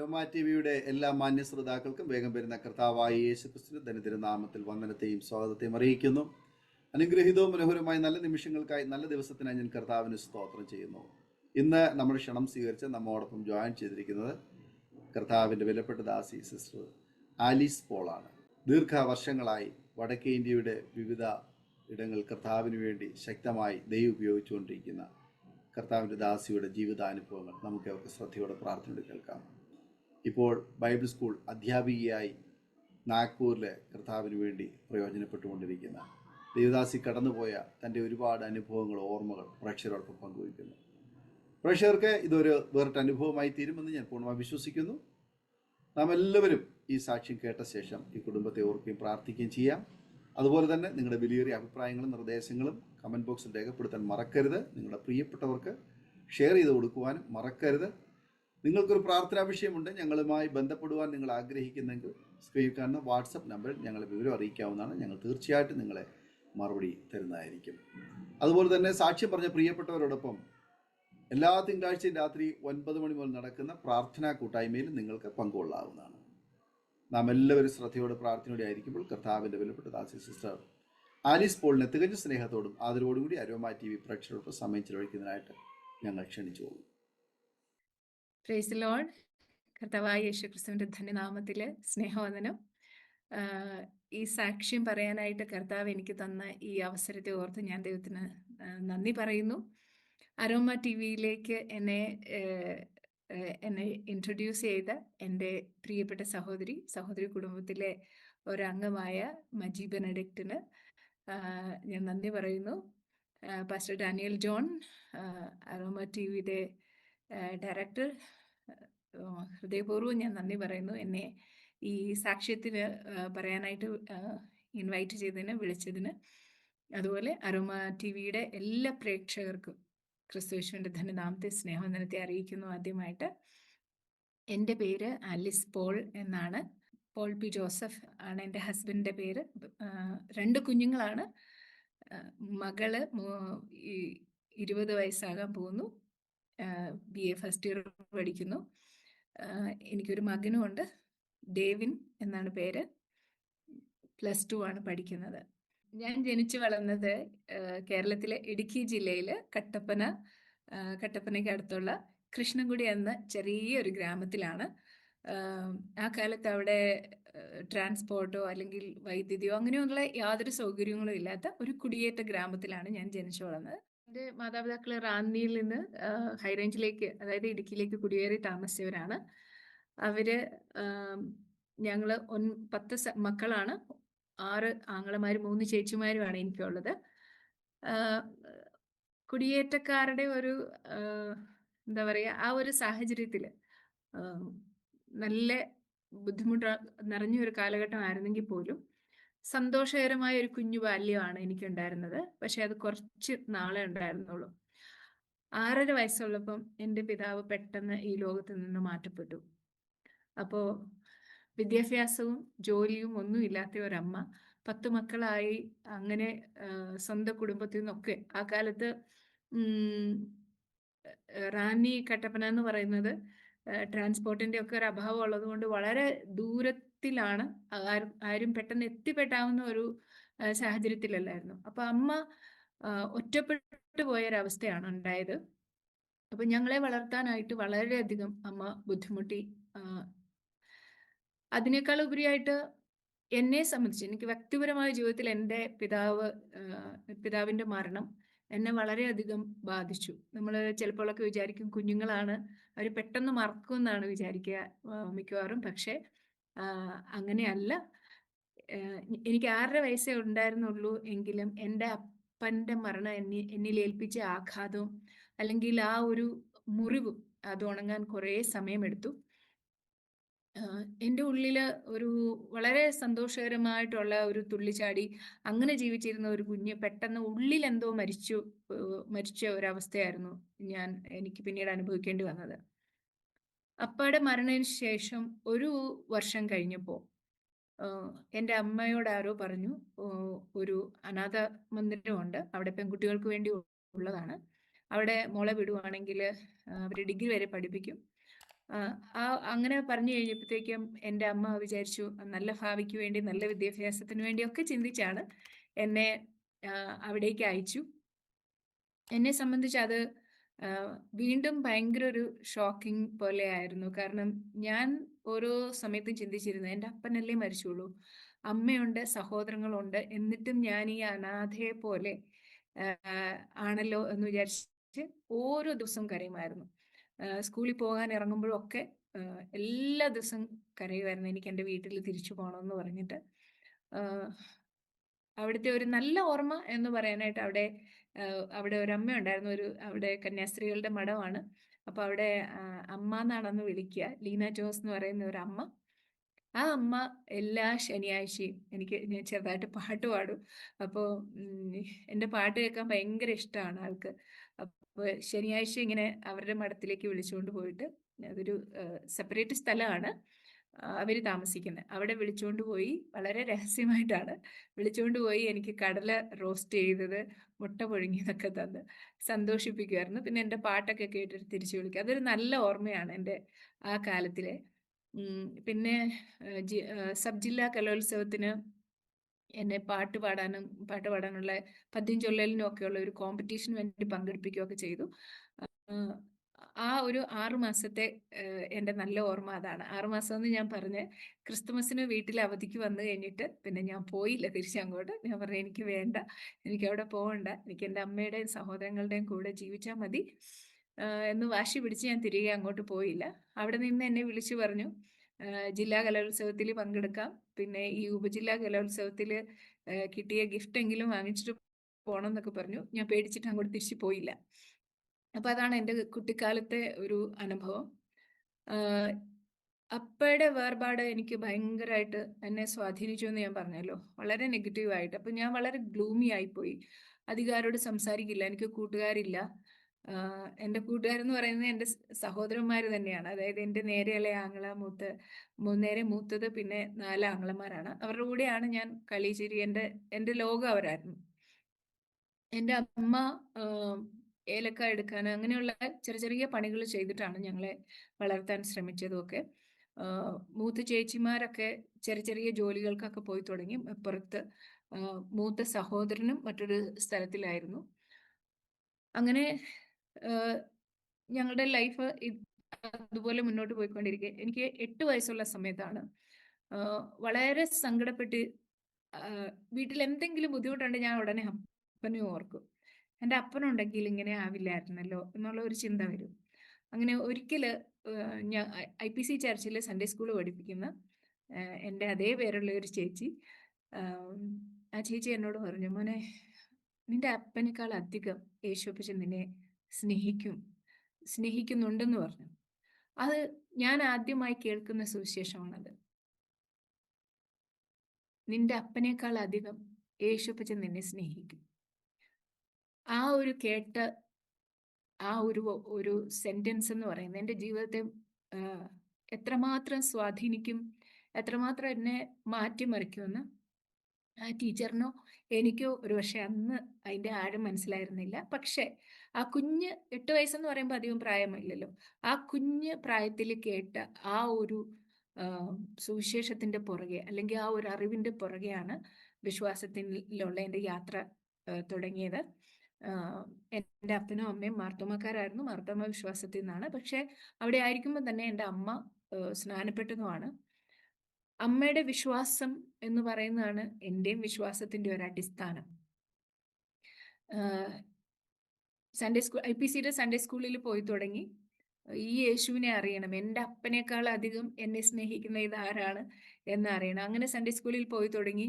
Aroma ടിവിയുടെ എല്ലാ മാന്യ ശ്രോതാക്കൾക്കും വേഗം വരുന്ന കർത്താവായ യേശുക്രിസ്തുവിന്റെ ധന്യതിരുനാമത്തിൽ വന്ദനത്തെയും സ്വാഗതത്തെയും അറിയിക്കുന്നു. അനുഗ്രഹീതവും മനോഹരമായ നല്ല നിമിഷങ്ങൾക്കായി നല്ല ദിവസത്തിനായി ഞാൻ കർത്താവിന് സ്തോത്രം ചെയ്യുന്നു. ഇന്ന് നമ്മുടെ ക്ഷണം സ്വീകരിച്ച് നമ്മോടൊപ്പം ജോയിൻ ചെയ്തിരിക്കുന്നത് കർത്താവിൻ്റെ വിലപ്പെട്ട ദാസി സിസ്റ്റർ ആലീസ് പോളാണ്. ദീർഘവർഷങ്ങളായി വടക്കേ ഇന്ത്യയുടെ വിവിധ ഇടങ്ങൾ കർത്താവിന് വേണ്ടി ശക്തമായി ദൈവം ഉപയോഗിച്ചുകൊണ്ടിരിക്കുന്ന കർത്താവിൻ്റെ ദാസിയുടെ ജീവിതാനുഭവങ്ങൾ നമുക്ക് അവർക്ക് ശ്രദ്ധയോടെ പ്രാർത്ഥനയോടെ കേൾക്കാം. ഇപ്പോൾ ബൈബിൾ സ്കൂൾ അധ്യാപികയായി നാഗ്പൂരിലെ കർത്താവിന് വേണ്ടി പ്രയോജനപ്പെട്ടുകൊണ്ടിരിക്കുന്ന ദേവദാസി കടന്നുപോയ തൻ്റെ ഒരുപാട് അനുഭവങ്ങൾ, ഓർമ്മകൾ പ്രേക്ഷകരോടൊപ്പം പങ്കുവയ്ക്കുന്നു. പ്രേക്ഷകർക്ക് ഇതൊരു വേറിട്ട അനുഭവമായി തീരുമെന്ന് ഞാൻ പൂർണ്ണമായി വിശ്വസിക്കുന്നു. നാം എല്ലാവരും ഈ സാക്ഷ്യം കേട്ട ശേഷം ഈ കുടുംബത്തെ ഓർക്കുകയും പ്രാർത്ഥിക്കുകയും ചെയ്യാം. അതുപോലെ തന്നെ നിങ്ങളുടെ വിലയേറിയ അഭിപ്രായങ്ങളും നിർദ്ദേശങ്ങളും കമൻറ്റ് ബോക്സിൽ രേഖപ്പെടുത്താൻ മറക്കരുത്. നിങ്ങളുടെ പ്രിയപ്പെട്ടവർക്ക് ഷെയർ ചെയ്ത് കൊടുക്കുവാനും മറക്കരുത്. നിങ്ങൾക്കൊരു പ്രാർത്ഥനാ വിഷയമുണ്ട്, ഞങ്ങളുമായി ബന്ധപ്പെടുവാൻ നിങ്ങൾ ആഗ്രഹിക്കുന്നെങ്കിൽ സ്ക്രീനിൽ കാണുന്ന വാട്സപ്പ് നമ്പറിൽ ഞങ്ങളെ വിവരം അറിയിക്കാവുന്നതാണ്. ഞങ്ങൾ തീർച്ചയായിട്ടും നിങ്ങളെ മറുപടി തരുന്നതായിരിക്കും. അതുപോലെ തന്നെ സാക്ഷ്യം പറഞ്ഞ പ്രിയപ്പെട്ടവരോടൊപ്പം എല്ലാ തിങ്കളാഴ്ചയും രാത്രി 9 മണി മുതൽ നടക്കുന്ന പ്രാർത്ഥനാ കൂട്ടായ്മയിൽ നിങ്ങൾക്ക് പങ്കുകൊള്ളാവുന്നതാണ്. നാം എല്ലാവരും ശ്രദ്ധയോടെ പ്രാർത്ഥനയോടെ ആയിരിക്കുമ്പോൾ കർത്താവിൻ്റെ വിലപ്പെട്ട ദാസി സിസ്റ്റർ ആലീസ് പോളിനെ തികഞ്ഞ സ്നേഹത്തോടും ആദരവോടുകൂടി അരോമ ടി വി പ്രേക്ഷകരോടൊപ്പം സമയം ചെലവഴിക്കുന്നതിനായിട്ട് ഞങ്ങൾ ക്ഷണിച്ചുകൊള്ളും. Praise the Lord. കർത്താവായ യേശുക്രിസ്തുവിന്റെ ധന്യനാമത്തില് സ്നേഹവന്ദനം. ഈ സാക്ഷ്യം പറയാനായിട്ട് കർത്താവ് എനിക്ക് തന്ന ഈ അവസരത്തെ ഓർത്ത് ഞാൻ ദൈവത്തിന് നന്ദി പറയുന്നു. അരോമ ടി വിയിലേക്ക് എന്നെ ഇൻട്രൊഡ്യൂസ് ചെയ്ത എൻ്റെ പ്രിയപ്പെട്ട സഹോദരി കുടുംബത്തിലെ ഒരംഗമായ മജി ബെനഡിക്റ്റിന് ഞാൻ നന്ദി പറയുന്നു. Pastor Daniel John, aroma T വിയുടെ ഡയറക്ടർ, ഹൃദയപൂർവ്വം ഞാൻ നന്ദി പറയുന്നു. എന്നെ ഈ സാക്ഷ്യത്തിന് പറയാനായിട്ട് ഇൻവൈറ്റ് ചെയ്തതിന്, വിളിച്ചതിന്. അതുപോലെ അരോമ ടി വിയുടെ എല്ലാ പ്രേക്ഷകർക്കും ക്രിസ്തുയേശുവിൻ്റെ ധന്യനാമത്തെ സ്നേഹവന്ദനത്തെ അറിയിക്കുന്നു. ആദ്യമായിട്ട് എൻ്റെ പേര് ആലിസ് പോൾ എന്നാണ്. പോൾ പി ജോസഫ് ആണ് എൻ്റെ ഹസ്ബൻഡിൻ്റെ പേര്. 2 കുഞ്ഞുങ്ങളാണ്. മകള് 20 വയസ്സാകാൻ പോകുന്നു, BA ഫസ്റ്റ് ഇയർ പഠിക്കുന്നു. എനിക്കൊരു മകനുമുണ്ട്, ഡേവിൻ എന്നാണ് പേര്, +2 ആണ് പഠിക്കുന്നത്. ഞാൻ ജനിച്ചു വളർന്നത് കേരളത്തിലെ ഇടുക്കി ജില്ലയിലെ കട്ടപ്പനയ്ക്ക് അടുത്തുള്ള കൃഷ്ണൻകുടി എന്ന ചെറിയൊരു ഗ്രാമത്തിലാണ്. ആ കാലത്ത് അവിടെ ട്രാൻസ്പോർട്ടോ അല്ലെങ്കിൽ വൈദ്യുതിയോ അങ്ങനെയുള്ള യാതൊരു സൗകര്യങ്ങളും ഇല്ലാത്ത ഒരു കുടിയേറ്റ ഗ്രാമത്തിലാണ് ഞാൻ ജനിച്ചു വളർന്നത്. എൻ്റെ മാതാപിതാക്കൾ റാന്നിയിൽ നിന്ന് ഹൈറേഞ്ചിലേക്ക്, അതായത് ഇടുക്കിയിലേക്ക് കുടിയേറി താമസിച്ചവരാണ്. അവര് ഞങ്ങൾ 10 മക്കളാണ്. 6 ആങ്ങളമാരും 3 ചേച്ചിമാരുമാണ് എനിക്കുള്ളത്. കുടിയേറ്റക്കാരുടെ ഒരു എന്താ പറയുക, ആ ഒരു സാഹചര്യത്തിൽ നല്ല ബുദ്ധിമുട്ട് നിറഞ്ഞൊരു കാലഘട്ടമായിരുന്നെങ്കിൽ പോലും സന്തോഷകരമായ ഒരു കുഞ്ഞു ബാല്യമാണ് എനിക്കുണ്ടായിരുന്നത്. പക്ഷെ അത് കുറച്ച് നാളെ ഉണ്ടായിരുന്നുള്ളൂ. 6.5 വയസ്സുള്ളപ്പം എൻ്റെ പിതാവ് പെട്ടെന്ന് ഈ ലോകത്ത് നിന്ന് മാറ്റപ്പെട്ടു. അപ്പോൾ വിദ്യാഭ്യാസവും ജോലിയും ഒന്നും ഇല്ലാത്ത ഒരമ്മ 10 മക്കളായി അങ്ങനെ സ്വന്തം കുടുംബത്തിൽ നിന്നൊക്കെ, ആ കാലത്ത് റാന്നി കട്ടപ്പന എന്ന് പറയുന്നത് ട്രാൻസ്പോർട്ടിൻ്റെ ഒക്കെ ഒരു അഭാവം ഉള്ളത് കൊണ്ട് വളരെ ദൂരത്തിലാണ്, ആരും പെട്ടെന്ന് എത്തിപ്പെട്ടാവുന്ന ഒരു സാഹചര്യത്തിലല്ലായിരുന്നു. അപ്പം അമ്മ ഒറ്റപ്പെട്ടു പോയൊരവസ്ഥയാണ് ഉണ്ടായത്. അപ്പം ഞങ്ങളെ വളർത്താനായിട്ട് വളരെയധികം അമ്മ ബുദ്ധിമുട്ടി. അതിനേക്കാൾ ഉപരിയായിട്ട് എന്നെ സംബന്ധിച്ച്, എനിക്ക് വ്യക്തിപരമായ ജീവിതത്തിൽ എൻ്റെ പിതാവിൻ്റെ മരണം എന്നെ വളരെയധികം ബാധിച്ചു. നമ്മൾ ചിലപ്പോഴൊക്കെ വിചാരിക്കും കുഞ്ഞുങ്ങളാണ്, അവർ പെട്ടെന്ന് മറക്കുമെന്നാണ് വിചാരിക്കുക മിക്കവാറും. പക്ഷേ അങ്ങനെയല്ല. എനിക്ക് 6.5 വയസ്സേ ഉണ്ടായിരുന്നുള്ളൂ എങ്കിലും എൻ്റെ അപ്പൻ്റെ മരണം എന്നിൽ ഏൽപ്പിച്ച ആഘാതവും അല്ലെങ്കിൽ ആ ഒരു മുറിവും അത് ഉണങ്ങാൻ കുറേ സമയമെടുത്തു. എൻ്റെ ഉള്ളിൽ ഒരു വളരെ സന്തോഷകരമായിട്ടുള്ള ഒരു തുള്ളിച്ചാടി അങ്ങനെ ജീവിച്ചിരുന്ന ഒരു കുഞ്ഞ് പെട്ടെന്ന് ഉള്ളിൽ എന്തോ മരിച്ച ഒരവസ്ഥയായിരുന്നു എനിക്ക് പിന്നീട് അനുഭവിക്കേണ്ടി വന്നത്. അപ്പയുടെ മരണത്തിന് ശേഷം 1 വർഷം കഴിഞ്ഞപ്പോൾ എൻ്റെ അമ്മയോട് ആരോ പറഞ്ഞു, ഒരു അനാഥ മന്ദിരമുണ്ട്, അവിടെ പെൺകുട്ടികൾക്ക് വേണ്ടി ഉള്ളതാണ്, അവിടെ മോളെ വിടുവാണെങ്കിൽ അവർ ഡിഗ്രി വരെ പഠിപ്പിക്കും, അങ്ങനെ പറഞ്ഞു കഴിഞ്ഞപ്പോഴത്തേക്കും എൻ്റെ അമ്മ വിചാരിച്ചു നല്ല ഭാവിക്ക് വേണ്ടി, നല്ല വിദ്യാഭ്യാസത്തിന് വേണ്ടിയൊക്കെ ചിന്തിച്ചാണ് എന്നെ അവിടേക്ക് അയച്ചു. എന്നെ സംബന്ധിച്ച് അത് വീണ്ടും ഭയങ്കര ഒരു ഷോക്കിംഗ് പോലെ ആയിരുന്നു. കാരണം ഞാൻ ഓരോ സമയത്തും ചിന്തിച്ചിരുന്നത് എൻ്റെ അപ്പനല്ലേ മരിച്ചുള്ളൂ, അമ്മയുണ്ട്, സഹോദരങ്ങളുണ്ട്, എന്നിട്ടും ഞാൻ ഈ അനാഥയെ പോലെ ആണല്ലോ എന്ന് വിചാരിച്ച് ഓരോ ദിവസവും കരയുമായിരുന്നു. സ്കൂളിൽ പോകാൻ ഇറങ്ങുമ്പോഴും ഒക്കെ എല്ലാ ദിവസവും കരയുമായിരുന്നു, എനിക്ക് എൻ്റെ വീട്ടിൽ തിരിച്ചു പോകണമെന്ന് പറഞ്ഞിട്ട്. അവിടുത്തെ ഒരു നല്ല ഓർമ്മ എന്ന് പറയാനായിട്ട് അവിടെ ഒരു അമ്മ ഉണ്ടായിരുന്നു. അവിടെ കന്യാസ്ത്രീകളുടെ മഠമാണ്. അപ്പോൾ അവിടെ അമ്മ എന്നാണെന്ന് വിളിക്കുക, ലീന ജോസ് എന്ന് പറയുന്ന ഒരു അമ്മ. ആ അമ്മ എല്ലാ ശനിയാഴ്ചയും ഞാൻ ചെറുതായിട്ട് പാട്ട് പാടും. അപ്പോൾ എൻ്റെ പാട്ട് കേൾക്കാൻ ഭയങ്കര ഇഷ്ടമാണ് ആൾക്ക്. അപ്പോൾ ശനിയാഴ്ച ഇങ്ങനെ അവരുടെ മഠത്തിലേക്ക് വിളിച്ചുകൊണ്ട് പോയിട്ട്, അതൊരു സെപ്പറേറ്റ് സ്ഥലമാണ് അവർ താമസിക്കുന്നത്, അവിടെ വിളിച്ചുകൊണ്ട് പോയി വളരെ രഹസ്യമായിട്ടാണ് വിളിച്ചുകൊണ്ട് പോയി എനിക്ക് കടല റോസ്റ്റ് ചെയ്തത്, മുട്ട പുഴുങ്ങിയതൊക്കെ തന്ന് സന്തോഷിപ്പിക്കുമായിരുന്നു. പിന്നെ എൻ്റെ പാട്ടൊക്കെ കേട്ടിട്ട് തിരിച്ചു വിളിക്കുക. അതൊരു നല്ല ഓർമ്മയാണ് എൻ്റെ ആ കാലത്തിലെ. പിന്നെ സബ് ജില്ലാ കലോത്സവത്തിന് എന്നെ പാട്ട് പാടാനുള്ള പദ്യം ചൊല്ലലിനും ഒക്കെയുള്ള ഒരു കോമ്പറ്റീഷന് വേണ്ടി പങ്കെടുപ്പിക്കുകയൊക്കെ ചെയ്തു. ആ ഒരു 6 മാസത്തെ എൻ്റെ നല്ല ഓർമ്മ അതാണ്. 6 മാസം എന്ന് ഞാൻ പറഞ്ഞ് ക്രിസ്തുമസിന് വീട്ടിൽ അവധിക്ക് വന്നു കഴിഞ്ഞിട്ട് പിന്നെ ഞാൻ പോയില്ല തിരിച്ചങ്ങോട്ട്. ഞാൻ പറഞ്ഞു എനിക്ക് വേണ്ട, എനിക്ക് അവിടെ പോകണ്ട, എനിക്ക് എൻ്റെ അമ്മയുടെയും സഹോദരങ്ങളുടെയും കൂടെ ജീവിച്ചാൽ മതി എന്ന് വാശി പിടിച്ച് ഞാൻ തിരികെ അങ്ങോട്ട് പോയില്ല. അവിടെ നിന്ന് എന്നെ വിളിച്ചു പറഞ്ഞു ജില്ലാ കലോത്സവത്തിൽ പങ്കെടുക്കാം, പിന്നെ ഈ ഉപജില്ലാ കലോത്സവത്തിൽ കിട്ടിയ ഗിഫ്റ്റെങ്കിലും വാങ്ങിച്ചിട്ട് പോകണം എന്നൊക്കെ പറഞ്ഞു. ഞാൻ പേടിച്ചിട്ട് അങ്ങോട്ട് തിരിച്ചു പോയില്ല. അപ്പോൾ അതാണ് എൻ്റെ കുട്ടിക്കാലത്തെ ഒരു അനുഭവം. അപ്പയുടെ വേർപാട് എനിക്ക് ഭയങ്കരമായിട്ട് എന്നെ സ്വാധീനിച്ചു എന്ന് ഞാൻ പറഞ്ഞല്ലോ, വളരെ നെഗറ്റീവായിട്ട്. അപ്പം ഞാൻ വളരെ ഗ്ലൂമി ആയിപ്പോയി. അധികാരോട് സംസാരിക്കില്ല, എനിക്ക് കൂട്ടുകാരില്ല. എൻ്റെ കൂട്ടുകാരെന്ന് പറയുന്നത് എൻ്റെ സഹോദരന്മാർ തന്നെയാണ്. അതായത് എൻ്റെ നേരെയുള്ള നേരെ മൂത്തത് പിന്നെ 4 ആങ്ങളമാരാണ്. അവരുടെ കൂടെയാണ് ഞാൻ കളി ചിരി, എൻ്റെ ലോകം അവരായിരുന്നു. എൻ്റെ അമ്മ ഏലക്ക എടുക്കാൻ അങ്ങനെയുള്ള ചെറിയ ചെറിയ പണികൾ ചെയ്തിട്ടാണ് ഞങ്ങളെ വളർത്താൻ ശ്രമിച്ചതുമൊക്കെ. മൂത്ത ചേച്ചിമാരൊക്കെ ചെറിയ ചെറിയ ജോലികൾക്കൊക്കെ പോയി തുടങ്ങി. പുറത്ത് മൂത്ത സഹോദരനും മറ്റൊരു സ്ഥലത്തിലായിരുന്നു. അങ്ങനെ ഞങ്ങളുടെ ലൈഫ് അതുപോലെ മുന്നോട്ട് പോയിക്കൊണ്ടിരിക്കുക. എനിക്ക് 8 വയസ്സുള്ള സമയത്താണ് വളരെ സങ്കടപ്പെട്ട് വീട്ടിൽ എന്തെങ്കിലും ബുദ്ധിമുട്ടുണ്ടെങ്കിൽ ഞാൻ ഉടനെ അപ്പനെ ഓർക്കും. എൻ്റെ അപ്പനുണ്ടെങ്കിൽ ഇങ്ങനെ ആവില്ലായിരുന്നല്ലോ എന്നുള്ള ഒരു ചിന്ത വരും. അങ്ങനെ ഒരിക്കൽ ഞാൻ IPC ചർച്ചിൽ സൺഡേ സ്കൂൾ പഠിപ്പിക്കുന്ന എൻ്റെ അതേ പേരുള്ള ഒരു ചേച്ചി, ആ ചേച്ചി എന്നോട് പറഞ്ഞു, മോനെ നിന്റെ അപ്പനേക്കാൾ അധികം യേശുപ്പച്ചൻ നിന്നെ സ്നേഹിക്കുന്നുണ്ടെന്ന് പറഞ്ഞു. അത് ഞാൻ ആദ്യമായി കേൾക്കുന്ന സുവിശേഷമാണത്. നിന്റെ അപ്പനേക്കാൾ അധികം യേശുപ്പച്ചൻ നിന്നെ സ്നേഹിക്കും. ആ ഒരു കേട്ട ആ ഒരു സെന്റൻസ് എന്ന് പറയുന്നത് എൻ്റെ ജീവിതത്തെ എത്രമാത്രം സ്വാധീനിക്കും, എത്രമാത്രം എന്നെ മാറ്റിമറിക്കുമെന്ന് ആ ടീച്ചറിനോ എനിക്കോ ഒരുപക്ഷെ അന്ന് അതിൻ്റെ ആഴം മനസ്സിലായിരുന്നില്ല. പക്ഷെ ആ കുഞ്ഞ് 8 വയസ്സെന്ന് പറയുമ്പോൾ അധികം പ്രായമില്ലല്ലോ, ആ കുഞ്ഞ് പ്രായത്തിൽ കേട്ട ആ ഒരു സുവിശേഷത്തിൻ്റെ പുറകെ, അല്ലെങ്കിൽ ആ ഒരു അറിവിൻ്റെ പുറകെയാണ് വിശ്വാസത്തിലുള്ള എൻ്റെ യാത്ര തുടങ്ങിയത്. എൻ്റെ അപ്പനും അമ്മയും മാർത്തോമാക്കാരായിരുന്നു, മാർത്തോമ വിശ്വാസത്തിൽ നിന്നാണ്. പക്ഷെ അവിടെ ആയിരിക്കുമ്പോൾ തന്നെ എൻ്റെ അമ്മ സ്നാനപ്പെട്ടതുമാണ്. അമ്മയുടെ വിശ്വാസം എന്ന് പറയുന്നതാണ് എൻ്റെയും വിശ്വാസത്തിൻ്റെ ഒരു അടിസ്ഥാനം. IPCയുടെ സൺഡേ സ്കൂളിൽ പോയി തുടങ്ങി. ഈ യേശുവിനെ അറിയണം, എൻ്റെ അപ്പനേക്കാൾ അധികം എന്നെ സ്നേഹിക്കുന്ന ഇതാരാണ് എന്നറിയണം. അങ്ങനെ സൺഡേ സ്കൂളിൽ പോയി തുടങ്ങി.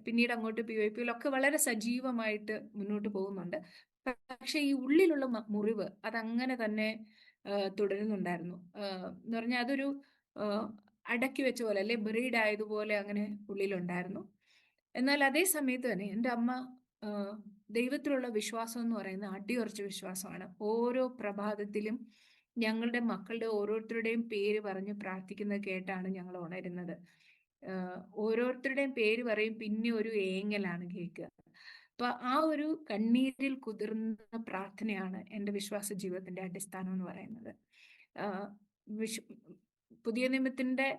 പിന്നീട് അങ്ങോട്ട് PYPയിലൊക്കെ വളരെ സജീവമായിട്ട് മുന്നോട്ട് പോകുന്നുണ്ട്. പക്ഷെ ഈ ഉള്ളിലുള്ള മുറിവ് അതങ്ങനെ തന്നെ തുടരുന്നുണ്ടായിരുന്നു. എന്ന് പറഞ്ഞാൽ അതൊരു അടക്കി വെച്ച പോലെ, അല്ലെ ബറീഡ് ആയതുപോലെ അങ്ങനെ ഉള്ളിലുണ്ടായിരുന്നു. എന്നാൽ അതേ സമയത്ത് തന്നെ എൻ്റെ അമ്മ ദൈവത്തിലുള്ള വിശ്വാസം എന്ന് പറയുന്നത് അടിയുറച്ച വിശ്വാസമാണ്. ഓരോ പ്രഭാതത്തിലും ഞങ്ങളുടെ മക്കളുടെ ഓരോരുത്തരുടെയും പേര് പറഞ്ഞ് പ്രാർത്ഥിക്കുന്നത് കേട്ടാണ് ഞങ്ങൾ ഉണരുന്നത്. ഓരോരുത്തരുടെയും പേര് പറയും, പിന്നെ ഒരു ഏങ്ങലാണ് കേൾക്കുക. അപ്പൊ ആ ഒരു കണ്ണീരിൽ കുതിർന്ന പ്രാർത്ഥനയാണ് എൻ്റെ വിശ്വാസ ജീവിതത്തിന്റെ അടിസ്ഥാനം എന്ന് പറയുന്നത്. ആ, വിശു പുതിയ നിയമത്തിന്റെ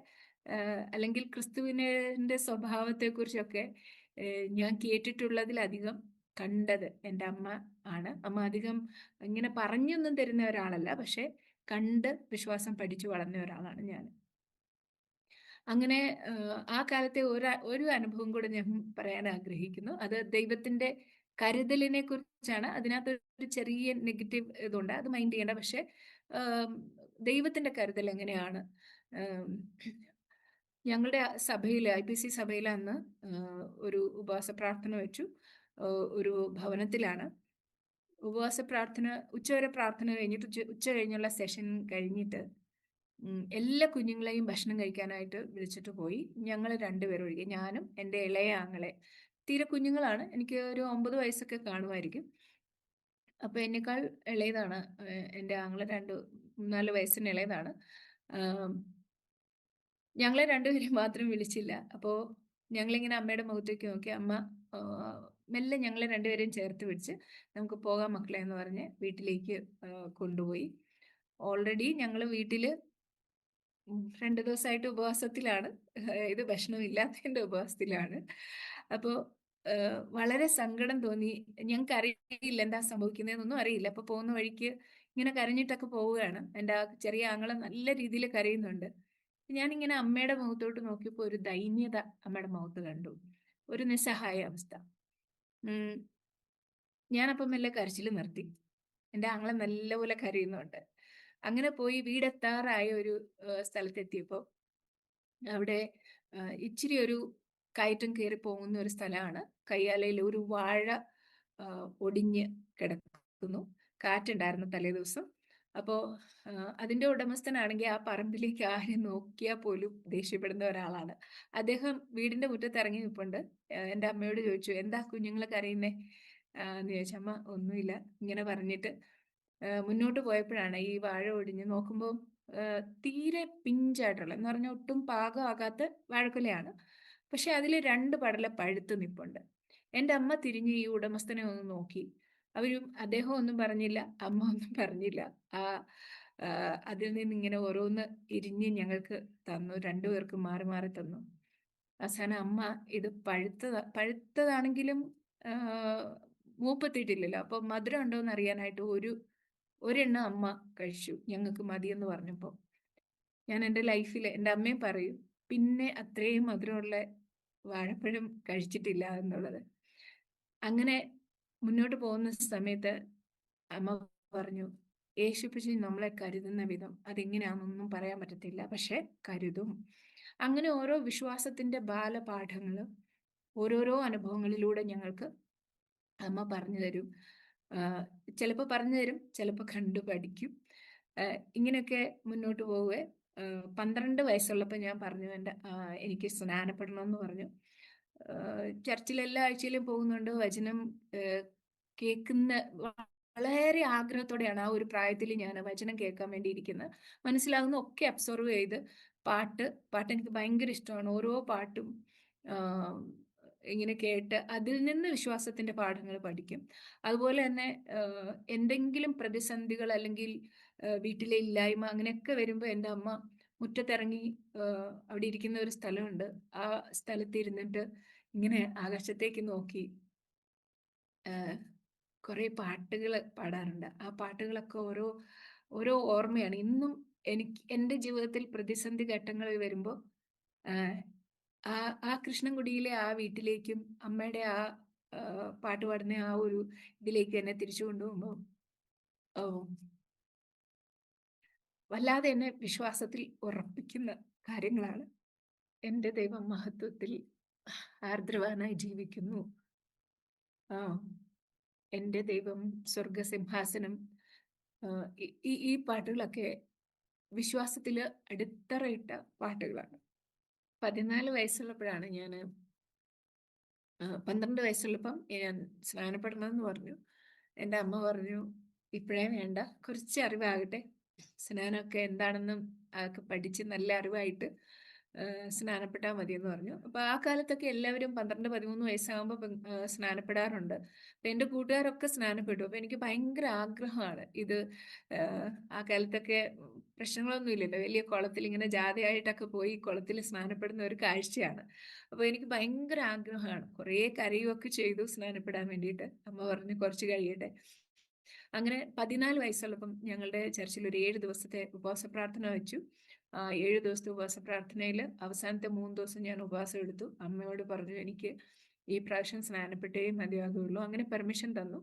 അല്ലെങ്കിൽ ക്രിസ്തുവിന്റെ സ്വഭാവത്തെക്കുറിച്ചൊക്കെ ഞാൻ കേട്ടിട്ടുള്ളതിലധികം കണ്ടത് എൻ്റെ അമ്മ ആണ്. അമ്മ അധികം ഇങ്ങനെ പറഞ്ഞൊന്നും തരുന്ന ഒരാളല്ല, പക്ഷെ കണ്ട് വിശ്വാസം പഠിച്ചു വളർന്ന ഒരാളാണ് ഞാൻ. അങ്ങനെ ആ കാലത്തെ ഒരു അനുഭവം കൂടെ ഞാൻ പറയാൻ ആഗ്രഹിക്കുന്നു. അത് ദൈവത്തിന്റെ കരുതലിനെ കുറിച്ചാണ്. അതിനകത്ത് ഒരു ചെറിയ നെഗറ്റീവ് ഇതുണ്ട്, അത് മൈൻഡ് ചെയ്യേണ്ട. പക്ഷെ ദൈവത്തിന്റെ കരുതൽ എങ്ങനെയാണ്? ഞങ്ങളുടെ സഭയിൽ, IPC സഭയിൽ അന്ന് ഒരു ഉപവാസ പ്രാർത്ഥന വെച്ചു. ഒരു ഭവനത്തിലാണ് ഉപവാസ പ്രാർത്ഥന. ഉച്ചവരെ പ്രാർത്ഥന കഴിഞ്ഞിട്ട് ഉച്ച കഴിഞ്ഞുള്ള സെഷൻ കഴിഞ്ഞിട്ട് എല്ലാ കുഞ്ഞുങ്ങളെയും ഭക്ഷണം കഴിക്കാനായിട്ട് വിളിച്ചിട്ട് പോയി. ഞങ്ങൾ രണ്ടുപേരും ഒഴികെ, ഞാനും എൻ്റെ ഇളയ ആങ്ങളെ. തീരെ കുഞ്ഞുങ്ങളാണ്, എനിക്ക് ഒരു 9 വയസ്സൊക്കെ കാണുമായിരിക്കും. അപ്പൊ എന്നേക്കാൾ ഇളയതാണ് എൻ്റെ ആങ്ങളെ, 4 വയസ്സിന് ഇളയതാണ്. ഞങ്ങളെ രണ്ടുപേരും മാത്രം വിളിച്ചില്ല. അപ്പോൾ ഞങ്ങളിങ്ങനെ അമ്മയുടെ മുഖത്തേക്ക് നോക്കി. അമ്മ മെല്ലെ ഞങ്ങളെ രണ്ടുപേരെയും ചേർത്ത് പിടിച്ച് നമുക്ക് പോകാം മക്കളെ എന്ന് പറഞ്ഞ് വീട്ടിലേക്ക് കൊണ്ടുപോയി. ഓൾറെഡി ഞങ്ങൾ വീട്ടിൽ 2 ദിവസമായിട്ട് ഉപവാസത്തിലാണ്. ഇത് ഭക്ഷണമില്ലാത്തതിൻ്റെ ഉപവാസത്തിലാണ്. അപ്പോൾ വളരെ സങ്കടം തോന്നി. ഞങ്ങൾക്ക് അറിയില്ല എന്താ സംഭവിക്കുന്നതെന്നൊന്നും അറിയില്ല. അപ്പോൾ പോകുന്ന വഴിക്ക് ഇങ്ങനെ കരഞ്ഞിട്ടൊക്കെ പോവുകയാണ്. എൻ്റെ ആ ചെറിയ ആങ്ങളെ നല്ല രീതിയിൽ കരയുന്നുണ്ട്. ഞാനിങ്ങനെ അമ്മയുടെ മുഖത്തോട്ട് നോക്കിയപ്പോൾ ഒരു ദൈന്യത അമ്മയുടെ മുഖത്ത് കണ്ടു, ഒരു നിസ്സഹായ അവസ്ഥ. ഞാനപ്പം മെല്ലെ കരച്ചിൽ നിർത്തി. എൻ്റെ ആങ്ങളെ നല്ലപോലെ കരയുന്നുണ്ട്. അങ്ങനെ പോയി വീടെത്താറായ ഒരു സ്ഥലത്തെത്തിയപ്പോൾ അവിടെ ഇച്ചിരി ഒരു കയറ്റം കയറി പോകുന്ന ഒരു സ്ഥലമാണ്. കയ്യാലയിൽ ഒരു വാഴ ഒടിഞ്ഞ് കിടക്കുന്നു. കാറ്റുണ്ടായിരുന്നു തലേ ദിവസം. അപ്പോൾ അതിൻ്റെ ഉടമസ്ഥനാണെങ്കിൽ ആ പറമ്പിലേക്ക് ആരും നോക്കിയാൽ പോലും ദേഷ്യപ്പെടുന്ന ഒരാളാണ്. അദ്ദേഹം വീടിൻ്റെ മുറ്റത്ത് ഇറങ്ങി നിൽപ്പുണ്ട്. എൻ്റെ അമ്മയോട് ചോദിച്ചു, എന്താ കുഞ്ഞുങ്ങൾ കരയുന്നേ എന്ന് ചോദിച്ചു. അമ്മ ഒന്നുമില്ല ഇങ്ങനെ പറഞ്ഞിട്ട് മുന്നോട്ട് പോയപ്പോഴാണ് ഈ വാഴ ഒടിഞ്ഞ് നോക്കുമ്പോൾ തീരെ പിഞ്ചായിട്ടുള്ള, എന്ന് പറഞ്ഞാൽ ഒട്ടും പാകമാകാത്ത വാഴക്കൊലയാണ്. പക്ഷെ അതിൽ 2 പടല പഴുത്ത് നിൽപ്പുണ്ട്. എൻ്റെ അമ്മ തിരിഞ്ഞ് ഈ ഉടമസ്ഥനെ ഒന്ന് നോക്കി. അദ്ദേഹം ഒന്നും പറഞ്ഞില്ല, അമ്മ ഒന്നും പറഞ്ഞില്ല. അതിൽ നിന്ന് ഇങ്ങനെ ഓരോന്ന് ഇരിഞ്ഞ് ഞങ്ങൾക്ക് തന്നു. 2 പേർക്കും മാറി മാറി തന്നു. അവസാനം അമ്മ ഇത് പഴുത്തതാണെങ്കിലും മൂപ്പെത്തിയിട്ടില്ലല്ലോ, അപ്പൊ മധുരം ഉണ്ടോ എന്ന് അറിയാനായിട്ട് ഒരെണ്ണം അമ്മ കഴിച്ചു. ഞങ്ങൾക്ക് മതിയെന്ന് പറഞ്ഞപ്പോൾ ഞാൻ എൻ്റെ ലൈഫിൽ, എൻ്റെ അമ്മയും പറയും, പിന്നെ അത്രയും മധുരമുള്ള വാഴപ്പഴം കഴിച്ചിട്ടില്ല എന്നുള്ളത്. അങ്ങനെ മുന്നോട്ട് പോകുന്ന സമയത്ത് അമ്മ പറഞ്ഞു, യേശുപ്പച്ചി നമ്മളെ കരുതുന്ന വിധം അതെങ്ങനെയാണെന്നൊന്നും പറയാൻ പറ്റത്തില്ല, പക്ഷെ കരുതും. അങ്ങനെ ഓരോ വിശ്വാസത്തിന്റെ ബാലപാഠങ്ങളും ഓരോരോ അനുഭവങ്ങളിലൂടെ ഞങ്ങൾക്ക് അമ്മ പറഞ്ഞു തരും. ചിലപ്പോൾ പറഞ്ഞു തരും, ചിലപ്പോൾ കണ്ടു പഠിക്കും. ഇങ്ങനെയൊക്കെ മുന്നോട്ട് പോവുക. 12 വയസ്സുള്ളപ്പോൾ ഞാൻ പറഞ്ഞു എനിക്ക് സ്നാനപ്പെടണമെന്ന് പറഞ്ഞു. ചർച്ചിൽ എല്ലാ ആഴ്ചയിലും പോകുന്നുണ്ട്. വചനം കേൾക്കുന്ന വളരെ ആഗ്രഹത്തോടെയാണ് ആ ഒരു പ്രായത്തിൽ ഞാൻ വചനം കേൾക്കാൻ വേണ്ടി ഇരിക്കുന്നത്. മനസ്സിലാകുന്ന ഒക്കെ അബ്സോർവ് ചെയ്ത് പാട്ട് എനിക്ക് ഭയങ്കര ഇഷ്ടമാണ്. ഓരോ പാട്ടും ഇങ്ങനെ കേട്ട് അതിൽ നിന്ന് വിശ്വാസത്തിന്റെ പാഠങ്ങൾ പഠിക്കും. അതുപോലെ തന്നെ എന്തെങ്കിലും പ്രതിസന്ധികൾ അല്ലെങ്കിൽ വീട്ടിലെ ഇല്ലായ്മ അങ്ങനെയൊക്കെ വരുമ്പോൾ എൻ്റെ അമ്മ മുറ്റത്തിറങ്ങി അവിടെ ഇരിക്കുന്ന ഒരു സ്ഥലമുണ്ട്. ആ സ്ഥലത്ത് ഇരുന്നിട്ട് ഇങ്ങനെ ആകാശത്തേക്ക് നോക്കി കുറേ പാട്ടുകൾ പാടാറുണ്ട്. ആ പാട്ടുകളൊക്കെ ഓരോ ഓർമ്മയാണ്. ഇന്നും എൻ്റെ ജീവിതത്തിൽ പ്രതിസന്ധി ഘട്ടങ്ങൾ വരുമ്പോൾ ആ കൃഷ്ണൻകുടിയിലെ ആ വീട്ടിലേക്കും അമ്മയുടെ ആ പാട്ട് പാടുന്ന ആ ഒരു ഇതിലേക്ക് എന്നെ തിരിച്ചു കൊണ്ടുപോകുമ്പോൾ വല്ലാതെ എന്നെ വിശ്വാസത്തിൽ ഉറപ്പിക്കുന്ന കാര്യങ്ങളാണ്. എൻ്റെ ദൈവം മഹത്വത്തിൽ ആർദ്രവാനായി ജീവിക്കുന്നു. എൻ്റെ ദൈവം സ്വർഗസിംഹാസനം. ഈ പാട്ടുകളൊക്കെ വിശ്വാസത്തിൽ അടിത്തറയിട്ട പാട്ടുകളാണ്. 14 വയസ്സുള്ളപ്പോഴാണ് ഞാൻ 12 വയസ്സുള്ളപ്പം ഞാൻ സ്നാനപ്പെടണമെന്ന് പറഞ്ഞു. എൻ്റെ അമ്മ പറഞ്ഞു, ഇപ്പോഴേ വേണ്ട, കുറച്ച് അറിവാകട്ടെ, സ്നാനമൊക്കെ എന്താണെന്നും അതൊക്കെ പഠിച്ച് നല്ല അറിവായിട്ട് സ്നാനപ്പെട്ടാൽ മതിയെന്ന് പറഞ്ഞു. അപ്പോൾ ആ കാലത്തൊക്കെ എല്ലാവരും 12-13 വയസ്സാകുമ്പോൾ സ്നാനപ്പെടാറുണ്ട്. അപ്പം എൻ്റെ കൂട്ടുകാരൊക്കെ സ്നാനപ്പെട്ടു. അപ്പോൾ എനിക്ക് ഭയങ്കര ആഗ്രഹമാണ് ഇത്. ആ കാലത്തൊക്കെ പ്രശ്നങ്ങളൊന്നും ഇല്ലല്ലോ. വലിയ കുളത്തിൽ ഇങ്ങനെ ജാഥയായിട്ടൊക്കെ പോയി കുളത്തിൽ സ്നാനപ്പെടുന്ന ഒരു കാഴ്ചയാണ്. അപ്പോൾ എനിക്ക് ഭയങ്കര ആഗ്രഹമാണ്. കുറേ കരയുമൊക്കെ ചെയ്തു സ്നാനപ്പെടാൻ വേണ്ടിയിട്ട്. അമ്മ പറഞ്ഞു കുറച്ച് കഴിയട്ടെ. അങ്ങനെ 14 വയസ്സുള്ളപ്പം ഞങ്ങളുടെ ചർച്ചിൽ ഒരു 7 ദിവസത്തെ ഉപവാസ പ്രാർത്ഥന വെച്ചു. 7 ദിവസത്തെ ഉപവാസ പ്രാർത്ഥനയിൽ അവസാനത്തെ 3 ദിവസം ഞാൻ ഉപവാസം എടുത്തു. അമ്മയോട് പറഞ്ഞു എനിക്ക് ഈ പ്രാവശ്യം സ്നാനപ്പെട്ടേ മതിയാകുള്ളൂ. അങ്ങനെ പെർമിഷൻ തന്നു.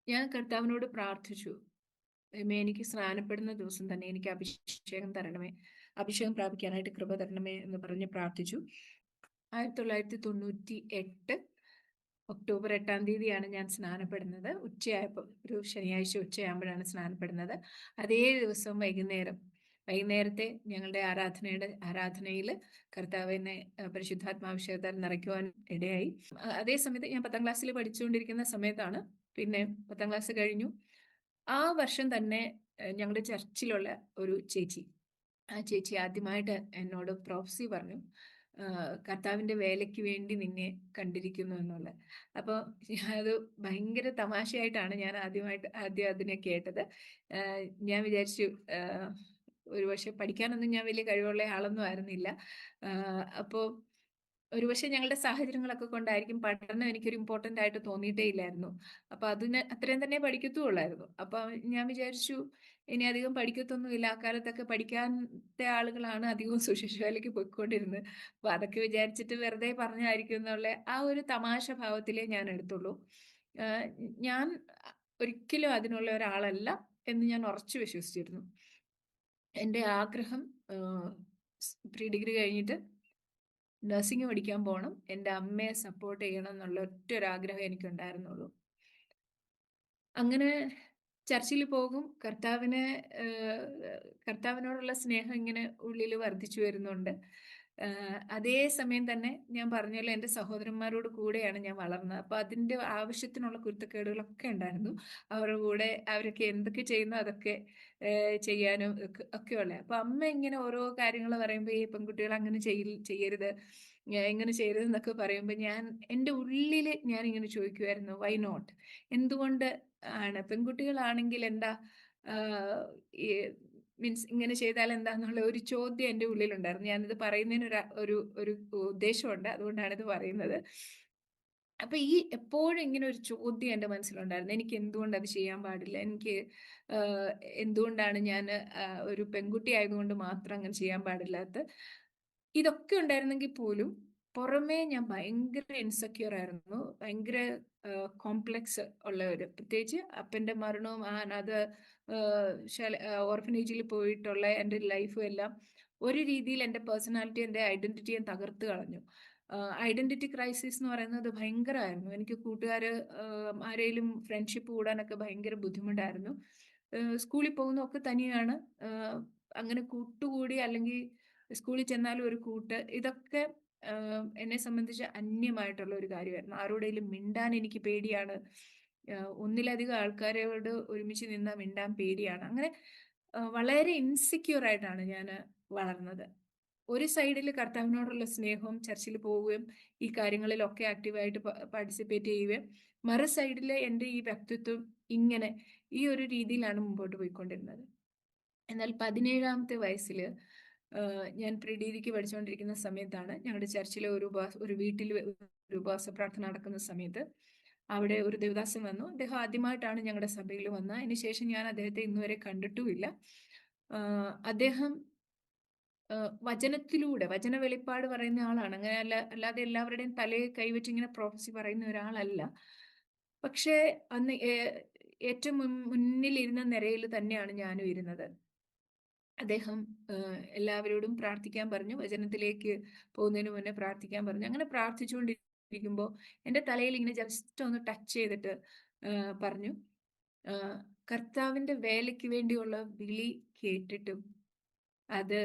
ഞാൻ കർത്താവിനോട് പ്രാർത്ഥിച്ചു. ദൈവമേ, എനിക്ക് സ്നാനപ്പെടുന്ന ദിവസം തന്നെ എനിക്ക് അഭിഷേകം തരണമേ, അഭിഷേകം പ്രാപിക്കാനായിട്ട് കൃപ തരണമേ എന്ന് പറഞ്ഞ് പ്രാർത്ഥിച്ചു. 1998 ഒക്ടോബർ 8-ാം തീയതിയാണ് ഞാൻ സ്നാനപ്പെടുന്നത്. ഉച്ചയായപ്പോൾ, ഒരു ശനിയാഴ്ച ഉച്ചയാകുമ്പോഴാണ് സ്നാനപ്പെടുന്നത്. അതേ ദിവസം വൈകുന്നേരത്തെ ഞങ്ങളുടെ ആരാധനയിൽ കർത്താവ് എന്നെ പരിശുദ്ധാത്മാഭിഷേകത്താൽ നിറയ്ക്കുവാൻ ഇടയായി. അതേ സമയത്ത് ഞാൻ 10ാം ക്ലാസ്സിൽ പഠിച്ചുകൊണ്ടിരിക്കുന്ന സമയത്താണ്. പിന്നെ 10ാം ക്ലാസ് കഴിഞ്ഞു. ആ വർഷം തന്നെ ഞങ്ങളുടെ ചർച്ചിലുള്ള ഒരു ചേച്ചി, ആ ചേച്ചി ആദ്യമായിട്ട് എന്നോട് പ്രൊഫസി പറഞ്ഞു, കർത്താവിൻ്റെ വേലയ്ക്ക് വേണ്ടി നിന്നെ കണ്ടിരിക്കുന്നു എന്നുള്ളത്. അപ്പോൾ അത് ഭയങ്കര തമാശയായിട്ടാണ് ഞാൻ ആദ്യം അതിനെ കേട്ടത്. ഞാൻ വിചാരിച്ചു ഒരുപക്ഷെ പഠിക്കാനൊന്നും ഞാൻ വലിയ കഴിവുള്ള ആളൊന്നും ആയിരുന്നില്ല. അപ്പോൾ ഒരുപക്ഷെ ഞങ്ങളുടെ സാഹചര്യങ്ങളൊക്കെ കൊണ്ടായിരിക്കും പഠനം എനിക്കൊരു ഇമ്പോർട്ടൻ്റ് ആയിട്ട് തോന്നിയിട്ടേ ഇല്ലായിരുന്നു. അപ്പോൾ അതിന് അത്രയും തന്നെ പഠിക്കത്തുള്ളായിരുന്നു. അപ്പോൾ ഞാൻ വിചാരിച്ചു ഇനി അധികം പഠിക്കത്തൊന്നുമില്ല. അക്കാലത്തൊക്കെ പഠിക്കാത്ത ആളുകളാണ് അധികവും സുശേഷ വേലയ്ക്ക് പോയിക്കൊണ്ടിരുന്നത്. അപ്പോൾ അതൊക്കെ വിചാരിച്ചിട്ട് വെറുതെ പറഞ്ഞായിരിക്കും എന്നുള്ള ആ ഒരു തമാശ ഭാവത്തിലേ ഞാൻ എടുത്തുള്ളൂ. ഞാൻ ഒരിക്കലും അതിനുള്ള ഒരാളല്ല എന്ന് ഞാൻ ഉറച്ചു വിശ്വസിച്ചിരുന്നു. എൻ്റെ ആഗ്രഹം പ്രീ ഡിഗ്രി കഴിഞ്ഞിട്ട് നഴ്സിംഗ് പഠിക്കാൻ പോകണം, എൻ്റെ അമ്മയെ സപ്പോർട്ട് ചെയ്യണം എന്നുള്ള ഒറ്റ ഒരു ആഗ്രഹം എനിക്കുണ്ടായിരുന്നുള്ളൂ. അങ്ങനെ ചർച്ചിൽ പോകും. കർത്താവിനോടുള്ള സ്നേഹം ഇങ്ങനെ ഉള്ളിൽ വർദ്ധിച്ചു വരുന്നുണ്ട്. അതേ സമയം തന്നെ ഞാൻ പറഞ്ഞല്ലോ, എൻ്റെ സഹോദരന്മാരോട് കൂടെയാണ് ഞാൻ വളർന്നത്. അപ്പോൾ അതിൻ്റെ ആവശ്യത്തിനുള്ള കുരുത്തക്കേടുകളൊക്കെ ഉണ്ടായിരുന്നു. അവരുടെ കൂടെ അവരൊക്കെ എന്തൊക്കെ ചെയ്യുന്നു അതൊക്കെ ചെയ്യാനും ഒക്കെ ഉള്ളത്. അപ്പോൾ അമ്മ ഇങ്ങനെ ഓരോ കാര്യങ്ങൾ പറയുമ്പോൾ ഈ പെൺകുട്ടികൾ അങ്ങനെ ചെയ്യരുത്, ഇങ്ങനെ ചെയ്യരുത് എന്നൊക്കെ പറയുമ്പോൾ എൻ്റെ ഉള്ളിൽ ഞാൻ ഇങ്ങനെ ചോദിക്കുമായിരുന്നു, വൈ നോട്ട്, എന്തുകൊണ്ട് ആണ് പെൺകുട്ടികളാണെങ്കിൽ എന്താ, മീൻസ് ഇങ്ങനെ ചെയ്താൽ എന്താന്നുള്ള ഒരു ചോദ്യം എൻ്റെ ഉള്ളിലുണ്ടായിരുന്നു. ഞാനിത് പറയുന്നതിന് ഒരു ഉദ്ദേശമുണ്ട്, അതുകൊണ്ടാണ് ഇത് പറയുന്നത്. അപ്പൊ എപ്പോഴും ഇങ്ങനെ ഒരു ചോദ്യം എൻ്റെ മനസ്സിലുണ്ടായിരുന്നു, എനിക്ക് എന്തുകൊണ്ട് അത് ചെയ്യാൻ പാടില്ല, എനിക്ക് എന്തുകൊണ്ടാണ് ഞാൻ ഒരു പെൺകുട്ടി ആയതുകൊണ്ട് മാത്രം അങ്ങനെ ചെയ്യാൻ പാടില്ലാത്ത. ഇതൊക്കെ ഉണ്ടായിരുന്നെങ്കിൽ പോലും പുറമേ ഞാൻ ഭയങ്കര ഇൻസെക്യൂർ ആയിരുന്നു, ഭയങ്കര കോംപ്ലക്സ് ഉള്ളവര്. പ്രത്യേകിച്ച് അപ്പൻ്റെ മരണവും അത് ഓർഫനേജിൽ പോയിട്ടുള്ള എൻ്റെ ലൈഫും എല്ലാം ഒരു രീതിയിൽ എൻ്റെ പേഴ്സണാലിറ്റി, എൻ്റെ ഐഡന്റിറ്റിയെ തകർത്ത് കളഞ്ഞു. ഐഡന്റിറ്റി ക്രൈസിസ് എന്ന് പറയുന്നത് ഭയങ്കരമായിരുന്നു. എനിക്ക് ആരെങ്കിലും ഫ്രണ്ട്ഷിപ്പ് കൂടാനൊക്കെ ഭയങ്കര ബുദ്ധിമുട്ടായിരുന്നു. സ്കൂളിൽ പോകുന്നതൊക്കെ തനിയാണ്. അങ്ങനെ കൂട്ടുകൂടി അല്ലെങ്കിൽ സ്കൂളിൽ ചെന്നാലും ഒരു കൂട്ട്, ഇതൊക്കെ എന്നെ സംബന്ധിച്ച് അന്യമായിട്ടുള്ള ഒരു കാര്യമായിരുന്നു. ആരോടെങ്കിലും മിണ്ടാൻ എനിക്ക് പേടിയാണ്. ഒന്നിലധികം ആൾക്കാരോട് ഒരുമിച്ച് നിന്നാൽ മിണ്ടാൻ പേടിയാണ്. അങ്ങനെ വളരെ ഇൻസെക്യൂർ ആയിട്ടാണ് ഞാൻ വളർന്നത്. ഒരു സൈഡിൽ കർത്താവിനോടുള്ള സ്നേഹവും ചർച്ചിൽ പോവുകയും ഈ കാര്യങ്ങളിലൊക്കെ ആക്റ്റീവായിട്ട് പാർട്ടിസിപ്പേറ്റ് ചെയ്യുകയും, മറു സൈഡിൽ എൻ്റെ ഈ വ്യക്തിത്വം ഇങ്ങനെ ഈ ഒരു രീതിയിലാണ് മുമ്പോട്ട് പോയിക്കൊണ്ടിരുന്നത്. എന്നാൽ 17ാമത്തെ വയസ്സിൽ ഞാൻ പ്രീ ഡിഗ്രിക്ക് പഠിച്ചുകൊണ്ടിരിക്കുന്ന സമയത്താണ് ഞങ്ങളുടെ ചർച്ചിലെ ഒരു വീട്ടിൽ ഒരു ഉപവാസ പ്രാർത്ഥന നടക്കുന്ന സമയത്ത് അവിടെ ഒരു ദേവദാസൻ വന്നു. അദ്ദേഹം ആദ്യമായിട്ടാണ് ഞങ്ങളുടെ സഭയിൽ വന്നത്. അതിനുശേഷം ഞാൻ അദ്ദേഹത്തെ ഇന്നുവരെ കണ്ടിട്ടുമില്ല. അദ്ദേഹം വചന വെളിപ്പാട് പറയുന്ന ആളാണ്. അങ്ങനെ അല്ലാതെ എല്ലാവരുടെയും തലയിൽ കൈവച്ച് ഇങ്ങനെ പ്രൊഫസി പറയുന്ന ഒരാളല്ല. പക്ഷേ അന്ന് ഏറ്റവും മുന്നിലിരുന്ന നിരയിൽ തന്നെയാണ് ഞാനും ഇരുന്നത്. അദ്ദേഹം എല്ലാവരോടും പ്രാർത്ഥിക്കാൻ പറഞ്ഞു, വചനത്തിലേക്ക് പോകുന്നതിന് മുന്നേ പ്രാർത്ഥിക്കാൻ പറഞ്ഞു. അങ്ങനെ പ്രാർത്ഥിച്ചുകൊണ്ടിരിക്കുമ്പോൾ എൻ്റെ തലയിൽ ഇങ്ങനെ ജസ്റ്റ് ഒന്ന് ടച്ച് ചെയ്തിട്ട് പറഞ്ഞു, കർത്താവിൻ്റെ വേലയ്ക്ക് വേണ്ടിയുള്ള വിളി കേട്ടിട്ടും അത്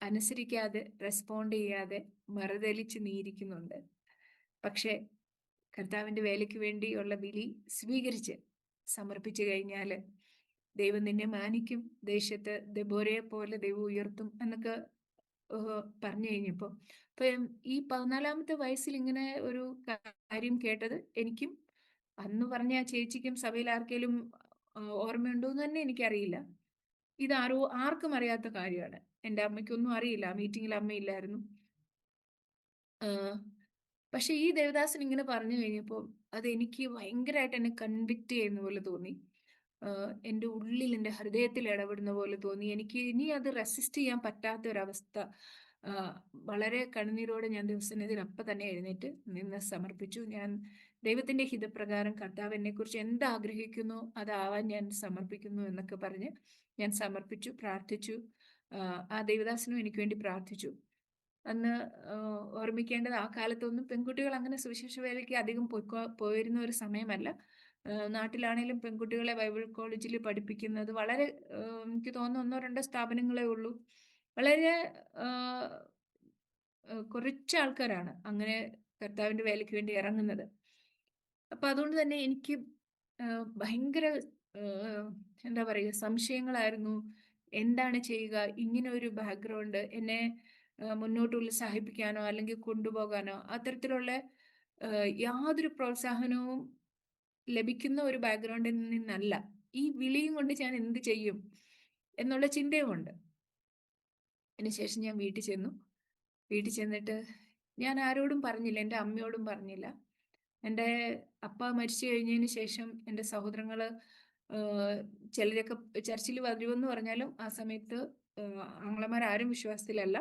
അനുസരിക്കാതെ, റെസ്പോണ്ട് ചെയ്യാതെ മറുതലിച്ച് നീയിരിക്കുന്നുണ്ട്. പക്ഷേ കർത്താവിൻ്റെ വേലയ്ക്ക് വേണ്ടിയുള്ള വിളി സ്വീകരിച്ച് സമർപ്പിച്ചു കഴിഞ്ഞാൽ ദൈവം നിന്നെ മാനിക്കും, ദേശത്ത് ദെബോരയെ പോലെ ദൈവം ഉയർത്തും എന്നൊക്കെ പറഞ്ഞു കഴിഞ്ഞപ്പോൾ, ഇപ്പം ഈ 14ാമത്തെ വയസ്സിൽ ഇങ്ങനെ ഒരു കാര്യം കേട്ടത് എനിക്കും അന്ന് പറഞ്ഞ ആ ചേച്ചിക്കും സഭയിൽ ആർക്കെങ്കിലും ഓർമ്മയുണ്ടോ എന്ന് തന്നെ എനിക്കറിയില്ല. ഇതാരോ ആർക്കും അറിയാത്ത കാര്യമാണ്. എൻ്റെ അമ്മയ്ക്കൊന്നും അറിയില്ല. ആ മീറ്റിങ്ങിൽ അമ്മയില്ലായിരുന്നു. പക്ഷെ ഈ ദേവദാസൻ ഇങ്ങനെ പറഞ്ഞു കഴിഞ്ഞപ്പോൾ അതെനിക്ക് ഭയങ്കരമായിട്ട് എന്നെ കൺവിക്ട് ചെയ്യുന്ന പോലെ തോന്നി. എൻ്റെ ഉള്ളിൽ, എൻ്റെ ഹൃദയത്തിൽ ഇടപെടുന്ന പോലെ തോന്നി. എനിക്ക് ഇനി അത് റെസിസ്റ്റ് ചെയ്യാൻ പറ്റാത്ത ഒരവസ്ഥ. വളരെ കണ്ണുനീരോടെ ഞാൻ ദൈവസന്നിധിയിൽ അപ്പം തന്നെ എഴുന്നേറ്റ് നിന്ന് സമർപ്പിച്ചു. ഞാൻ ദൈവത്തിൻ്റെ ഹിതപ്രകാരം കർത്താവ് എന്നെക്കുറിച്ച് എന്താഗ്രഹിക്കുന്നു അതാവാൻ ഞാൻ സമർപ്പിക്കുന്നു എന്നൊക്കെ പറഞ്ഞ് ഞാൻ സമർപ്പിച്ചു, പ്രാർത്ഥിച്ചു. ആ ദേവദാസനും എനിക്ക് വേണ്ടി പ്രാർത്ഥിച്ചു. അന്ന് ഓർമ്മിക്കേണ്ടത്, ആ കാലത്തൊന്നും പെൺകുട്ടികൾ അങ്ങനെ സുവിശേഷ വേലയ്ക്ക് അധികം പോയിരുന്ന ഒരു സമയമല്ല. നാട്ടിലാണേലും പെൺകുട്ടികളെ ബൈബിൾ കോളേജിൽ പഠിപ്പിക്കുന്നത് വളരെ എനിക്ക് തോന്നുന്നു 1-2 സ്ഥാപനങ്ങളേ ഉള്ളൂ. വളരെ കുറച്ച് ആൾക്കാരാണ് അങ്ങനെ കർത്താവിൻ്റെ വേലയ്ക്ക് വേണ്ടി ഇറങ്ങുന്നത്. അപ്പൊ അതുകൊണ്ട് തന്നെ എനിക്ക് ഭയങ്കര എന്താ പറയുക, സംശയങ്ങളായിരുന്നു. എന്താണ് ചെയ്യുക? ഇങ്ങനെ ഒരു ബാക്ക്ഗ്രൗണ്ട് എന്നെ മുന്നോട്ട് ഉത്സാഹിപ്പിക്കാനോ അല്ലെങ്കിൽ കൊണ്ടുപോകാനോ അത്തരത്തിലുള്ള യാതൊരു പ്രോത്സാഹനവും ലഭിക്കുന്ന ഒരു ബാക്ക്ഗ്രൗണ്ടിൽ നിന്നല്ല. ഈ വിളിയും കൊണ്ട് ഞാൻ എന്ത് ചെയ്യും എന്നുള്ള ചിന്തയുമുണ്ട്. അതിനുശേഷം ഞാൻ വീട്ടിൽ ചെന്നു. വീട്ടിൽ ചെന്നിട്ട് ഞാൻ ആരോടും പറഞ്ഞില്ല, എൻ്റെ അമ്മയോടും പറഞ്ഞില്ല. എൻ്റെ അപ്പ മരിച്ചു കഴിഞ്ഞതിന് ശേഷം എൻ്റെ സഹോദരങ്ങൾ ചിലരൊക്കെ ചർച്ചിൽ വരുമെന്ന് പറഞ്ഞാലും ആ സമയത്ത് ആങ്ങളമാരാരും വിശ്വാസത്തിലല്ല.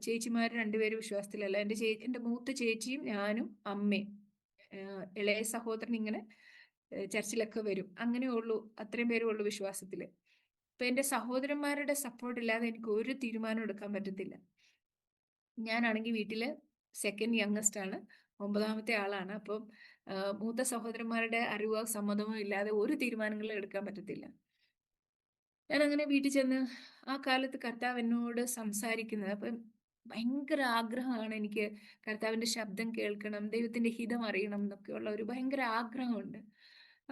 ചേച്ചിമാർ രണ്ടുപേരും വിശ്വാസത്തിലല്ല. എൻ്റെ മൂത്ത ചേച്ചിയും ഞാനും അമ്മയും ഇളയ സഹോദരൻ ഇങ്ങനെ ചർച്ചിലൊക്കെ വരും. അങ്ങനെ ഉള്ളൂ, അത്രയും പേരേ ഉള്ളൂ വിശ്വാസത്തിൽ. അപ്പൊ എൻ്റെ സഹോദരന്മാരുടെ സപ്പോർട്ട് ഇല്ലാതെ എനിക്ക് ഒരു തീരുമാനം എടുക്കാൻ പറ്റത്തില്ല. ഞാനാണെങ്കിൽ വീട്ടില് സെക്കൻഡ് യങ്ങസ്റ്റ് ആണ്, 9ാമത്തെ ആളാണ്. അപ്പം മൂത്ത സഹോദരന്മാരുടെ അറിവോ സമ്മതമോ ഇല്ലാതെ ഒരു തീരുമാനങ്ങളും എടുക്കാൻ പറ്റത്തില്ല. ഞാൻ അങ്ങനെ വീട്ടിൽ ചെന്ന് ആ കാലത്ത് കർത്താവ് എന്നോട് സംസാരിക്കുന്നത്, അപ്പം ഭയങ്കര ആഗ്രഹമാണ് എനിക്ക് കർത്താവിൻ്റെ ശബ്ദം കേൾക്കണം, ദൈവത്തിൻ്റെ ഹിതം അറിയണം എന്നൊക്കെയുള്ള ഒരു ഭയങ്കര ആഗ്രഹമുണ്ട്.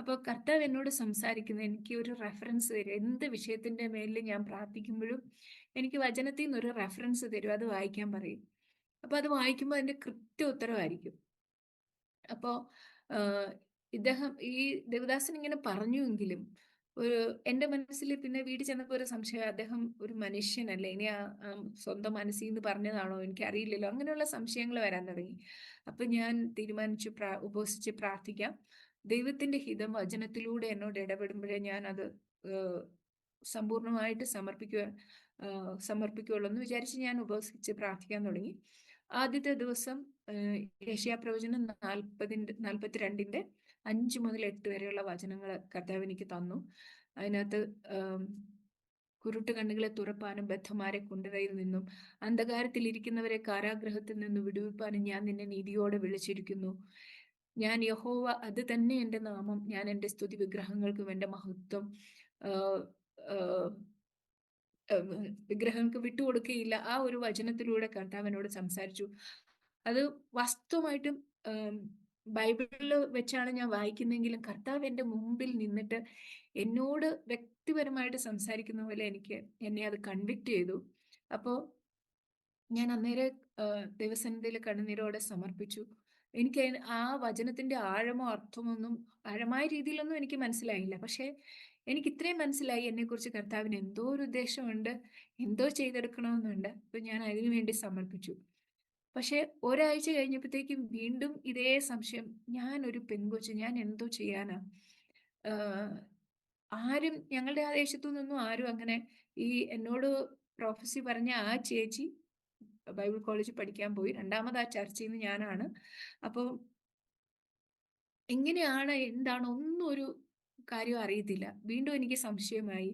അപ്പോൾ കർത്താവ് എന്നോട് സംസാരിക്കുന്നത് എനിക്ക് ഒരു റെഫറൻസ് തരും. എന്ത് വിഷയത്തിൻ്റെ മേലിൽ ഞാൻ പ്രാർത്ഥിക്കുമ്പോഴും എനിക്ക് വചനത്തിൽ നിന്നൊരു റെഫറൻസ് തരും, അത് വായിക്കാൻ പറയും. അപ്പോൾ അത് വായിക്കുമ്പോൾ അതിൻ്റെ കൃത്യ ഉത്തരവായിരിക്കും. അപ്പോൾ ഇദ്ദേഹം ഈ ദേവദാസൻ ഇങ്ങനെ പറഞ്ഞുവെങ്കിലും ഒരു എൻ്റെ മനസ്സിൽ പിന്നെ വീട്ടിൽ ചെന്നപ്പോൾ ഒരു സംശയം, അദ്ദേഹം ഒരു മനുഷ്യനല്ലേ, ഇനി സ്വന്തം മനസ്സിൽ നിന്ന് പറഞ്ഞതാണോ എനിക്കറിയില്ലല്ലോ, അങ്ങനെയുള്ള സംശയങ്ങൾ വരാൻ തുടങ്ങി. അപ്പം ഞാൻ തീരുമാനിച്ചു ഉപവസിച്ച് പ്രാർത്ഥിക്കാം. ദൈവത്തിൻ്റെ ഹിതം വചനത്തിലൂടെ എന്നോട് ഇടപെടുമ്പോഴേ ഞാനത് സമ്പൂർണ്ണമായിട്ട് സമർപ്പിക്കുകയുള്ളൂ എന്ന് വിചാരിച്ച് ഞാൻ ഉപവസിച്ച് പ്രാർത്ഥിക്കാൻ തുടങ്ങി. ആദ്യത്തെ ദിവസം യെശയ്യാപ്രവചനം 42-ന്റെ 5 മുതൽ 8 വരെയുള്ള വചനങ്ങൾ കർത്താവ് എനിക്ക് തന്നു. അതിനകത്ത് കുരുട്ട് കണ്ണുകളെ തുറപ്പാനും ബദ്ധന്മാരെ കുണ്ടറയിൽ നിന്നും അന്ധകാരത്തിൽ ഇരിക്കുന്നവരെ കാരാഗ്രഹത്തിൽ നിന്ന് വിടുവിപ്പാനും ഞാൻ നിന്നെ നീതിയോടെ വിളിച്ചിരിക്കുന്നു. ഞാൻ യഹോവ, അത് തന്നെ എൻ്റെ നാമം. ഞാൻ എൻ്റെ സ്തുതി വിഗ്രഹങ്ങൾക്കും എൻ്റെ മഹത്വം വിഗ്രഹങ്ങൾക്ക് വിട്ടുകൊടുക്കുകയില്ല. ആ ഒരു വചനത്തിലൂടെ കർത്താവ് എന്നോട് സംസാരിച്ചു. അത് വാസ്തവമായിട്ടും ബൈബിളിൽ വെച്ചാണ് ഞാൻ വായിക്കുന്നെങ്കിലും കർത്താവ് എൻ്റെ മുമ്പിൽ നിന്നിട്ട് എന്നോട് വ്യക്തിപരമായിട്ട് സംസാരിക്കുന്ന പോലെ എന്നെ അത് കൺവിക്ട് ചെയ്തു. അപ്പോൾ ഞാൻ അന്നേരം ദൈവസന്നിധിയിൽ കണ്ണുനീരോടെ സമർപ്പിച്ചു. എനിക്ക് ആ വചനത്തിന്റെ ആഴമോ അർത്ഥമൊന്നും ആഴമായ രീതിയിലൊന്നും എനിക്ക് മനസ്സിലായില്ല. പക്ഷെ എനിക്ക് ഇത്രയും മനസ്സിലായി, എന്നെക്കുറിച്ച് കർത്താവിന് എന്തോ ഒരു ഉദ്ദേശമുണ്ട്, എന്തോ ചെയ്തെടുക്കണമെന്നുണ്ട്. അപ്പൊ ഞാൻ അതിനു വേണ്ടി സമർപ്പിച്ചു. പക്ഷെ ഒരാഴ്ച കഴിഞ്ഞപ്പോഴത്തേക്കും വീണ്ടും ഇതേ സംശയം. ഞാൻ ഒരു പെൺകൊച്ച്, ഞാൻ എന്തോ ചെയ്യാനാ? ആരും ഞങ്ങളുടെ ആ ദേശത്തു നിന്നും ആരും അങ്ങനെ ഈ എന്നോട് പ്രൊഫസി പറഞ്ഞ ആ ചേച്ചി ബൈബിൾ കോളേജിൽ പഠിക്കാൻ പോയി. രണ്ടാമത് ആ ചർച്ചയിൽ നിന്ന് ഞാനാണ്. അപ്പോൾ എങ്ങനെയാണ് എന്താണ് ഒന്നും ഒരു കാര്യം അറിയത്തില്ല. വീണ്ടും എനിക്ക് സംശയമായി.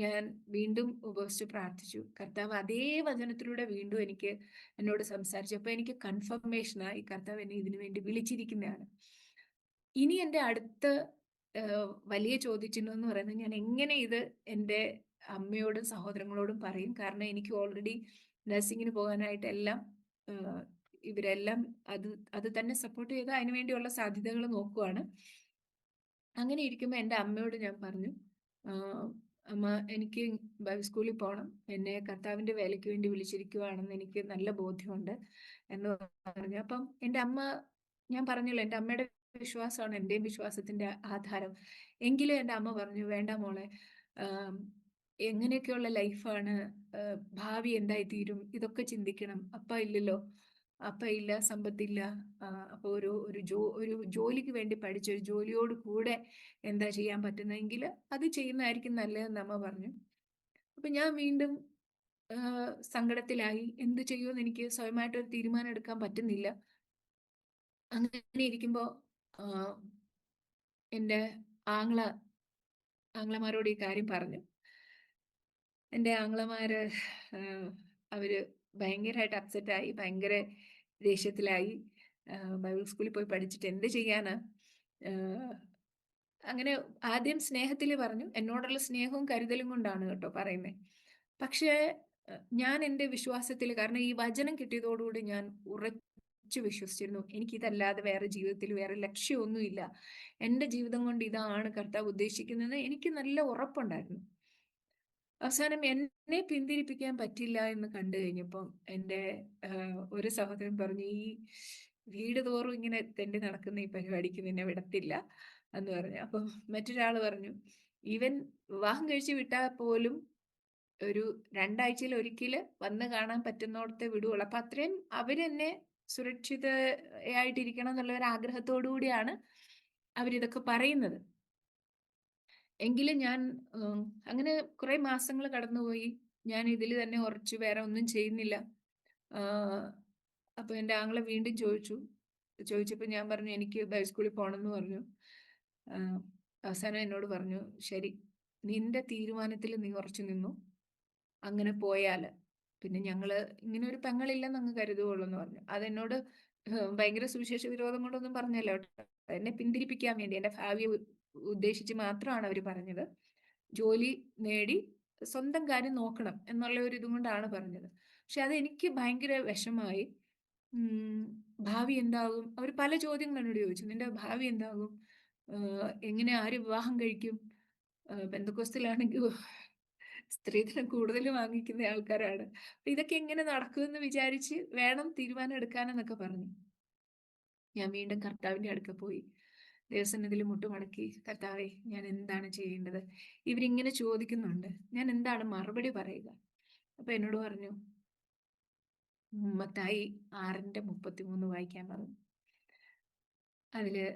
ഞാൻ വീണ്ടും ഉപവസിച്ച് പ്രാർത്ഥിച്ചു. കർത്താവ് അതേ വചനത്തിലൂടെ വീണ്ടും എന്നോട് സംസാരിച്ചു. അപ്പൊ എനിക്ക് കൺഫർമേഷനായി കർത്താവ് എന്നെ ഇതിനു വേണ്ടി വിളിച്ചിരിക്കുന്നതാണ്. ഇനി എൻ്റെ അടുത്ത വലിയ ചോദ്യചിഹ്നം എന്ന് പറയുന്നത്, ഞാൻ എങ്ങനെ ഇത് എൻ്റെ അമ്മയോടും സഹോദരങ്ങളോടും പറയും? കാരണം എനിക്ക് ഓൾറെഡി നഴ്സിങ്ങിന് പോകാനായിട്ട് എല്ലാം ഇവരെല്ലാം അത് തന്നെ സപ്പോർട്ട് ചെയ്ത് അതിനുവേണ്ടിയുള്ള സാധ്യതകൾ നോക്കുവാണ്. അങ്ങനെ ഇരിക്കുമ്പോൾ എൻ്റെ അമ്മയോട് ഞാൻ പറഞ്ഞു, അമ്മ, എനിക്ക് ബൈബിൾ സ്കൂളിൽ പോകണം, എന്നെ കർത്താവിൻ്റെ വേലയ്ക്ക് വേണ്ടി വിളിച്ചിരിക്കുവാണെന്ന് എനിക്ക് നല്ല ബോധ്യമുണ്ട് എന്ന് പറഞ്ഞു. അപ്പം എൻ്റെ അമ്മ, ഞാൻ പറഞ്ഞല്ലോ എൻ്റെ അമ്മയുടെ വിശ്വാസമാണ് എൻ്റെയും വിശ്വാസത്തിന്റെ ആധാരം. എങ്കിലും എൻ്റെ അമ്മ പറഞ്ഞു, വേണ്ട മോളെ, എങ്ങനെയൊക്കെയുള്ള ലൈഫാണ്, ഭാവി എന്തായിത്തീരും, ഇതൊക്കെ ചിന്തിക്കണം. അപ്പ ഇല്ലല്ലോ, അപ്പ ഇല്ല, സമ്പത്തില്ല. അപ്പോൾ ഒരു ജോലിക്ക് വേണ്ടി പഠിച്ച ഒരു ജോലിയോട് കൂടെ എന്താ ചെയ്യാൻ പറ്റുന്നതെങ്കിൽ അത് ചെയ്യുന്നതായിരിക്കും നല്ലതെന്ന് അമ്മ പറഞ്ഞു. അപ്പൊ ഞാൻ വീണ്ടും സങ്കടത്തിലായി. എന്ത് ചെയ്യുമെന്ന് എനിക്ക് സ്വയമായിട്ടൊരു തീരുമാനം എടുക്കാൻ പറ്റുന്നില്ല. അങ്ങനെ ഇരിക്കുമ്പോൾ എൻ്റെ ആങ്ങള ആങ്ങളമാരോട് ഈ കാര്യം പറഞ്ഞു. എൻ്റെ ആങ്ങളമാര് അവര് ഭയങ്കരമായിട്ട് അപ്സെറ്റായി, ഭയങ്കര ദേഷ്യത്തിലായി. ബൈബിൾ സ്കൂളിൽ പോയി പഠിച്ചിട്ട് എന്ത് ചെയ്യാനാ? അങ്ങനെ ആദ്യം സ്നേഹത്തിൽ പറഞ്ഞു. എന്നോടുള്ള സ്നേഹവും കരുതലും കൊണ്ടാണ് കേട്ടോ പറയുന്നത്. പക്ഷേ ഞാൻ എൻ്റെ വിശ്വാസത്തിൽ, കാരണം ഈ വചനം കിട്ടിയതോടുകൂടി ഞാൻ ഉറച്ചു വിശ്വസിച്ചിരുന്നു, എനിക്കിതല്ലാതെ വേറെ ജീവിതത്തിൽ വേറെ ലക്ഷ്യമൊന്നുമില്ല, എൻ്റെ ജീവിതം കൊണ്ട് ഇതാണ് കർത്താവ് ഉദ്ദേശിക്കുന്നതെന്ന് എനിക്ക് നല്ല ഉറപ്പുണ്ടായിരുന്നു. അവസാനം എന്നെ പിന്തിരിപ്പിക്കാൻ പറ്റില്ല എന്ന് കണ്ടു കഴിഞ്ഞപ്പം എൻ്റെ ഒരു സഹോദരൻ പറഞ്ഞു, ഈ വീട് തോറും ഇങ്ങനെ തെണ്ടി നടക്കുന്ന ഈ പരിപാടിക്ക് നിന്നെ വിടത്തില്ല എന്ന് പറഞ്ഞു. അപ്പം മറ്റൊരാൾ പറഞ്ഞു, ഈവൻ വിവാഹം കഴിച്ച് വിട്ടാൽ പോലും ഒരു 2 ആഴ്ചയിൽ ഒരിക്കൽ വന്ന് കാണാൻ പറ്റുന്നിടത്തെ വിടുകയുള്ളൂ. അപ്പൊ അത്രയും അവരെന്നെ സുരക്ഷിതയായിട്ടിരിക്കണം എന്നുള്ള ഒരു ആഗ്രഹത്തോടു കൂടിയാണ് അവരിതൊക്കെ പറയുന്നത്. എങ്കിലും ഞാൻ അങ്ങനെ കുറെ മാസങ്ങൾ കടന്നുപോയി. ഞാൻ ഇതിൽ തന്നെ ഉറച്ചു, വേറെ ഒന്നും ചെയ്യുന്നില്ല. അപ്പൊ എൻ്റെ ആങ്ങള വീണ്ടും ചോദിച്ചപ്പോൾ ഞാൻ പറഞ്ഞു എനിക്ക് ബൈബിൾ സ്കൂളിൽ പോകണമെന്ന് പറഞ്ഞു. അവസാനം എന്നോട് പറഞ്ഞു, ശരി, നിന്റെ തീരുമാനത്തിൽ നീ ഉറച്ചു നിന്നു, അങ്ങനെ പോയാൽ പിന്നെ ഞങ്ങള് ഇങ്ങനെ ഒരു പെങ്ങളില്ലെന്ന് അങ്ങ് കരുതുകയുള്ളൂ എന്ന് പറഞ്ഞു. അതെന്നോട് ഭയങ്കര സുവിശേഷ വിരോധം കൊണ്ടൊന്നും പറഞ്ഞല്ലോ കേട്ടോ. എന്നെ പിന്തിരിപ്പിക്കാൻ വേണ്ടി, എൻ്റെ ഭാവിയെ ഉദ്ദേശിച്ച് മാത്രമാണ് അവർ പറഞ്ഞത്. ജോലി നേടി സ്വന്തം കാര്യം നോക്കണം എന്നുള്ള ഒരു ഇതും കൊണ്ടാണ് പറഞ്ഞത്. പക്ഷെ അതെനിക്ക് ഭയങ്കര വിഷമായി. ഭാവി എന്താകും? അവർ പല ചോദ്യങ്ങൾ എന്നോട് ചോദിച്ചു. നിന്റെ ഭാവി എന്താകും? എങ്ങനെ, ആര് വിവാഹം കഴിക്കും? പെന്തക്കോസ്തിലാണെങ്കിൽ സ്ത്രീധനം കൂടുതൽ വാങ്ങിക്കുന്ന ആൾക്കാരാണ്. ഇതൊക്കെ എങ്ങനെ നടക്കുമെന്ന് വിചാരിച്ച് വേണം തീരുമാനം എടുക്കാനെന്നൊക്കെ പറഞ്ഞു. ഞാൻ വീണ്ടും കർത്താവിന്റെ അടുക്ക പോയി ദൈവസന്നിധിയിൽ മുട്ടുമടക്കി, കർത്താവേ, ഞാൻ എന്താണ് ചെയ്യേണ്ടത്? ഇവരിങ്ങനെ ചോദിക്കുന്നുണ്ട്, ഞാൻ എന്താണ് മറുപടി പറയുക? അപ്പൊ എന്നോട് പറഞ്ഞു, മത്തായി 6:33 വായിക്കാൻ പറഞ്ഞു. അതില്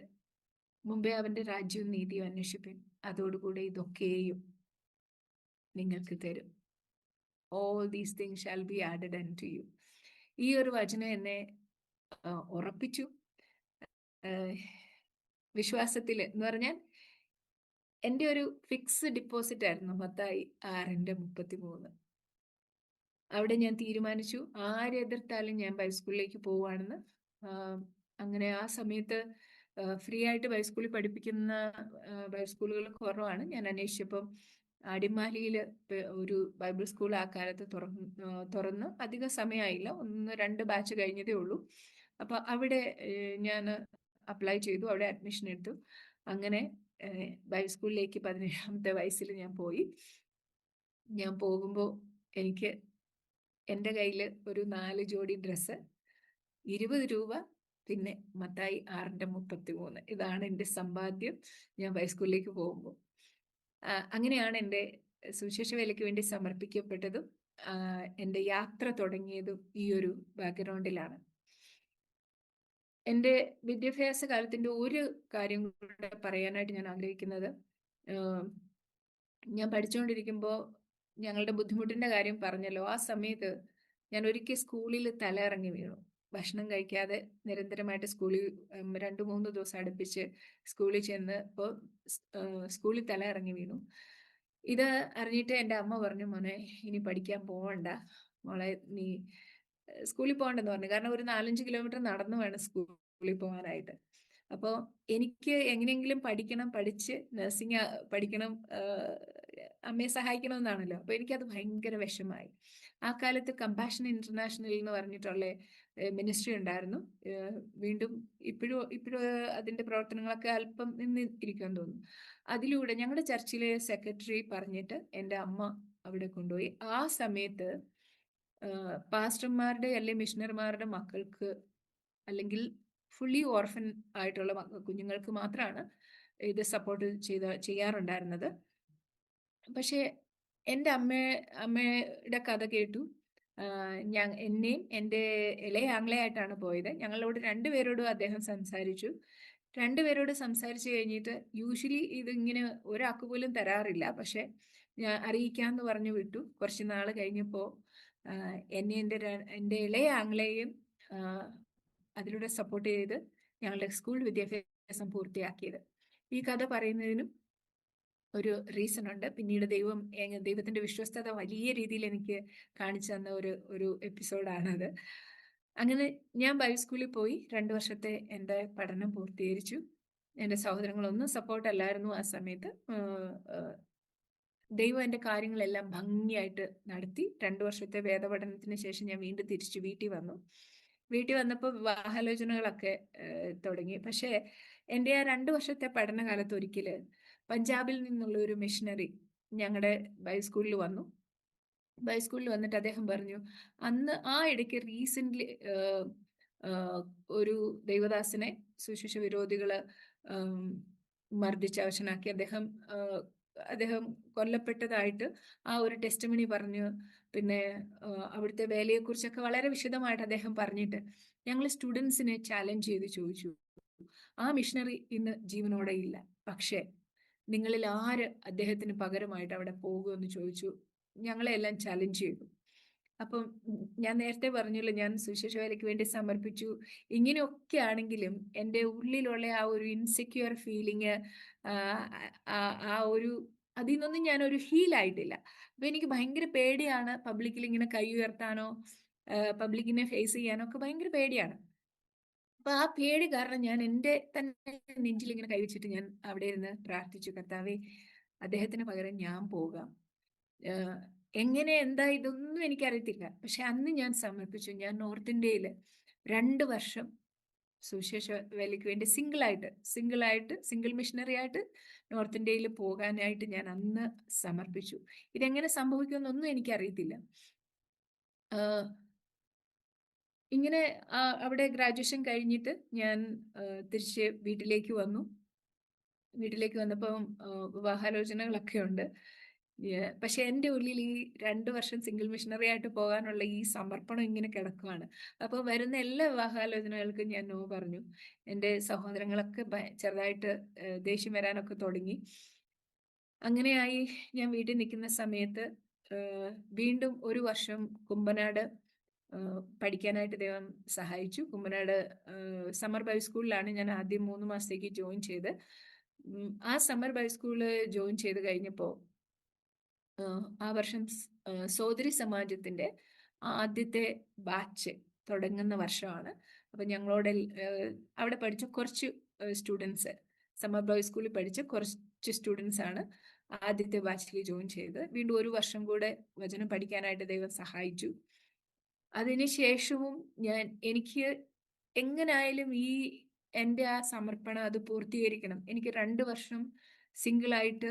മുമ്പേ അവന്റെ രാജ്യവും നീതിയും അന്വേഷിപ്പിൻ, അതോടുകൂടെ ഇതൊക്കെയും നിങ്ങൾക്ക് തരും. All these things shall be added unto you. ഈ ഒരു വചനം എന്നെ ഉറപ്പിച്ചു. വിശ്വാസത്തിൽ എന്ന് പറഞ്ഞാൽ എൻ്റെ ഒരു ഫിക്സ് ഡിപ്പോസിറ്റ് ആയിരുന്നു മത്തായി 6:33. അവിടെ ഞാൻ തീരുമാനിച്ചു, ആര് എതിർത്താലും ഞാൻ ബൈബിൾ സ്കൂളിലേക്ക് പോവുകയാണെന്ന്. അങ്ങനെ ആ സമയത്ത് ഫ്രീ ആയിട്ട് ബൈബിൾ സ്കൂളിൽ പഠിപ്പിക്കുന്ന ബൈബിൾ സ്കൂളുകൾ കുറവാണ്. ഞാൻ അന്വേഷിച്ചപ്പം അടിമാലിയിൽ ഒരു ബൈബിൾ സ്കൂൾ ആ കാലത്ത് തുറന്ന് അധിക സമയമായില്ല, 1-2 ബാച്ച് കഴിഞ്ഞതേ ഉള്ളൂ. അപ്പൊ അവിടെ ഞാൻ അപ്ലൈ ചെയ്തു, അവിടെ അഡ്മിഷൻ എടുത്തു. അങ്ങനെ ബൈബിൾ സ്കൂളിലേക്ക് 17ാമത്തെ വയസ്സിൽ ഞാൻ പോയി. ഞാൻ പോകുമ്പോൾ എനിക്ക് എൻ്റെ കയ്യിൽ ഒരു 4 ജോഡി ഡ്രസ്സ്, 20 രൂപ, പിന്നെ മത്തായി 6:33. ഇതാണ് എൻ്റെ സമ്പാദ്യം ഞാൻ ബൈബിൾ സ്കൂളിലേക്ക് പോകുമ്പോൾ. അങ്ങനെയാണ് എൻ്റെ സുവിശേഷ വേലയ്ക്ക് വേണ്ടി സമർപ്പിക്കപ്പെട്ടതും എൻ്റെ യാത്ര തുടങ്ങിയതും ഈ ഒരു ബാക്ക്ഗ്രൗണ്ടിലാണ്. എൻ്റെ വിദ്യാഭ്യാസ കാലത്തിൻ്റെ ഒരു കാര്യം കൂടെ പറയാനായിട്ട് ഞാൻ ആഗ്രഹിക്കുന്നത്, ഞാൻ പഠിച്ചുകൊണ്ടിരിക്കുമ്പോൾ ഞങ്ങളുടെ ബുദ്ധിമുട്ടിൻ്റെ കാര്യം പറഞ്ഞല്ലോ. ആ സമയത്ത് ഞാൻ ഒരിക്കൽ സ്കൂളിൽ തലയിറങ്ങി വീണു. ഭക്ഷണം കഴിക്കാതെ നിരന്തരമായിട്ട് സ്കൂളിൽ 2-3 ദിവസം അടുപ്പിച്ച് സ്കൂളിൽ ചെന്ന് ഇപ്പോൾ സ്കൂളിൽ തലയിറങ്ങി വീണു. ഇത് അറിഞ്ഞിട്ട് എൻ്റെ അമ്മ പറഞ്ഞു, മോനെ ഇനി പഠിക്കാൻ പോകണ്ട, മോളെ നീ സ്കൂളിൽ പോകണ്ടെന്ന് പറഞ്ഞു. കാരണം ഒരു 4-5 കിലോമീറ്റർ നടന്നു വേണം സ്കൂളിൽ പോകാനായിട്ട്. അപ്പോൾ എനിക്ക് എങ്ങനെയെങ്കിലും പഠിക്കണം, പഠിച്ച് നഴ്സിംഗ് പഠിക്കണം, അമ്മയെ സഹായിക്കണമെന്നാണല്ലോ. അപ്പോൾ എനിക്കത് ഭയങ്കര വിഷമായി. ആ കാലത്ത് കമ്പാഷൻ ഇന്റർനാഷണൽ എന്ന് പറഞ്ഞിട്ടുള്ള മിനിസ്ട്രി ഉണ്ടായിരുന്നു. വീണ്ടും ഇപ്പോഴും അതിൻ്റെ പ്രവർത്തനങ്ങളൊക്കെ അല്പം നിന്നിരിക്കുമെന്ന് തോന്നുന്നു. അതിലൂടെ ഞങ്ങളുടെ ചർച്ചിലെ സെക്രട്ടറി പറഞ്ഞിട്ട് എൻ്റെ അമ്മ അവിടെ കൊണ്ടുപോയി. ആ സമയത്ത് പാസ്റ്റർമാരുടെ അല്ലെങ്കിൽ മിഷണറിമാരുടെ മക്കൾക്ക്, അല്ലെങ്കിൽ ഫുള്ളി ഓർഫൻ ആയിട്ടുള്ള കുഞ്ഞുങ്ങൾക്ക് മാത്രമാണ് ഇത് സപ്പോർട്ട് ചെയ്യാറുണ്ടായിരുന്നത്. പക്ഷേ എൻ്റെ അമ്മയുടെ കഥ കേട്ടു. എന്നെയും എൻ്റെ ഇളയ ആങ്ങളയായിട്ടാണ് പോയത്. ഞങ്ങളോട് രണ്ടുപേരോടും അദ്ദേഹം സംസാരിച്ചു. രണ്ടുപേരോട് സംസാരിച്ചു കഴിഞ്ഞിട്ട് യൂഷ്വലി ഇതിങ്ങനെ ഒരാൾക്ക് പോലും തരാറില്ല. പക്ഷെ ഞാൻ അറിയിക്കാമെന്ന് പറഞ്ഞു വിട്ടു. കുറച്ച് നാൾ കഴിഞ്ഞപ്പോൾ എന്നെ എൻ്റെ ഇളയ ആങ്ങളെയും അതിലൂടെ സപ്പോർട്ട് ചെയ്ത് ഞങ്ങളുടെ സ്കൂൾ വിദ്യാഭ്യാസം പൂർത്തിയാക്കിയത്. ഈ കഥ പറയുന്നതിനും ഒരു റീസൺ ഉണ്ട്. പിന്നീട് ദൈവത്തിന്റെ വിശ്വസ്തത വലിയ രീതിയിൽ എനിക്ക് കാണിച്ചു തന്ന ഒരു എപ്പിസോഡാണത്. അങ്ങനെ ഞാൻ ബൈബിൾ സ്കൂളിൽ പോയി 2 വർഷത്തെ എൻ്റെ പഠനം പൂർത്തീകരിച്ചു. എൻ്റെ സഹോദരങ്ങളൊന്നും സപ്പോർട്ട് അല്ലായിരുന്നു ആ സമയത്ത്. ദൈവം എൻ്റെ കാര്യങ്ങളെല്ലാം ഭംഗിയായിട്ട് നടത്തി. 2 വർഷത്തെ വേദപഠനത്തിന് ശേഷം ഞാൻ വീണ്ടും തിരിച്ചു വീട്ടിൽ വന്നു. വീട്ടിൽ വന്നപ്പോൾ വിവാഹാലോചനകളൊക്കെ തുടങ്ങി. പക്ഷേ എൻ്റെ ആ 2 വർഷത്തെ പഠനകാലത്ത് ഒരിക്കൽ പഞ്ചാബിൽ നിന്നുള്ള ഒരു മിഷണറി ഞങ്ങളുടെ ബൈബിൾ സ്കൂളിൽ വന്നു. ബൈബിൾ സ്കൂളിൽ വന്നിട്ട് അദ്ദേഹം പറഞ്ഞു, അന്ന് ആ ഇടയ്ക്ക് റീസെൻ്റ്ലി ഒരു ദൈവദാസനെ സുവിശേഷ വിരോധികള് മർദ്ദിച്ച് അവശനാക്കി. അദ്ദേഹം കൊല്ലപ്പെട്ടതായിട്ട് ആ ഒരു ടെസ്റ്റിമണി പറഞ്ഞു. പിന്നെ അവിടുത്തെ വേലയെക്കുറിച്ചൊക്കെ വളരെ വിശദമായിട്ട് അദ്ദേഹം പറഞ്ഞിട്ട് ഞങ്ങൾ സ്റ്റുഡൻസിനെ ചാലഞ്ച് ചെയ്ത് ചോദിച്ചു, ആ മിഷണറി ഇന്ന് ജീവനോടെ ഇല്ല, പക്ഷേ നിങ്ങളിൽ ആര് അദ്ദേഹത്തിന് പകരമായിട്ട് അവിടെ പോകുമെന്ന് ചോദിച്ചു. ഞങ്ങളെല്ലാം ചാലഞ്ച് ചെയ്തു. അപ്പം ഞാൻ നേരത്തെ പറഞ്ഞല്ലോ, ഞാൻ സുവിശേഷ വേലയ്ക്ക് വേണ്ടി സമർപ്പിച്ചു. ഇങ്ങനെയൊക്കെ ആണെങ്കിലും എൻ്റെ ഉള്ളിലുള്ള ആ ഒരു ഇൻസെക്യൂർ ഫീലിങ്, അതിൽ നിന്നൊന്നും ഞാനൊരു ഹീലായിട്ടില്ല. അപ്പൊ എനിക്ക് ഭയങ്കര പേടിയാണ് പബ്ലിക്കിൽ ഇങ്ങനെ കൈ ഉയർത്താനോ പബ്ലിക്കിനെ ഫേസ് ചെയ്യാനോ ഒക്കെ ഭയങ്കര പേടിയാണ്. അപ്പൊ ആ പേടി കാരണം ഞാൻ എൻ്റെ തന്നെ നെഞ്ചിൽ ഇങ്ങനെ കൈവച്ചിട്ട് ഞാൻ അവിടെ ഇരുന്ന് പ്രാർത്ഥിച്ചു, കർത്താവേ, അദ്ദേഹത്തിന് പകരം ഞാൻ പോകാം. എങ്ങനെ എന്താ ഇതൊന്നും എനിക്കറിയത്തില്ല. പക്ഷെ അന്ന് ഞാൻ സമർപ്പിച്ചു. ഞാൻ നോർത്ത് ഇന്ത്യയിൽ 2 വർഷം സുവിശേഷ വേലയ്ക്ക് വേണ്ടി സിംഗിൾ മിഷണറി ആയിട്ട് നോർത്ത് ഇന്ത്യയിൽ പോകാനായിട്ട് ഞാൻ അന്ന് സമർപ്പിച്ചു. ഇതെങ്ങനെ സംഭവിക്കുമെന്നൊന്നും എനിക്കറിയത്തില്ല. ഇങ്ങനെ അവിടെ ഗ്രാജുവേഷൻ കഴിഞ്ഞിട്ട് ഞാൻ തിരിച്ച് വീട്ടിലേക്ക് വന്നു. വീട്ടിലേക്ക് വന്നപ്പം വിവാഹാലോചനകളൊക്കെ ഉണ്ട്. പക്ഷെ എൻ്റെ ഉള്ളിൽ ഈ 2 വർഷം സിംഗിൾ മിഷണറി ആയിട്ട് പോകാനുള്ള ഈ സമർപ്പണം ഇങ്ങനെ കിടക്കുകയാണ്. അപ്പോൾ വരുന്ന എല്ലാ വിവാഹാലോചനകൾക്കും ഞാൻ നോ പറഞ്ഞു. എൻ്റെ സഹോദരങ്ങളൊക്കെ ചെറുതായിട്ട് ദേഷ്യം വരാനൊക്കെ തുടങ്ങി. അങ്ങനെയായി ഞാൻ വീട്ടിൽ നിൽക്കുന്ന സമയത്ത് വീണ്ടും ഒരു വർഷം കുമ്പനാട് പഠിക്കാനായിട്ട് ദൈവം സഹായിച്ചു. കുമ്പനാട് സമ്മർ ബൈബിൾ സ്കൂളിലാണ് ഞാൻ ആദ്യം 3 മാസത്തേക്ക് ജോയിൻ ചെയ്ത്. ആ സമ്മർ ബൈബിൾ സ്കൂളിൽ ജോയിൻ ചെയ്ത് കഴിഞ്ഞപ്പോൾ ആ വർഷം സോദരി സമാജത്തിന്റെ ആദ്യത്തെ ബാച്ച് തുടങ്ങുന്ന വർഷമാണ്. അപ്പൊ ഞങ്ങളോട് അവിടെ പഠിച്ച കുറച്ച് സ്റ്റുഡൻസ്, സമ്മർ ബൈബിൾ സ്കൂളിൽ പഠിച്ച കുറച്ച് സ്റ്റുഡൻസ് ആണ് ആദ്യത്തെ ബാച്ചിൽ ജോയിൻ ചെയ്ത്. വീണ്ടും ഒരു വർഷം കൂടെ വചനം പഠിക്കാനായിട്ട് ദൈവം സഹായിച്ചു. അതിനുശേഷവും എനിക്ക് എങ്ങനായാലും എൻ്റെ ആ സമർപ്പണം അത് പൂർത്തീകരിക്കണം. എനിക്ക് 2 വർഷം സിംഗിളായിട്ട്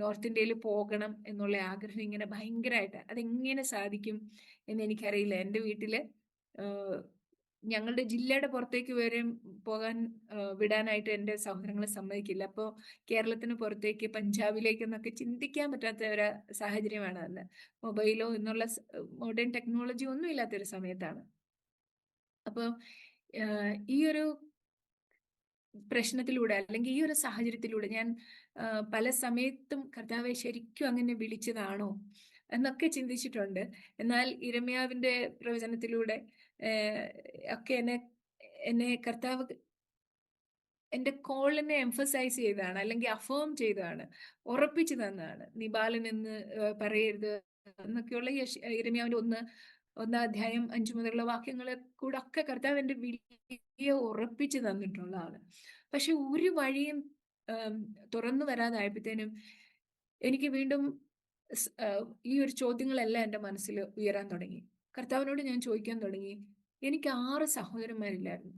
നോർത്ത് ഇന്ത്യയിൽ പോകണം എന്നുള്ള ആഗ്രഹം ഇങ്ങനെ ഭയങ്കരമായിട്ട്, അതെങ്ങനെ സാധിക്കും എന്ന് എനിക്കറിയില്ല. എൻ്റെ വീട്ടില് ഞങ്ങളുടെ ജില്ലയുടെ പുറത്തേക്ക് വരെ പോകാൻ വിടാനായിട്ട് എൻ്റെ സഹോദരങ്ങളെ സമ്മതിക്കില്ല. അപ്പോൾ കേരളത്തിന് പുറത്തേക്ക് പഞ്ചാബിലേക്കെന്നൊക്കെ ചിന്തിക്കാൻ പറ്റാത്ത ഒരു സാഹചര്യമാണ് അന്ന്. മൊബൈലോ എന്നുള്ള മോഡേൺ ടെക്നോളജി ഒന്നും ഇല്ലാത്തൊരു സമയത്താണ്. അപ്പോൾ ഈ ഒരു പ്രശ്നത്തിലൂടെ അല്ലെങ്കിൽ ഈ ഒരു സാഹചര്യത്തിലൂടെ ഞാൻ പല സമയത്തും കർത്താവെ ശരിക്കും അങ്ങനെ വിളിച്ചതാണോ എന്നൊക്കെ ചിന്തിച്ചിട്ടുണ്ട്. എന്നാൽ ഇരമ്യാവിന്റെ പ്രവചനത്തിലൂടെ ഒക്കെ എന്നെ കർത്താവ് എൻ്റെ കോളിനെ എംഫസൈസ് ചെയ്തതാണ്, അല്ലെങ്കിൽ അഫേം ചെയ്തതാണ്, ഉറപ്പിച്ചു തന്നതാണ്. നീ ബാലൻ എന്ന് പറയരുത് എന്നൊക്കെയുള്ള ഇരമ്യാവിന്റെ 1-ാം അധ്യായം 5 മുതലുള്ള വാക്യങ്ങളെ കൂടെ ഒക്കെ കർത്താവ് എൻ്റെ വിളിയെ ഉറപ്പിച്ചു തന്നിട്ടുള്ളതാണ്. പക്ഷെ ഒരു വഴിയും തുറന്നു വരാതായപ്പോഴത്തേനും എനിക്ക് വീണ്ടും ഈ ഒരു ചോദ്യങ്ങളെല്ലാം എൻ്റെ മനസ്സിൽ ഉയരാൻ തുടങ്ങി. കർത്താവിനോട് ഞാൻ ചോദിക്കാൻ തുടങ്ങി, എനിക്ക് 6 സഹോദരന്മാരില്ലായിരുന്നു.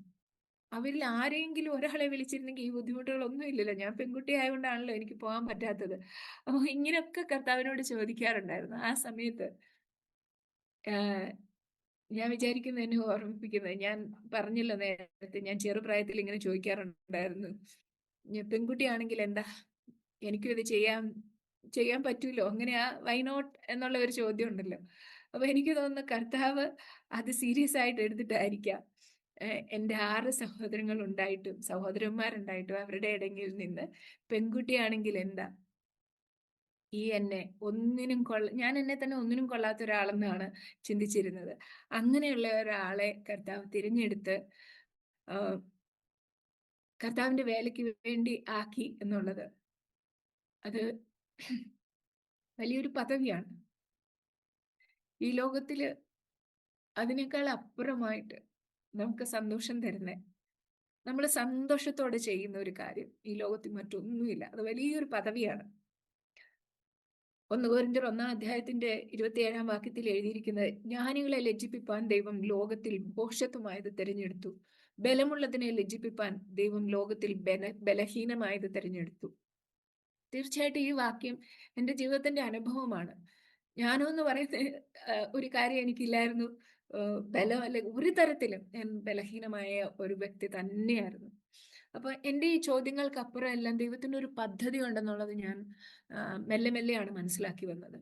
അവരിൽ ആരെങ്കിലും ഒരാളെ വിളിച്ചിരുന്നെങ്കിൽ ഈ ബുദ്ധിമുട്ടുകളൊന്നും ഇല്ലല്ലോ. ഞാൻ പെൺകുട്ടി ആയതുകൊണ്ടാണല്ലോ എനിക്ക് പോകാൻ പറ്റാത്തത്. അപ്പോൾ ഇങ്ങനെയൊക്കെ കർത്താവിനോട് ചോദിക്കാറുണ്ടായിരുന്നു. ആ സമയത്ത് ഞാൻ വിചാരിക്കുന്നത്, എന്നെ ഓർമ്മിപ്പിക്കുന്നത്, ഞാൻ പറഞ്ഞല്ലോ നേരത്തെ, ഞാൻ ചെറുപ്രായത്തിൽ ഇങ്ങനെ ചോദിക്കാറുണ്ടായിരുന്നു, പെൺകുട്ടിയാണെങ്കിൽ എന്താ, എനിക്കും ഇത് ചെയ്യാൻ ചെയ്യാൻ പറ്റൂലോ, അങ്ങനെ വൈ നോട്ട് എന്നുള്ള ഒരു ചോദ്യം ഉണ്ടല്ലോ. അപ്പൊ എനിക്ക് തോന്നുന്നു കർത്താവ് അത് സീരിയസ് ആയിട്ട് എടുത്തിട്ടായിരിക്കാം എൻ്റെ 6 സഹോദരങ്ങൾ ഉണ്ടായിട്ടും സഹോദരന്മാരുണ്ടായിട്ടും അവരുടെ ഇടയിൽ നിന്ന് പെൺകുട്ടിയാണെങ്കിൽ എന്താ ഞാൻ എന്നെ തന്നെ ഒന്നിനും കൊള്ളാത്ത ഒരാളെന്നാണ് ചിന്തിച്ചിരുന്നത്. അങ്ങനെയുള്ള ഒരാളെ കർത്താവ് തിരഞ്ഞെടുത്ത് ആ, കർത്താവിന്റെ വേലയ്ക്ക് വേണ്ടി ആക്കി എന്നുള്ളത് അത് വലിയൊരു പദവിയാണ്. ഈ ലോകത്തില് അതിനേക്കാൾ അപ്പുറമായിട്ട് നമുക്ക് സന്തോഷം തരുന്നേ, നമ്മൾ സന്തോഷത്തോടെ ചെയ്യുന്ന ഒരു കാര്യം ഈ ലോകത്തിൽ മറ്റൊന്നുമില്ല. അത് വലിയൊരു പദവിയാണ്. 1 കൊരിന്ത്യർ 1-ാം അധ്യായത്തിന്റെ 27-ാം വാക്യത്തിൽ എഴുതിയിരിക്കുന്നത്, ജ്ഞാനികളെ ലജ്ജിപ്പിപ്പാൻ ദൈവം ലോകത്തിൽ ഭോഷത്വമായത് തിരഞ്ഞെടുത്തു, ബലമുള്ളതിനെ ലജ്ജിപ്പിപ്പാൻ ദൈവം ലോകത്തിൽ ബലഹീനമായത് തിരഞ്ഞെടുത്തു. തീർച്ചയായിട്ടും ഈ വാക്യം എൻ്റെ ജീവിതത്തിന്റെ അനുഭവമാണ്. ജ്ഞാനം എന്ന് പറയുന്ന ഒരു കാര്യം എനിക്കില്ലായിരുന്നു. ബലം അല്ലെങ്കിൽ ഒരു തരത്തിലും ഞാൻ ബലഹീനമായ ഒരു വ്യക്തി തന്നെയായിരുന്നു. അപ്പൊ എൻ്റെ ഈ ചോദ്യങ്ങൾക്ക് അപ്പുറം എല്ലാം ദൈവത്തിന്റെ ഒരു പദ്ധതി ഉണ്ടെന്നുള്ളത് ഞാൻ മെല്ലെ മെല്ലെയാണ് മനസ്സിലാക്കി വന്നത്.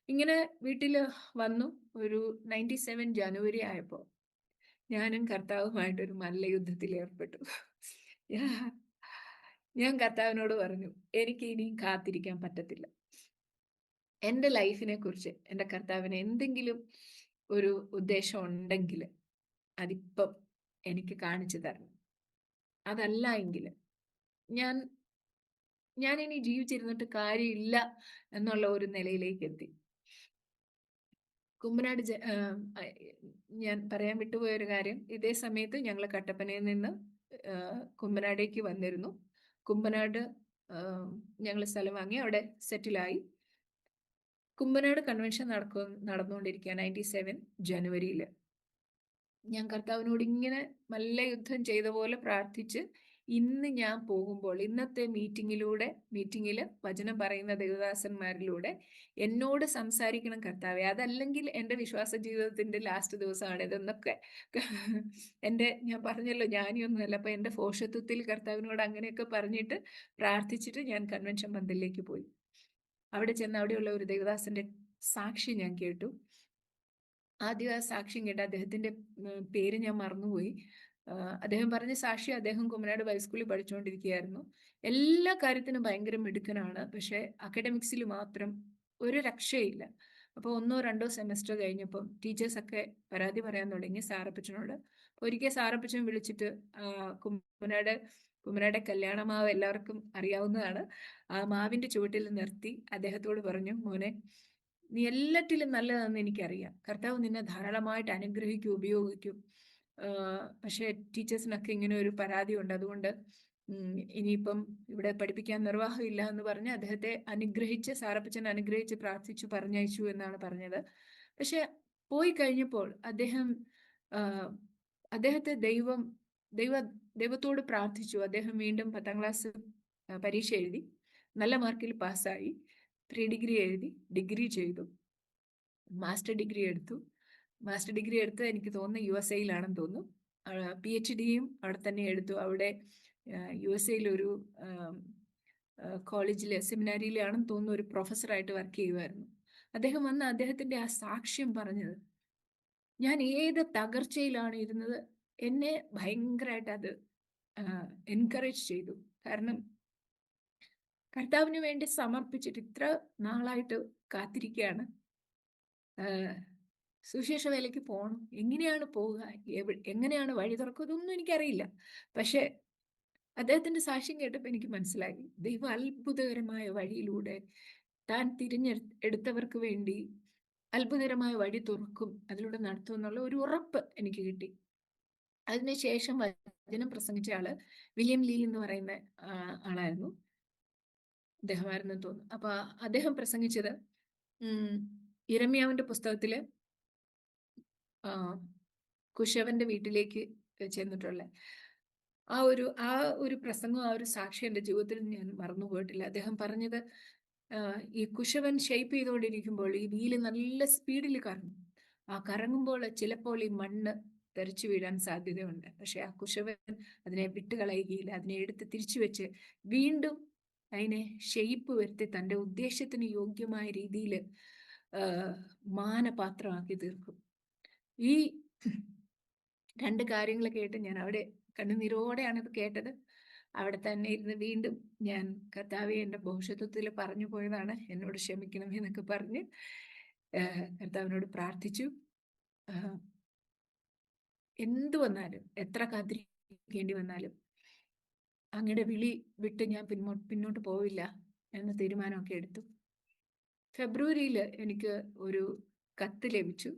ഇങ്ങനെ വീട്ടിൽ വന്നു. ഒരു 97 ജനുവരി ആയപ്പോൾ ഞാനും കർത്താവുമായിട്ടൊരു മല്ലയുദ്ധത്തിൽ ഏർപ്പെട്ടു. ഞാൻ കർത്താവിനോട് പറഞ്ഞു, എനിക്ക് ഇനിയും കാത്തിരിക്കാൻ പറ്റത്തില്ല. എൻ്റെ ലൈഫിനെ കുറിച്ച് എൻ്റെ കർത്താവിന് എന്തെങ്കിലും ഒരു ഉദ്ദേശം ഉണ്ടെങ്കിൽ അതിപ്പം എനിക്ക് കാണിച്ചു തരണം. അതല്ല എങ്കിൽ ഞാൻ ഇനി ജീവിച്ചിരുന്നിട്ട് കാര്യമില്ല എന്നുള്ള ഒരു നിലയിലേക്ക് എത്തി. കുമ്പനാട് ഞാൻ പറയാൻ വിട്ടുപോയ ഒരു കാര്യം, ഇതേ സമയത്ത് ഞങ്ങൾ കട്ടപ്പനയിൽ നിന്ന് കുമ്പനാടേക്ക് വന്നിരുന്നു. കുമ്പനാട് ഞങ്ങൾ സ്ഥലം വാങ്ങി അവിടെ സെറ്റിലായി. കുമ്പനാട് കൺവെൻഷൻ നടന്നുകൊണ്ടിരിക്കുക 97 ജനുവരിയിൽ. ഞാൻ കർത്താവിനോട് ഇങ്ങനെ മല്ലയുദ്ധം ചെയ്ത പോലെ പ്രാർത്ഥിച്ച്, ഇന്ന് ഞാൻ പോകുമ്പോൾ ഇന്നത്തെ മീറ്റിങ്ങിൽ വചനം പറയുന്ന ദേവദാസന്മാരിലൂടെ എന്നോട് സംസാരിക്കണം കർത്താവെ, അതല്ലെങ്കിൽ എൻ്റെ വിശ്വാസ ജീവിതത്തിന്റെ ലാസ്റ്റ് ദിവസമാണ് ഇതെന്നൊക്കെ ഞാൻ പറഞ്ഞല്ലോ ജ്ഞാനിയൊന്നുമല്ല. അപ്പൊ എൻ്റെ ഭോഷത്വത്തിൽ കർത്താവിനോട് അങ്ങനെയൊക്കെ പറഞ്ഞിട്ട് പ്രാർത്ഥിച്ചിട്ട് ഞാൻ കൺവെൻഷൻ പന്തലിലേക്ക് പോയി. അവിടെ ചെന്ന് അവിടെയുള്ള ഒരു ദേവദാസന്റെ സാക്ഷി ഞാൻ കേട്ടു. ആദ്യം ആ സാക്ഷ്യം കേട്ട് അദ്ദേഹത്തിന്റെ പേര് ഞാൻ മറന്നുപോയി. അദ്ദേഹം പറഞ്ഞ സാക്ഷി, അദ്ദേഹം കുമ്മനാട് ഹൈസ്കൂളിൽ പഠിച്ചുകൊണ്ടിരിക്കുകയായിരുന്നു. എല്ലാ കാര്യത്തിനും ഭയങ്കര മിടുക്കനാണ്, പക്ഷെ അക്കാഡമിക്സിൽ മാത്രം ഒരു രക്ഷയില്ല. അപ്പോൾ 1-ഓ 2-ഓ സെമസ്റ്റർ കഴിഞ്ഞപ്പോൾ ടീച്ചേഴ്സൊക്കെ പരാതി പറയാൻ തുടങ്ങി സാറപ്പച്ചനോട്. ഒരിക്കൽ സാറപ്പച്ചൻ വിളിച്ചിട്ട് കുമ്മനാടെ കല്യാണ മാവ് എല്ലാവർക്കും അറിയാവുന്നതാണ്. ആ മാവിന്റെ ചുവട്ടിൽ നിർത്തി അദ്ദേഹത്തോട് പറഞ്ഞു, മോനെ, നീ എല്ലാറ്റിലും നല്ലതാണെന്ന് എനിക്കറിയാം. കർത്താവ് നിന്നെ ധാരാളമായിട്ട് അനുഗ്രഹിക്കും, ഉപയോഗിക്കും. പക്ഷേ ടീച്ചേഴ്സിനൊക്കെ ഇങ്ങനെ ഒരു പരാതിയുണ്ട്, അതുകൊണ്ട് ഇനിയിപ്പം ഇവിടെ പഠിപ്പിക്കാൻ നിർവാഹമില്ല എന്ന് പറഞ്ഞ് അദ്ദേഹത്തെ സാറപ്പച്ചൻ അനുഗ്രഹിച്ച് പ്രാർത്ഥിച്ചു പറഞ്ഞയച്ചു എന്നാണ് പറഞ്ഞത്. പക്ഷെ പോയി കഴിഞ്ഞപ്പോൾ അദ്ദേഹത്തെ ദൈവത്തോട് പ്രാർത്ഥിച്ചു. അദ്ദേഹം വീണ്ടും 10ാം ക്ലാസ് പരീക്ഷ എഴുതി, നല്ല മാർക്കിൽ പാസ്സായി. 3 ഡിഗ്രി എഴുതി, ഡിഗ്രി ചെയ്തു, മാസ്റ്റർ ഡിഗ്രി എടുത്തു. എനിക്ക് തോന്നുന്നു USA-യിലാണെന്ന് തോന്നുന്നു. PhD-യും അവിടെ തന്നെ എടുത്തു. അവിടെ USA-യിലൊരു കോളേജിലെ സെമിനാരിയിലാണെന്ന് തോന്നുന്നു ഒരു പ്രൊഫസറായിട്ട് വർക്ക് ചെയ്യുമായിരുന്നു. അദ്ദേഹം വന്ന് അദ്ദേഹത്തിന്റെ ആ സാക്ഷ്യം പറഞ്ഞത്, ഞാൻ ഏത് തകർച്ചയിലാണ് ഇരുന്നത്, എന്നെ ഭയങ്കരമായിട്ട് അത് എൻകറേജ് ചെയ്തു. കാരണം കർത്താവിന് വേണ്ടി സമർപ്പിച്ചിട്ട് ഇത്ര നാളായിട്ട് കാത്തിരിക്കുകയാണ്. സുവിശേഷ വേലയ്ക്ക് പോകണം, എങ്ങനെയാണ് പോവുക, എങ്ങനെയാണ് വഴി തുറക്കുക, ഇതൊന്നും എനിക്കറിയില്ല. പക്ഷെ അദ്ദേഹത്തിന്റെ സാക്ഷ്യം കേട്ടപ്പോൾ എനിക്ക് മനസ്സിലായി, ദൈവം അത്ഭുതകരമായ വഴിയിലൂടെ താൻ തിരഞ്ഞെടുത്തവർക്ക് വേണ്ടി അത്ഭുതകരമായ വഴി തുറക്കും, അതിലൂടെ നടത്തും എന്നുള്ള ഒരു ഉറപ്പ് എനിക്ക് കിട്ടി. അതിനുശേഷം വചനം പ്രസംഗിച്ച ആള് വില്യം ലീ എന്ന് പറയുന്ന ആളായിരുന്നു, അദ്ദേഹമായിരുന്നു തോന്നുന്നു. അപ്പൊ അദ്ദേഹം പ്രസംഗിച്ചത് യിരെമ്യാവിന്റെ പുസ്തകത്തില് കുശവന്റെ വീട്ടിലേക്ക് ചെന്നിട്ടുള്ള ആ ഒരു പ്രസംഗം, ആ ഒരു സാക്ഷ്യം എൻ്റെ ജീവിതത്തിൽ ഞാൻ മറന്നുപോയിട്ടില്ല. അദ്ദേഹം പറഞ്ഞത്, ഈ കുശവൻ ഷേപ്പ് ചെയ്തുകൊണ്ടിരിക്കുമ്പോൾ ഈ വീല് നല്ല സ്പീഡിൽ കറങ്ങും. ആ കറങ്ങുമ്പോൾ ചിലപ്പോൾ ഈ മണ്ണ് തെറിച്ചു വീഴാൻ സാധ്യതയുണ്ട്. പക്ഷെ ആ കുശവൻ അതിനെ വിട്ടുകളയുകയില്ല, അതിനെ എടുത്ത് തിരിച്ചു വെച്ച് വീണ്ടും അതിനെ ഷെയ്പ്പ് വരുത്തി തൻ്റെ ഉദ്ദേശത്തിന് യോഗ്യമായ രീതിയിൽ മാനപാത്രമാക്കി തീർക്കും. ഈ രണ്ട് കാര്യങ്ങൾ കേട്ട് ഞാൻ അവിടെ കണ്ണുനീരോടെയാണ് ഇത് കേട്ടത്. അവിടെ തന്നെ ഇരുന്ന് വീണ്ടും ഞാൻ കർത്താവെ, എൻ്റെ ഭവിഷ്യത്വത്തിൽ പറഞ്ഞു പോയതാണ്, എന്നോട് ക്ഷമിക്കണമേ എന്നൊക്കെ പറഞ്ഞ് കർത്താവിനോട് പ്രാർത്ഥിച്ചു. എന്തു വന്നാലും, എത്ര കാത്തിരിക്കേണ്ടി വന്നാലും അങ്ങയുടെ വിളി വിട്ട് ഞാൻ പിന്നോട്ട് പോവില്ല എന്ന തീരുമാനമൊക്കെ എടുത്തു. ഫെബ്രുവരിയിൽ എനിക്ക് ഒരു കത്ത് ലഭിച്ചു.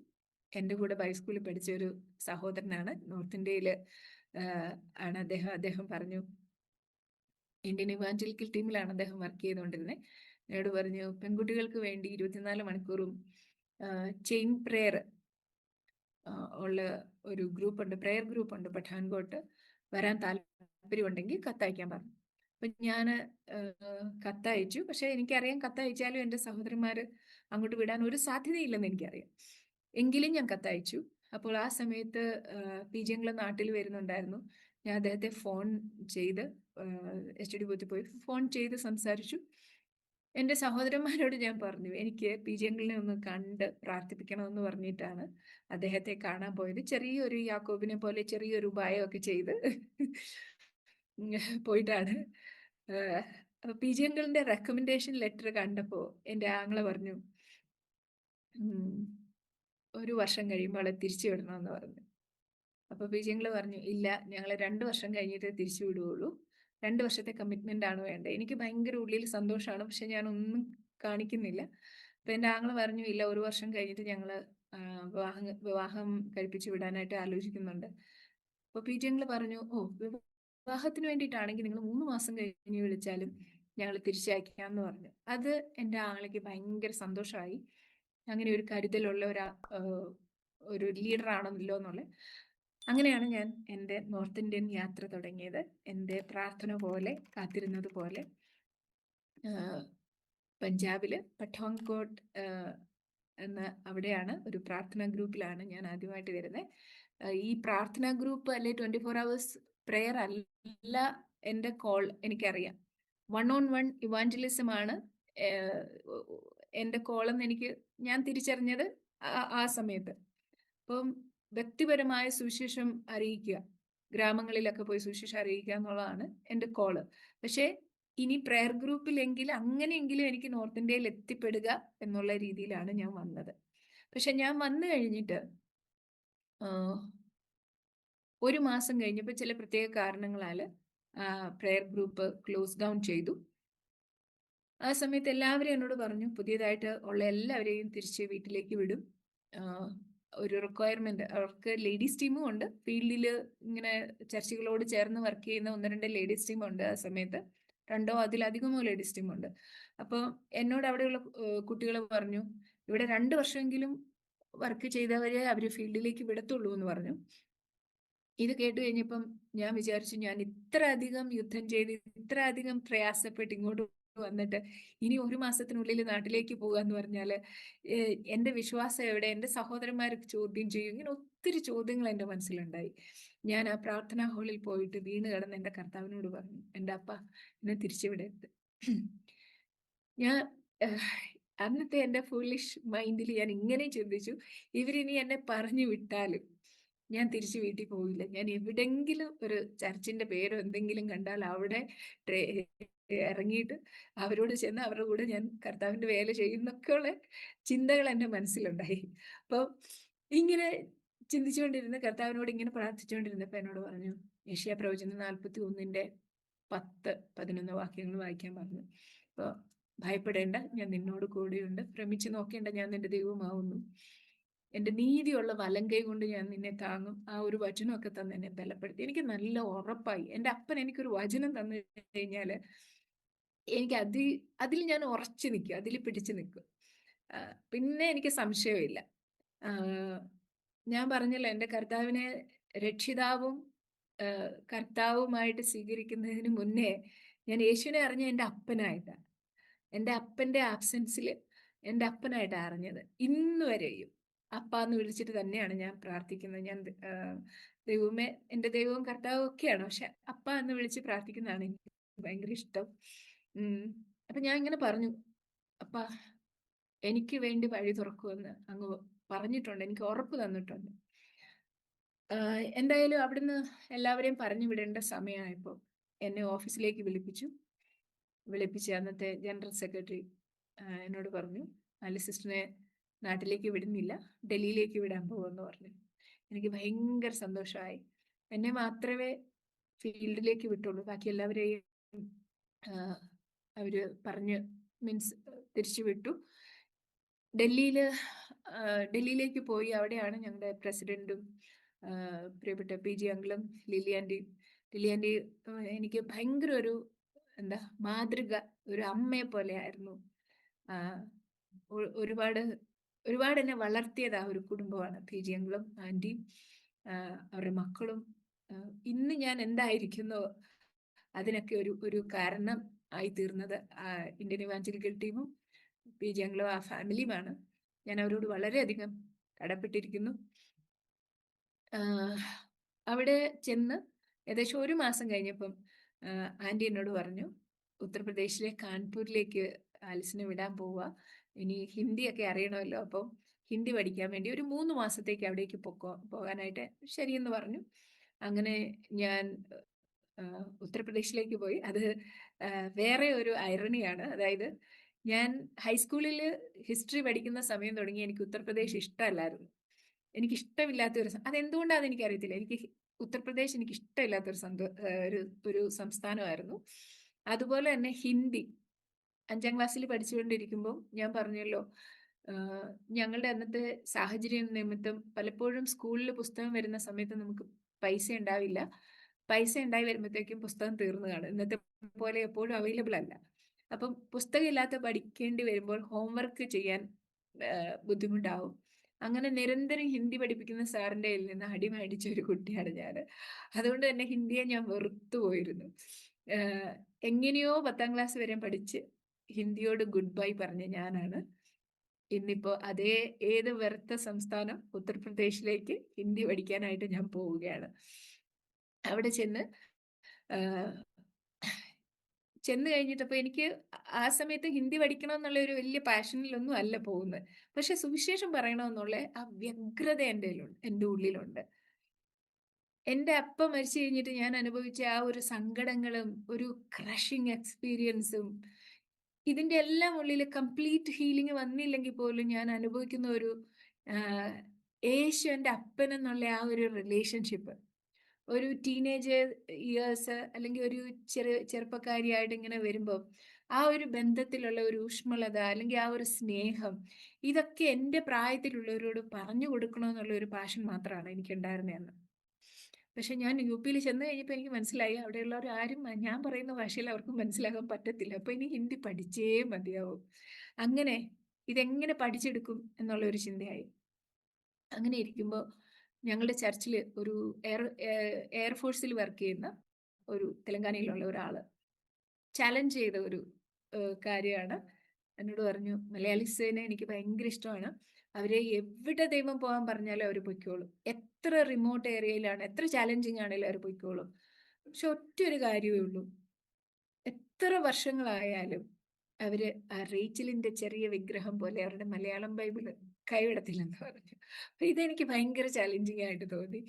എൻ്റെ കൂടെ ഹൈസ്കൂളിൽ പഠിച്ച ഒരു സഹോദരനാണ്, നോർത്ത് ഇന്ത്യയിൽ ആണ് അദ്ദേഹം പറഞ്ഞു, ഇന്ത്യൻ ഇവാഞ്ചലിക്കൽ ടീമിലാണ് അദ്ദേഹം വർക്ക് ചെയ്തുകൊണ്ടിരുന്നത്. എന്നോട് പറഞ്ഞു, പെൺകുട്ടികൾക്ക് വേണ്ടി 24 മണിക്കൂറും ചെയിൻ പ്രെയർ ഉള്ള ഒരു ഗ്രൂപ്പുണ്ട്, പ്രെയർ ഗ്രൂപ്പുണ്ട് പഠാൻകോട്ട്. വരാൻ താല്പര്യമുണ്ടെങ്കിൽ കത്തയക്കാൻ പറഞ്ഞു. അപ്പം ഞാൻ കത്തയച്ചു. പക്ഷെ എനിക്കറിയാം, കത്തയച്ചാലും എൻ്റെ സഹോദരന്മാർ അങ്ങോട്ട് വിടാൻ ഒരു സാധ്യതയില്ലെന്ന് എനിക്കറിയാം. എങ്കിലും ഞാൻ കത്തയച്ചു. അപ്പോൾ ആ സമയത്ത് PG നാട്ടിൽ വരുന്നുണ്ടായിരുന്നു. ഞാൻ അദ്ദേഹത്തെ ഫോൺ ചെയ്ത് STD ബൂത്തിൽ പോയി ഫോൺ ചെയ്ത് സംസാരിച്ചു. എൻ്റെ സഹോദരന്മാരോട് ഞാൻ പറഞ്ഞു, എനിക്ക് PG ഒന്ന് കണ്ട് പ്രാർത്ഥിപ്പിക്കണമെന്ന് പറഞ്ഞിട്ടാണ് അദ്ദേഹത്തെ കാണാൻ പോയത്. ചെറിയൊരു യാക്കോബിനെ പോലെ ചെറിയൊരു ഉപായമൊക്കെ ചെയ്ത് പോയിട്ടാണ്. PG റെക്കമെൻഡേഷൻ ലെറ്റർ കണ്ടപ്പോൾ എൻ്റെ ആങ്ങള പറഞ്ഞു, 1 വർഷം കഴിയുമ്പോൾ അവളെ തിരിച്ചു വിടണമെന്ന് പറഞ്ഞു. അപ്പോൾ PG പറഞ്ഞു, ഇല്ല, ഞങ്ങൾ 2 വർഷം കഴിഞ്ഞിട്ട് തിരിച്ചു വിടുകയുള്ളൂ. 2 വർഷത്തെ കമ്മിറ്റ്മെൻ്റ് ആണ് വേണ്ടത്. എനിക്ക് ഭയങ്കര ഉള്ളിൽ സന്തോഷമാണ്, പക്ഷെ ഞാനൊന്നും കാണിക്കുന്നില്ല. അപ്പോൾ എൻ്റെ ആങ്ങള പറഞ്ഞു, ഇല്ല, 1 വർഷം കഴിഞ്ഞിട്ട് ഞങ്ങൾ വിവാഹം കഴിപ്പിച്ച് വിടാനായിട്ട് ആലോചിക്കുന്നുണ്ട്. അപ്പോൾ PG പറഞ്ഞു, ഓ, വിവാഹത്തിന് വേണ്ടിയിട്ടാണെങ്കിൽ നിങ്ങൾ 3 മാസം കഴിഞ്ഞ് വിളിച്ചാലും ഞങ്ങൾ തിരിച്ചയക്കാമെന്ന് പറഞ്ഞു. അത് എൻ്റെ ആങ്ങളയ്ക്ക് ഭയങ്കര സന്തോഷമായി. അങ്ങനെ ഒരു കരുതലുള്ള ഒരു ലീഡറാണല്ലോ എന്നുള്ള. അങ്ങനെയാണ് ഞാൻ എൻ്റെ നോർത്ത് ഇന്ത്യൻ യാത്ര തുടങ്ങിയത്. എൻ്റെ പ്രാർത്ഥന പോലെ, കാത്തിരുന്നത് പോലെ പഞ്ചാബിൽ പഠാൻകോട്ട് എന്ന അവിടെയാണ് ഒരു പ്രാർത്ഥനാ ഗ്രൂപ്പിലാണ് ഞാൻ ആദ്യമായിട്ട് വരുന്നത്. ഈ പ്രാർത്ഥനാ ഗ്രൂപ്പ് അല്ലെ 24 hours പ്രെയർ അല്ല എൻ്റെ കോൾ, എനിക്കറിയാം. 1-on-1 ഇവാഞ്ചലിസം ആണ് എൻ്റെ കോളെന്ന് ഞാൻ തിരിച്ചറിഞ്ഞത് ആ സമയത്ത്. അപ്പം വ്യക്തിപരമായ സുവിശേഷം അറിയിക്കുക, ഗ്രാമങ്ങളിലൊക്കെ പോയി സുവിശേഷം അറിയിക്കുക എന്നുള്ളതാണ് എൻ്റെ കോള്. പക്ഷേ ഇനി പ്രെയർ ഗ്രൂപ്പിലെങ്കിൽ അങ്ങനെയെങ്കിലും എനിക്ക് നോർത്ത് ഇന്ത്യയിൽ എത്തിപ്പെടുക എന്നുള്ള രീതിയിലാണ് ഞാൻ വന്നത്. പക്ഷെ ഞാൻ വന്നു കഴിഞ്ഞിട്ട് 1 മാസം കഴിഞ്ഞപ്പോൾ ചില പ്രത്യേക കാരണങ്ങളാൽ പ്രെയർ ഗ്രൂപ്പ് ക്ലോസ് ഡൗൺ ചെയ്തു. ആ സമയത്ത് എല്ലാവരും എന്നോട് പറഞ്ഞു, പുതിയതായിട്ട് ഉള്ള എല്ലാവരെയും തിരിച്ച് വീട്ടിലേക്ക് വിടും. ഒരു റിക്വയർമെന്റ്, അവർക്ക് ലേഡീസ് ടീമും ഉണ്ട് ഫീൽഡിൽ, ഇങ്ങനെ ചർച്ചുകളോട് ചേർന്ന് വർക്ക് ചെയ്യുന്ന 1-2 ലേഡീസ് ടീമുണ്ട്. ആ സമയത്ത് 2 അതിലധികമോ ലേഡീസ് ടീമുണ്ട്. അപ്പോൾ എന്നോട് അവിടെയുള്ള കുട്ടികൾ പറഞ്ഞു, ഇവിടെ 2 വർഷമെങ്കിലും വർക്ക് ചെയ്തവരെ അവർ ഫീൽഡിലേക്ക് വിടത്തുള്ളൂ എന്ന് പറഞ്ഞു. ഇത് കേട്ട് കഴിഞ്ഞപ്പം ഞാൻ വിചാരിച്ചു, ഞാൻ ഇത്ര അധികം യുദ്ധം ചെയ്ത്, ഇത്ര അധികം പ്രയാസപ്പെട്ട് ഇങ്ങോട്ട് വന്നിട്ട് ഇനി 1 മാസത്തിനുള്ളിൽ നാട്ടിലേക്ക് പോകുക എന്ന് പറഞ്ഞാൽ എൻ്റെ വിശ്വാസം എവിടെ, എൻ്റെ സഹോദരന്മാർക്ക് ചോദ്യം ചെയ്യും, ഇങ്ങനെ ഒത്തിരി ചോദ്യങ്ങൾ എൻ്റെ മനസ്സിലുണ്ടായി. ഞാൻ ആ പ്രാർത്ഥനാ ഹാളിൽ പോയിട്ട് വീണ് കിടന്ന് എൻ്റെ കർത്താവിനോട് പറഞ്ഞു, എൻ്റെ അപ്പ, എന്നെ തിരിച്ചുവിടരുത്. ഞാൻ അന്നത്തെ എൻ്റെ ഫൂളിഷ് മൈൻഡിൽ ഞാൻ ഇങ്ങനെ ചിന്തിച്ചു, ഇവരിനി എന്നെ പറഞ്ഞു വിട്ടാലും ഞാൻ തിരിച്ച് വീട്ടിൽ പോവില്ല. ഞാൻ എവിടെങ്കിലും ഒരു ചർച്ചിന്റെ പേരോ എന്തെങ്കിലും കണ്ടാൽ അവിടെ ഇറങ്ങിയിട്ട് അവരോട് ചെന്ന് അവരുടെ കൂടെ ഞാൻ കർത്താവിന്റെ വേല ചെയ്യുന്നൊക്കെയുള്ള ചിന്തകൾ എൻ്റെ മനസ്സിലുണ്ടായി. അപ്പോൾ ഇങ്ങനെ ചിന്തിച്ചുകൊണ്ടിരുന്ന കർത്താവിനോട് ഇങ്ങനെ പ്രാർത്ഥിച്ചുകൊണ്ടിരുന്നപ്പോൾ എന്നോട് പറഞ്ഞു, യെശയ്യാപ്രവചനം 41:10-11 വാക്യങ്ങൾ വായിക്കാൻ പറഞ്ഞു. അപ്പോൾ ഭയപ്പെടേണ്ട, ഞാൻ നിന്നോട് കൂടെയുണ്ട്. ഭ്രമിച്ച് നോക്കേണ്ട, ഞാൻ നിന്റെ ദൈവമാവുന്നു. എൻ്റെ നീതിയുള്ള വലങ്കൈ കൊണ്ട് ഞാൻ നിന്നെ താങ്ങും. ആ ഒരു വചനമൊക്കെ തന്നെ എന്നെ ബലപ്പെടുത്തി. എനിക്ക് നല്ല ഉറപ്പായി. എൻ്റെ അപ്പൻ എനിക്കൊരു വചനം തന്നു കഴിഞ്ഞാൽ എനിക്ക് അതിൽ ഞാൻ ഉറച്ചു നിൽക്കും, അതിൽ പിടിച്ചു നിൽക്കും. പിന്നെ എനിക്ക് സംശയമില്ല. ഞാൻ പറഞ്ഞല്ലോ, എൻ്റെ കർത്താവിനെ രക്ഷിതാവും കർത്താവുമായിട്ട് സ്വീകരിക്കുന്നതിന് മുന്നേ ഞാൻ യേശുവിനെ അറിഞ്ഞ എൻ്റെ അപ്പനായിട്ടാണ്. എൻ്റെ അപ്പൻ്റെ ആബ്സെൻസിൽ എൻ്റെ അപ്പനായിട്ടാണ് അറിഞ്ഞത്. ഇന്ന് വരെയും അപ്പ എന്ന് വിളിച്ചിട്ട് തന്നെയാണ് ഞാൻ പ്രാർത്ഥിക്കുന്നത്. ഞാൻ ദൈവമേ, എൻ്റെ ദൈവവും കർത്താവും ഒക്കെയാണ്, പക്ഷെ അപ്പ എന്ന് വിളിച്ച് പ്രാർത്ഥിക്കുന്നതാണ് എനിക്ക് ഭയങ്കര ഇഷ്ടം. ഉം. അപ്പൊ ഞാൻ ഇങ്ങനെ പറഞ്ഞു, അപ്പാ എനിക്ക് വേണ്ടി വഴി തുറക്കുമെന്ന് അങ്ങ് പറഞ്ഞിട്ടുണ്ട്, എനിക്ക് ഉറപ്പ് തന്നിട്ടുണ്ട്. എന്തായാലും അവിടുന്ന് എല്ലാവരെയും പറഞ്ഞു വിടേണ്ട സമയമായപ്പോൾ എന്നെ ഓഫീസിലേക്ക് വിളിപ്പിച്ച് അന്നത്തെ ജനറൽ സെക്രട്ടറി എന്നോട് പറഞ്ഞു, അലി സിസ്റ്ററിനെ നാട്ടിലേക്ക് വിടുന്നില്ല, ഡൽഹിയിലേക്ക് വിടാൻ പോകുമെന്ന് പറഞ്ഞു. എനിക്ക് ഭയങ്കര സന്തോഷമായി. എന്നെ മാത്രമേ ഫീൽഡിലേക്ക് വിട്ടുള്ളൂ, ബാക്കി എല്ലാവരെയും അവര് പറഞ്ഞ് മീൻസ് തിരിച്ചു വിട്ടു. ഡൽഹിയിലേക്ക് പോയി. അവിടെയാണ് ഞങ്ങളുടെ പ്രസിഡന്റും പ്രിയപ്പെട്ട PG അങ്കിളും ലിലി ആൻറ്റി എനിക്ക് ഭയങ്കര ഒരു എന്താ മാതൃക, ഒരു അമ്മയെ പോലെ ആയിരുന്നു. ഒരുപാട് ഒരുപാട് എന്നെ വളർത്തിയത് ആ ഒരു കുടുംബമാണ്. PG അങ്കിളും ആൻറ്റിയും അവരുടെ മക്കളും. ഇന്ന് ഞാൻ എന്തായിരിക്കുന്നോ അതിനൊക്കെ ഒരു കാരണം ആയി തീർന്നത് ഇന്ത്യൻ ഇവാഞ്ചലിക്കൽ ടീമും PG അങ്കിളും ആ ഫാമിലിയുമാണ്. ഞാൻ അവരോട് വളരെയധികം കടപ്പെട്ടിരിക്കുന്നു. അവിടെ ചെന്ന് ഏകദേശം 1 മാസം കഴിഞ്ഞപ്പം ആൻറ്റി എന്നോട് പറഞ്ഞു, ഉത്തർപ്രദേശിലെ കാൺപൂരിലേക്ക് ആലിസിനെ വിടാൻ പോവുക, ഇനി ഹിന്ദിയൊക്കെ അറിയണമല്ലോ, അപ്പം ഹിന്ദി പഠിക്കാൻ വേണ്ടി ഒരു 3 മാസത്തേക്ക് അവിടേക്ക് പോകാനായിട്ട് ശരിയെന്ന് പറഞ്ഞു. അങ്ങനെ ഞാൻ ഉത്തർപ്രദേശിലേക്ക് പോയി. അത് വേറെ ഒരു ഐറണിയാണ്. അതായത് ഞാൻ ഹൈസ്കൂളിൽ ഹിസ്റ്ററി പഠിക്കുന്ന സമയം തുടങ്ങി എനിക്ക് ഉത്തർപ്രദേശ് ഇഷ്ടമല്ലായിരുന്നു. എനിക്കിഷ്ടമില്ലാത്തൊരു അതെന്തുകൊണ്ടാണെന്ന് എനിക്കറിയത്തില്ല. ഉത്തർപ്രദേശ് എനിക്ക് ഇഷ്ടമില്ലാത്തൊരു സംസ്ഥാനമായിരുന്നു. അതുപോലെ തന്നെ ഹിന്ദി 5ാം ക്ലാസ്സിൽ പഠിച്ചുകൊണ്ടിരിക്കുമ്പോൾ ഞാൻ പറഞ്ഞല്ലോ, ഞങ്ങളുടെ അന്നത്തെ സാഹചര്യം നിമിത്തം പലപ്പോഴും സ്കൂളിൽ പുസ്തകം വരുന്ന സമയത്ത് നമുക്ക് പൈസ ഉണ്ടാവില്ല. പൈസ ഉണ്ടായി വരുമ്പോഴത്തേക്കും പുസ്തകം തീർന്നു കാണും. ഇന്നത്തെ പോലെ എപ്പോഴും അവൈലബിൾ അല്ല. അപ്പം പുസ്തകമില്ലാത്ത പഠിക്കേണ്ടി വരുമ്പോൾ ഹോംവർക്ക് ചെയ്യാൻ ബുദ്ധിമുട്ടാവും. അങ്ങനെ നിരന്തരം ഹിന്ദി പഠിപ്പിക്കുന്ന സാറിൻ്റെ കയ്യിൽ നിന്ന് അടി മേടിച്ച ഒരു കുട്ടിയാണ് ഞാൻ. അതുകൊണ്ട് തന്നെ ഹിന്ദിയെ ഞാൻ വെറുത്തു പോയിരുന്നു. എങ്ങനെയോ 10ാം ക്ലാസ് വരെ പഠിച്ച് ഹിന്ദിയോട് ഗുഡ് ബൈ പറഞ്ഞ ഞാനാണ് ഇന്നിപ്പോൾ അതേ ഏത് വെറുത്ത സംസ്ഥാനം ഉത്തർപ്രദേശിലേക്ക് ഹിന്ദി പഠിക്കാനായിട്ട് ഞാൻ പോവുകയാണ്. അവിടെ ചെന്ന് കഴിഞ്ഞിട്ടപ്പോൾ എനിക്ക് ആ സമയത്ത് ഹിന്ദി പഠിക്കണം എന്നുള്ള ഒരു വലിയ പാഷനിലൊന്നും അല്ല പോകുന്നത്. പക്ഷെ സുവിശേഷം പറയണമെന്നുള്ള ആ വ്യഗ്രത എൻ്റെ ഉള്ളിലുണ്ട്. എൻ്റെ അപ്പ മരിച്ചു കഴിഞ്ഞിട്ട് ഞാൻ അനുഭവിച്ച ആ ഒരു സങ്കടങ്ങളും ഒരു ക്രഷിങ് എക്സ്പീരിയൻസും ഇതിൻ്റെ എല്ലാം ഉള്ളിൽ കംപ്ലീറ്റ് ഹീലിംഗ് വന്നില്ലെങ്കിൽ പോലും ഞാൻ അനുഭവിക്കുന്ന ഒരു യേശു എൻ്റെ അപ്പൻ എന്നുള്ള ആ ഒരു റിലേഷൻഷിപ്പ്, ഒരു ടീനേജ് ഇയേഴ്സ് അല്ലെങ്കിൽ ഒരു ചെറുപ്പക്കാരിയായിട്ട് ഇങ്ങനെ വരുമ്പോൾ ആ ഒരു ബന്ധത്തിലുള്ള ഒരു ഊഷ്മളത അല്ലെങ്കിൽ ആ ഒരു സ്നേഹം, ഇതൊക്കെ എൻ്റെ പ്രായത്തിലുള്ളവരോട് പറഞ്ഞു കൊടുക്കണമെന്നുള്ള ഒരു പാഷൻ മാത്രമാണ് എനിക്കുണ്ടായിരുന്നതെന്ന്. പക്ഷെ ഞാൻ UP ചെന്ന് കഴിഞ്ഞപ്പോൾ എനിക്ക് മനസ്സിലായി, അവിടെയുള്ളവർ ആരും ഞാൻ പറയുന്ന ഭാഷയിൽ അവർക്ക് മനസ്സിലാക്കാൻ പറ്റത്തില്ല. അപ്പോൾ ഇനി ഹിന്ദി പഠിച്ചേ മതിയാവും. അങ്ങനെ ഇതെങ്ങനെ പഠിച്ചെടുക്കും എന്നുള്ള ഒരു ചിന്തയായി. അങ്ങനെ ഇരിക്കുമ്പോൾ ഞങ്ങളുടെ ചർച്ചിൽ ഒരു എയർഫോഴ്സിൽ വർക്ക് ചെയ്യുന്ന ഒരു തെലങ്കാനയിലുള്ള ഒരാൾ ചാലഞ്ച് ചെയ്ത ഒരു കാര്യമാണ്. എന്നോട് പറഞ്ഞു, മലയാളീസിനെ എനിക്ക് ഭയങ്കര ഇഷ്ടമാണ്, അവരെ എവിടെ ദൈവം പോകാൻ പറഞ്ഞാലും അവർ പൊയ്ക്കോളും, എത്ര റിമോട്ട് ഏരിയയിലാണ്, എത്ര ചാലഞ്ചിങ് ആണെങ്കിലും അവർ പൊയ്ക്കോളും. പക്ഷെ ഒറ്റൊരു കാര്യമേ ഉള്ളൂ, എത്ര വർഷങ്ങളായാലും അവര് ആ റേച്ചലിന്റെ ചെറിയ വിഗ്രഹം പോലെ അവരുടെ മലയാളം ബൈബിള് കൈവിടത്തില്ലെന്ന് പറഞ്ഞു. അപ്പൊ ഇതെനിക്ക് ഭയങ്കര ചാലഞ്ചിങ് ആയിട്ട് തോന്നി.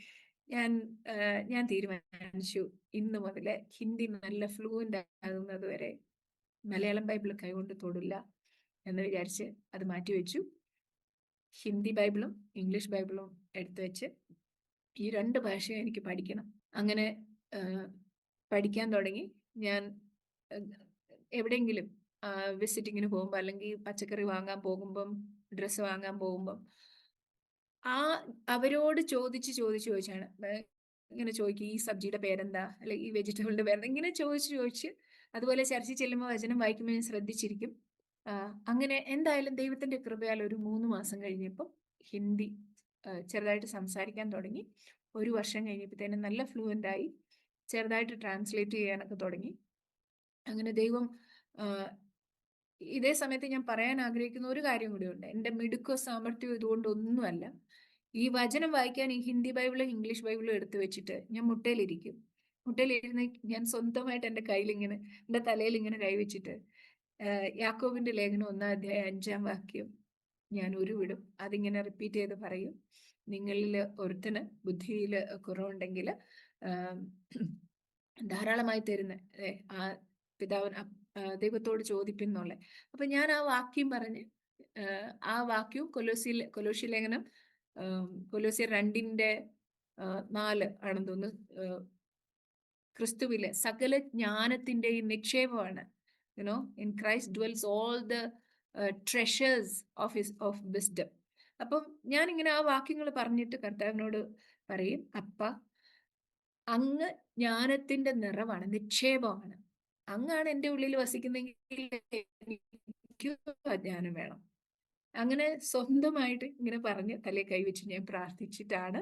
ഞാൻ തീരുമാനിച്ചു, ഇന്ന് മുതല് ഹിന്ദി നല്ല ഫ്ലുവൻ്റ് ആകുന്നത് വരെ മലയാളം ബൈബിൾ കൈകൊണ്ട് തൊടില്ല എന്ന് വിചാരിച്ച് അത് മാറ്റിവെച്ചു. ഹിന്ദി ബൈബിളും ഇംഗ്ലീഷ് ബൈബിളും എടുത്തു വെച്ച് ഈ 2 ഭാഷയും എനിക്ക് പഠിക്കണം. അങ്ങനെ പഠിക്കാൻ തുടങ്ങി. ഞാൻ എവിടെയെങ്കിലും വിസിറ്റിങ്ങിന് പോകുമ്പോൾ അല്ലെങ്കിൽ പച്ചക്കറി വാങ്ങാൻ പോകുമ്പം, ഡ്രസ്സ് വാങ്ങാൻ പോകുമ്പം അവരോട് ചോദിച്ചാണ് ഇങ്ങനെ ചോദിക്കും, ഈ സബ്ജിയുടെ പേരെന്താ, അല്ലെങ്കിൽ ഈ വെജിറ്റബിളിന്റെ പേരെന്താ, ഇങ്ങനെ ചോദിച്ച് അതുപോലെ ചർച്ചിൽ ചെല്ലുമ്പോൾ വചനം വായിക്കുമ്പോൾ ഞാൻ ശ്രദ്ധിച്ചിരിക്കും. അങ്ങനെ എന്തായാലും ദൈവത്തിന്റെ കൃപയാൽ ഒരു 3 മാസം കഴിഞ്ഞപ്പോൾ ഹിന്ദി ചെറുതായിട്ട് സംസാരിക്കാൻ തുടങ്ങി. 1 വർഷം കഴിഞ്ഞപ്പോഴത്തേനും നല്ല ഫ്ലുവൻ്റ് ആയി, ചെറുതായിട്ട് ട്രാൻസ്ലേറ്റ് ചെയ്യാനൊക്കെ തുടങ്ങി. അങ്ങനെ ദൈവം ഇതേ സമയത്ത് ഞാൻ പറയാൻ ആഗ്രഹിക്കുന്ന ഒരു കാര്യം കൂടിയുണ്ട്. എൻ്റെ മിടുക്കോ സാമർഥ്യമോ ഇതുകൊണ്ടൊന്നുമല്ല. ഈ വചനം വായിക്കാൻ ഈ ഹിന്ദി ബൈബിളും ഇംഗ്ലീഷ് ബൈബിളും എടുത്തു വെച്ചിട്ട് ഞാൻ മുട്ടയിലിരിക്കും. മുട്ടയിലിരുന്ന് ഞാൻ സ്വന്തമായിട്ട് എൻ്റെ കയ്യിൽ ഇങ്ങനെ, എൻ്റെ തലയിൽ ഇങ്ങനെ കൈവച്ചിട്ട് യാക്കോബിന്റെ ലേഖനം 1-5 ഞാൻ ഉരുവിടും. അതിങ്ങനെ റിപ്പീറ്റ് ചെയ്ത് പറയും. നിങ്ങളിൽ ഒരുത്തന് ബുദ്ധിയിൽ കുറവുണ്ടെങ്കിൽ ധാരാളമായി തരുന്ന ആ പിതാവിന് ദൈവത്തോട് ചോദിപ്പിന്നുള്ള. അപ്പൊ ഞാൻ ആ വാക്യം പറഞ്ഞ് ആ വാക്യവും കൊലോസി ലേഖനം കൊലോസ്യർ 2:4 ആണെന്ന് തോന്നുന്നു. ക്രിസ്തുവിലെ സകല ജ്ഞാനത്തിന്റെയും നിക്ഷേപമാണ്. In Christ dwells all the treasures of wisdom. അപ്പം ഞാൻ ഇങ്ങനെ ആ വാക്യങ്ങൾ പറഞ്ഞിട്ട് കർത്താവിനോട് പറയും, അപ്പ അങ്ങ് ജ്ഞാനത്തിന്റെ നിറവാണ്, നിക്ഷേപമാണ്. അങ്ങാണ് എൻ്റെ ഉള്ളിൽ വസിക്കുന്നെങ്കിൽ എനിക്ക് ആ ജ്ഞാനം വേണം. അങ്ങനെ സ്വന്തമായിട്ട് ഇങ്ങനെ പറഞ്ഞ് തലേ കൈവച്ച് ഞാൻ പ്രാർത്ഥിച്ചിട്ടാണ്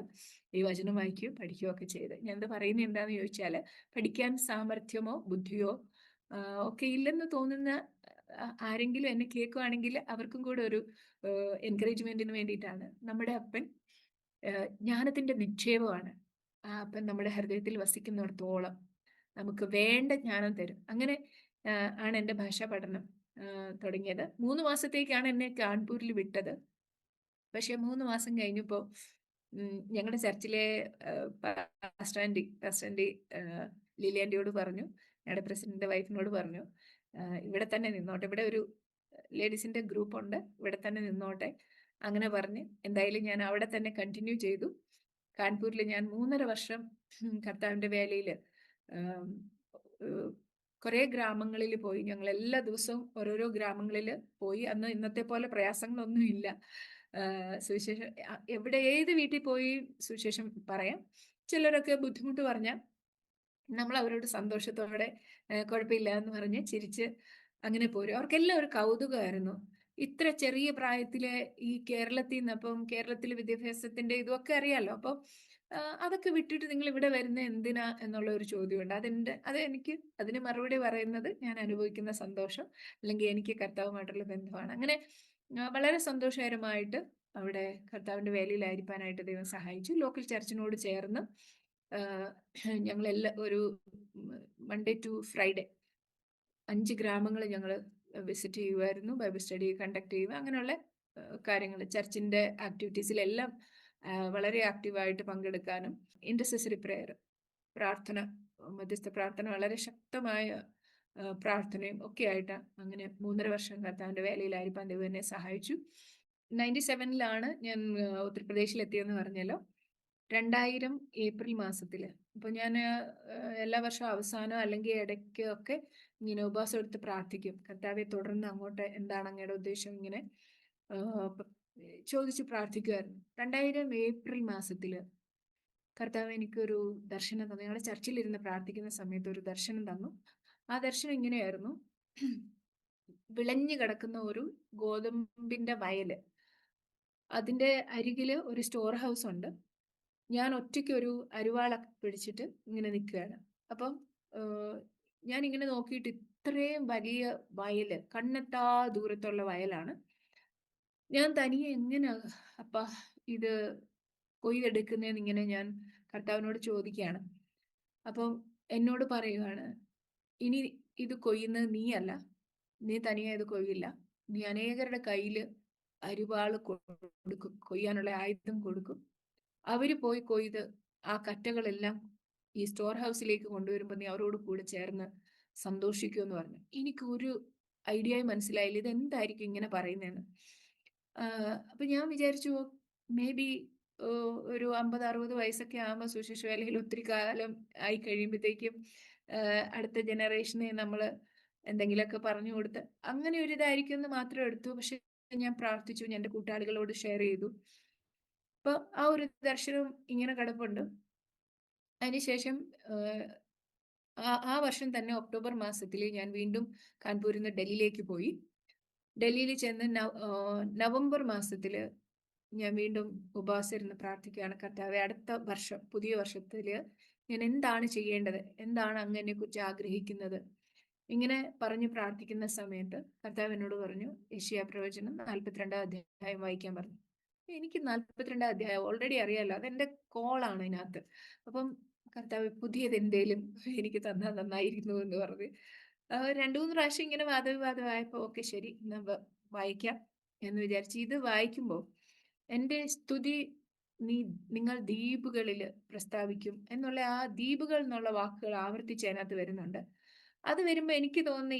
ഈ വചനം വായിക്കുകയോ പഠിക്കുകയോ ഒക്കെ ചെയ്ത്. ഞാനത് പറയുന്നത് എന്താന്ന് ചോദിച്ചാൽ, പഠിക്കാൻ സാമർഥ്യമോ ബുദ്ധിയോ ഒക്കെ ഇല്ലെന്ന് തോന്നുന്ന ആരെങ്കിലും എന്നെ കേൾക്കുവാണെങ്കിൽ അവർക്കും കൂടെ ഒരു എൻകറേജ്മെന്റിന് വേണ്ടിയിട്ടാണ്. നമ്മുടെ അപ്പൻ ജ്ഞാനത്തിന്റെ നിക്ഷേപമാണ്. ആ അപ്പൻ നമ്മുടെ ഹൃദയത്തിൽ വസിക്കുന്നിടത്തോളം നമുക്ക് വേണ്ട ജ്ഞാനം തരും. അങ്ങനെ ആണ് എൻ്റെ ഭാഷാ പഠനം തുടങ്ങിയത്. 3 മാസത്തേക്കാണ് എന്നെ കാൺപൂരിൽ വിട്ടത്. പക്ഷെ 3 മാസം കഴിഞ്ഞപ്പോൾ ഞങ്ങളുടെ ചർച്ചിലെ പാസ്റ്റർ ആൻറ്റി ലിലിയാൻറ്റിയോട് പറഞ്ഞു, ഞങ്ങളുടെ പ്രസിഡന്റിന്റെ വൈഫിനോട് പറഞ്ഞു, ഇവിടെ തന്നെ നിന്നോട്ടെ, ഇവിടെ ഒരു ലേഡീസിന്റെ ഗ്രൂപ്പ് ഉണ്ട്, ഇവിടെ തന്നെ നിന്നോട്ടെ. അങ്ങനെ പറഞ്ഞ് എന്തായാലും ഞാൻ അവിടെ തന്നെ കണ്ടിന്യൂ ചെയ്തു. കാൺപൂരിൽ ഞാൻ 3.5 വർഷം കർത്താവിന്റെ വേലയിൽ കുറേ ഗ്രാമങ്ങളിൽ പോയി. ഞങ്ങൾ എല്ലാ ദിവസവും ഓരോരോ ഗ്രാമങ്ങളിൽ പോയി. അന്ന് ഇന്നത്തെ പോലെ പ്രയാസങ്ങളൊന്നും ഇല്ല. സുവിശേഷം ഏത് വീട്ടിൽ പോയി സുവിശേഷം പറയാം. ചിലരൊക്കെ ബുദ്ധിമുട്ട് പറഞ്ഞാൽ നമ്മൾ അവരോട് സന്തോഷത്തോടെ കുഴപ്പമില്ല എന്ന് പറഞ്ഞ് ചിരിച്ച് അങ്ങനെ പോരും. അവർക്കെല്ലാം ഒരു കൗതുകമായിരുന്നു. ഇത്ര ചെറിയ പ്രായത്തില് ഈ കേരളത്തിൽ നിന്ന്, അപ്പം കേരളത്തിലെ വിദ്യാഭ്യാസത്തിന്റെ ഇതൊക്കെ അറിയാലോ, അപ്പം അതൊക്കെ വിട്ടിട്ട് നിങ്ങൾ ഇവിടെ വരുന്ന എന്തിനാ എന്നുള്ള ഒരു ചോദ്യമുണ്ട്. എനിക്ക് അതിന് മറുപടി പറയുന്നത് ഞാൻ അനുഭവിക്കുന്ന സന്തോഷം, അല്ലെങ്കിൽ എനിക്ക് കർത്താവുമായിട്ടുള്ള ബന്ധമാണ്. അങ്ങനെ വളരെ സന്തോഷകരമായിട്ട് അവിടെ കർത്താവിന്റെ വേലയിലായിരിക്കാനായിട്ട് ദൈവം സഹായിച്ചു. ലോക്കൽ ചർച്ചിനോട് ചേർന്ന് ഞങ്ങളെല്ലാം ഒരു മൺഡേ ടു ഫ്രൈഡേ 5 ഗ്രാമങ്ങൾ ഞങ്ങൾ വിസിറ്റ് ചെയ്യുമായിരുന്നു. ബൈബിൾ സ്റ്റഡി കണ്ടക്ട് ചെയ്യുക, അങ്ങനെയുള്ള കാര്യങ്ങൾ, ചർച്ചിന്റെ ആക്ടിവിറ്റീസിലെല്ലാം വളരെ ആക്റ്റീവായിട്ട് പങ്കെടുക്കാനും, ഇന്റർസെസറി പ്രെയർ, പ്രാർത്ഥന, മധ്യസ്ഥ പ്രാർത്ഥന, വളരെ ശക്തമായ പ്രാർത്ഥനയും ഒക്കെ ആയിട്ട് അങ്ങനെ 3.5 വർഷം കർത്താവിന്റെ വേലയിലായിരിക്കാൻ ദൈവം എന്നെ സഹായിച്ചു. 97 ഞാൻ ഉത്തർപ്രദേശിൽ എത്തിയെന്ന് പറഞ്ഞല്ലോ. 2000 ഏപ്രിൽ മാസത്തില്. അപ്പൊ ഞാൻ എല്ലാ വർഷവും അവസാനം അല്ലെങ്കിൽ ഇടയ്ക്ക് ഒക്കെ ഇങ്ങനെ ഉപവാസം എടുത്ത് പ്രാർത്ഥിക്കും. കർത്താവെ തുടർന്ന് അങ്ങോട്ട് എന്താണ് അങ്ങയുടെ ഉദ്ദേശം, ഇങ്ങനെ ചോദിച്ച് പ്രാർത്ഥിക്കുമായിരുന്നു. 2000 ഏപ്രിൽ മാസത്തില് കർത്താവ് എനിക്കൊരു ദർശനം തന്നു. ഞങ്ങൾ ചർച്ചിലിരുന്ന് പ്രാർത്ഥിക്കുന്ന സമയത്ത് ഒരു ദർശനം തന്നു. ആ ദർശനം ഇങ്ങനെയായിരുന്നു. വിളഞ്ഞു കിടക്കുന്ന ഒരു ഗോതമ്പിന്റെ വയല്, അതിന്റെ അരികില് ഒരു സ്റ്റോർ ഹൗസ് ഉണ്ട്. ഞാൻ ഒറ്റയ്ക്ക് ഒരു അരിവാള പിടിച്ചിട്ട് ഇങ്ങനെ നിൽക്കുകയാണ്. അപ്പം ഞാൻ ഇങ്ങനെ നോക്കിയിട്ട് ഇത്രയും വലിയ വയല്, കണ്ണെത്താ ദൂരത്തുള്ള വയലാണ്. ഞാൻ തനിയെ എങ്ങനെ അപ്പ ഇത് കൊയ്തെടുക്കുന്നതെന്ന് ഇങ്ങനെ ഞാൻ കർത്താവിനോട് ചോദിക്കുകയാണ്. അപ്പം എന്നോട് പറയുകയാണ്, ഇനി ഇത് കൊയ്യുന്നത് നീയല്ല, നീ തനിയെ ഇത് കൊയ്യില്ല, നീ അനേകരുടെ കയ്യിൽ അരിവാള് കൊടുക്കും, കൊയ്യാനുള്ള ആയുധം കൊടുക്കും. അവര് പോയി കൊയ്ത് ആ കറ്റകളെല്ലാം ഈ സ്റ്റോർ ഹൗസിലേക്ക് കൊണ്ടുവരുമ്പോൾ നീ അവരോട് കൂടെ ചേർന്ന് സന്തോഷിക്കുമെന്ന് പറഞ്ഞു. എനിക്ക് ഒരു ഐഡിയയും മനസ്സിലായില്ല, ഇത് എന്തായിരിക്കും ഇങ്ങനെ പറയുന്നതെന്ന്. അപ്പൊ ഞാൻ വിചാരിച്ചു, മേ ബി ഒരു 50-60 വയസ്സൊക്കെ ആകുമ്പോൾ സുശേഷ വേലയിൽ ഒത്തിരി കാലം ആയി കഴിയുമ്പോഴത്തേക്കും അടുത്ത ജനറേഷനെ നമ്മൾ എന്തെങ്കിലുമൊക്കെ പറഞ്ഞു കൊടുത്ത് അങ്ങനെ ഒരു ഇതായിരിക്കും എന്ന് മാത്രം എടുത്തു. പക്ഷെ ഞാൻ പ്രാർത്ഥിച്ചു, ഞാൻ എൻ്റെ കൂട്ടാളികളോട് ഷെയർ ചെയ്തു. അപ്പൊ ആ ഒരു ദർശനം ഇങ്ങനെ കിടപ്പുണ്ട്. അതിനുശേഷം ആ വർഷം തന്നെ ഒക്ടോബർ മാസത്തിൽ ഞാൻ വീണ്ടും കാൺപൂരിൽ നിന്ന് ഡൽഹിയിലേക്ക് പോയി. ഡൽഹിയിൽ ചെന്ന് നവംബർ മാസത്തിൽ ഞാൻ വീണ്ടും ഉപവാസിരുന്ന് പ്രാർത്ഥിക്കുകയാണ്. കർത്താവെ, അടുത്ത വർഷം, പുതിയ വർഷത്തിൽ ഞാൻ എന്താണ് ചെയ്യേണ്ടത്, എന്താണ് അങ്ങയെ കുറിച്ച് ആഗ്രഹിക്കുന്നത്, ഇങ്ങനെ പറഞ്ഞ് പ്രാർത്ഥിക്കുന്ന സമയത്ത് കർത്താവ് എന്നോട് പറഞ്ഞു, യെശയ്യാ പ്രവചനം 42-ാം അധ്യായം വായിക്കാൻ പറഞ്ഞു. എനിക്ക് 42 അധ്യായം ഓൾറെഡി അറിയാലോ, അതെന്റെ കോളാണ് അതിനകത്ത്. അപ്പം കർത്താവ് പുതിയത് എന്തേലും എനിക്ക് തന്നാൽ നന്നായിരുന്നു എന്ന് പറഞ്ഞ് രണ്ടു മൂന്ന് പ്രാവശ്യം ഇങ്ങനെ വാദവിവാദമായപ്പോ ഓക്കെ ശരി എന്നാ വായിക്കാം എന്ന് വിചാരിച്ച് ഇത് വായിക്കുമ്പോൾ എൻ്റെ സ്തുതി നീ നിങ്ങൾ ദ്വീപുകളിൽ പ്രസ്താവിക്കും എന്നുള്ള ആ ദ്വീപുകൾ എന്നുള്ള വാക്കുകൾ ആവർത്തിച്ച് അതിനകത്ത് വരുന്നുണ്ട്. അത് വരുമ്പോൾ എനിക്ക് തോന്നുന്നു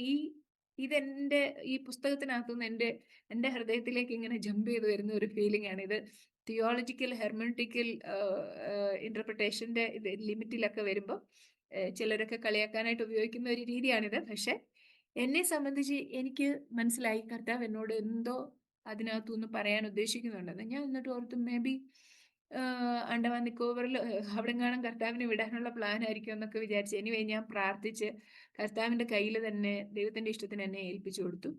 ഇതെന്റെ ഈ പുസ്തകത്തിനകത്തുനിന്ന് എൻ്റെ ഹൃദയത്തിലേക്ക് ഇങ്ങനെ ജമ്പ് ചെയ്ത് വരുന്ന ഒരു ഫീലിംഗ് ആണ് ഇത്. തിയോളജിക്കൽ ഹെർമനറ്റിക്കൽ ഇന്റർപ്രിട്ടേഷന്റെ ലിമിറ്റിലൊക്കെ വരുമ്പോൾ ചിലരൊക്കെ കളിയാക്കാനായിട്ട് ഉപയോഗിക്കുന്ന ഒരു രീതിയാണിത്. പക്ഷെ എന്നെ സംബന്ധിച്ച് എനിക്ക് മനസ്സിലായി കർത്താവ് എന്നോട് എന്തോ അതിനകത്തുനിന്ന് പറയാൻ ഉദ്ദേശിക്കുന്നുണ്ടെന്ന്. ഞാൻ എന്നിട്ട് ഓർത്ത് മേ ബി അണ്ടമാൻ നിക്കോബറിൽ അവിടെ കാണാൻ കർത്താവിനെ വിടാനുള്ള പ്ലാൻ ആയിരിക്കും എന്നൊക്കെ വിചാരിച്ചു. എനിവേ ഞാൻ പ്രാർത്ഥിച്ച് കർത്താവിന്റെ കയ്യിൽ തന്നെ ദൈവത്തിന്റെ ഇഷ്ടത്തിന് എന്നെ ഏൽപ്പിച്ചു കൊടുത്തു.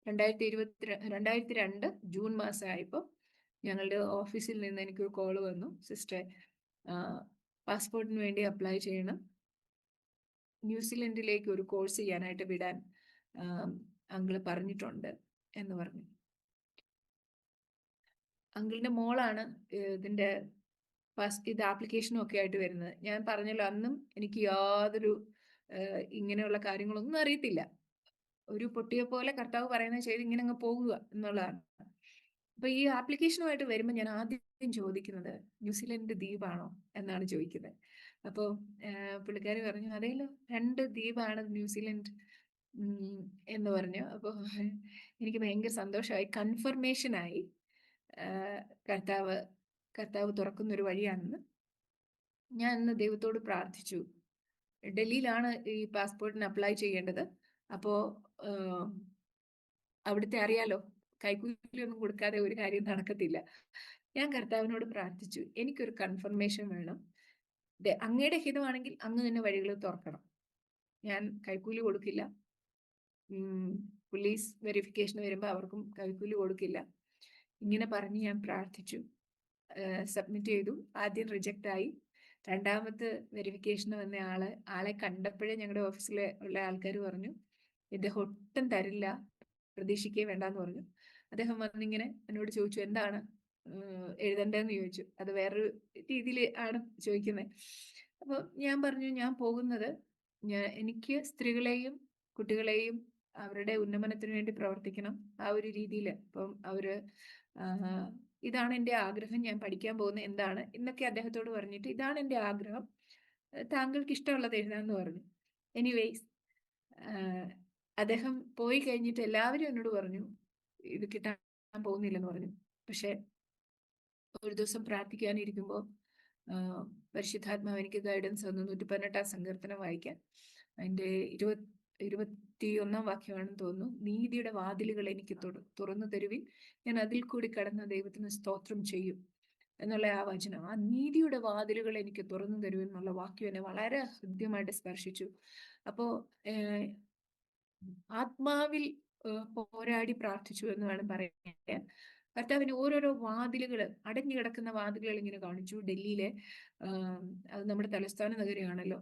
2002 ജൂൺ മാസമായപ്പോൾ ഞങ്ങളുടെ ഓഫീസിൽ നിന്ന് എനിക്കൊരു കോള് വന്നു, സിസ്റ്റർ പാസ്പോർട്ടിന് വേണ്ടി അപ്ലൈ ചെയ്യണം, ന്യൂസിലൻഡിലേക്ക് ഒരു കോഴ്സ് ചെയ്യാനായിട്ട് വിടാൻ അങ്കിള് പറഞ്ഞിട്ടുണ്ട് എന്ന് പറഞ്ഞു. അങ്കിളിന്റെ മോളാണ് ഇതിന്റെ ഇത് ആപ്ലിക്കേഷനും ഒക്കെ ആയിട്ട് വരുന്നത്. ഞാൻ പറഞ്ഞല്ലോ അന്നും എനിക്ക് യാതൊരു ഇങ്ങനെയുള്ള കാര്യങ്ങളൊന്നും അറിയത്തില്ല. ഒരു പൊട്ടിയെ പോലെ കർത്താവ് പറയുന്നത് ചെയ്ത് ഇങ്ങനെ അങ്ങ് പോകുക എന്നുള്ളതാണ്. അപ്പൊ ഈ ആപ്ലിക്കേഷനുമായിട്ട് വരുമ്പോൾ ഞാൻ ആദ്യം ചോദിക്കുന്നത് ന്യൂസിലൻഡ് ദ്വീപാണോ എന്നാണ് ചോദിക്കുന്നത്. അപ്പോൾ പുള്ളിക്കാരി പറഞ്ഞു അതേലോ 2 ദ്വീപാണ് ന്യൂസിലൻഡ് എന്ന് പറഞ്ഞു. അപ്പോൾ എനിക്ക് ഭയങ്കര സന്തോഷമായി, കൺഫർമേഷനായി കർത്താവ് തുറക്കുന്ന ഒരു വഴിയാണെന്ന്. ഞാൻ ഇന്ന് ദൈവത്തോട് പ്രാർത്ഥിച്ചു. ഡൽഹിയിലാണ് ഈ പാസ്പോർട്ടിന് അപ്ലൈ ചെയ്യേണ്ടത്. അപ്പോൾ അവിടുത്തെ അറിയാലോ, കൈക്കൂലിയൊന്നും കൊടുക്കാതെ ഒരു കാര്യം നടക്കത്തില്ല. ഞാൻ കർത്താവിനോട് പ്രാർത്ഥിച്ചു, എനിക്കൊരു കൺഫർമേഷൻ വേണം. അങ്ങയുടെ ഹിതമാണെങ്കിൽ അങ്ങ് തന്നെ വഴികൾ തുറക്കണം. ഞാൻ കൈക്കൂലി കൊടുക്കില്ല. പോലീസ് വെരിഫിക്കേഷൻ വരുമ്പോൾ അവർക്കും കൈക്കൂലി കൊടുക്കില്ല. ഇങ്ങനെ പറഞ്ഞ് ഞാൻ പ്രാർത്ഥിച്ചു, സബ്മിറ്റ് ചെയ്തു. ആദ്യം റിജക്റ്റ് ആയി. രണ്ടാമത്തെ വെരിഫിക്കേഷന് വന്ന ആളെ കണ്ടപ്പോഴേ ഞങ്ങളുടെ ഓഫീസിലെ ഉള്ള ആൾക്കാർ പറഞ്ഞു ഇദ്ദേഹം ഒട്ടും തരില്ല, പ്രതീക്ഷിക്കേ വേണ്ടെന്ന് പറഞ്ഞു. അദ്ദേഹം വന്നിങ്ങനെ എന്നോട് ചോദിച്ചു എന്താണ് എഴുതണ്ടേന്ന് ചോദിച്ചു. അത് വേറൊരു രീതിയിൽ ആണ് ചോദിക്കുന്നത്. അപ്പോൾ ഞാൻ പറഞ്ഞു ഞാൻ പോകുന്നത് എനിക്ക് സ്ത്രീകളെയും കുട്ടികളെയും അവരുടെ ഉന്നമനത്തിന് വേണ്ടി പ്രവർത്തിക്കണം, ആ ഒരു രീതിയിൽ. അപ്പം ഇതാണ് എൻ്റെ ആഗ്രഹം, ഞാൻ പഠിക്കാൻ പോകുന്നത് എന്താണ് എന്നൊക്കെ അദ്ദേഹത്തോട് പറഞ്ഞിട്ട് ഇതാണ് എൻ്റെ ആഗ്രഹം, താങ്കൾക്ക് ഇഷ്ടമുള്ളത് എഴുതാമെന്ന് പറഞ്ഞു. എനിവേസ് അദ്ദേഹം പോയി കഴിഞ്ഞിട്ട് എല്ലാവരും എന്നോട് പറഞ്ഞു ഇത് കിട്ടാൻ പോകുന്നില്ലെന്ന് പറഞ്ഞു. പക്ഷെ ഒരു ദിവസം പ്രാർത്ഥിക്കാനിരിക്കുമ്പോൾ പരിശുദ്ധാത്മാവ് എനിക്ക് ഗൈഡൻസ് തന്നു 118 സങ്കീർത്തനം വായിക്കാൻ. അതിൻ്റെ 21 വാക്യമാണെന്ന് തോന്നുന്നു. നീതിയുടെ വാതിലുകൾ എനിക്ക് തുറന്നു തരുവിൻ, ഞാൻ അതിൽ കൂടി കടന്ന ദൈവത്തിന് സ്തോത്രം ചെയ്യും എന്നുള്ള ആ വചനം. ആ നീതിയുടെ വാതിലുകൾ എനിക്ക് തുറന്നു തരുവിൻ എന്നുള്ള വാക്യം എന്നെ വളരെ ഹൃദ്യമായിട്ട് സ്പർശിച്ചു. അപ്പോൾ ആത്മാവിൽ പോരാടി പ്രാർത്ഥിച്ചു എന്ന് വേണം പറയാൻ. കർത്താവിന് ഓരോരോ വാതിലുകൾ, അടഞ്ഞു കിടക്കുന്ന വാതിലുകൾ ഇങ്ങനെ കാണിച്ചു. ഡൽഹിയിലെ അത് നമ്മുടെ തലസ്ഥാന നഗരിയാണല്ലോ,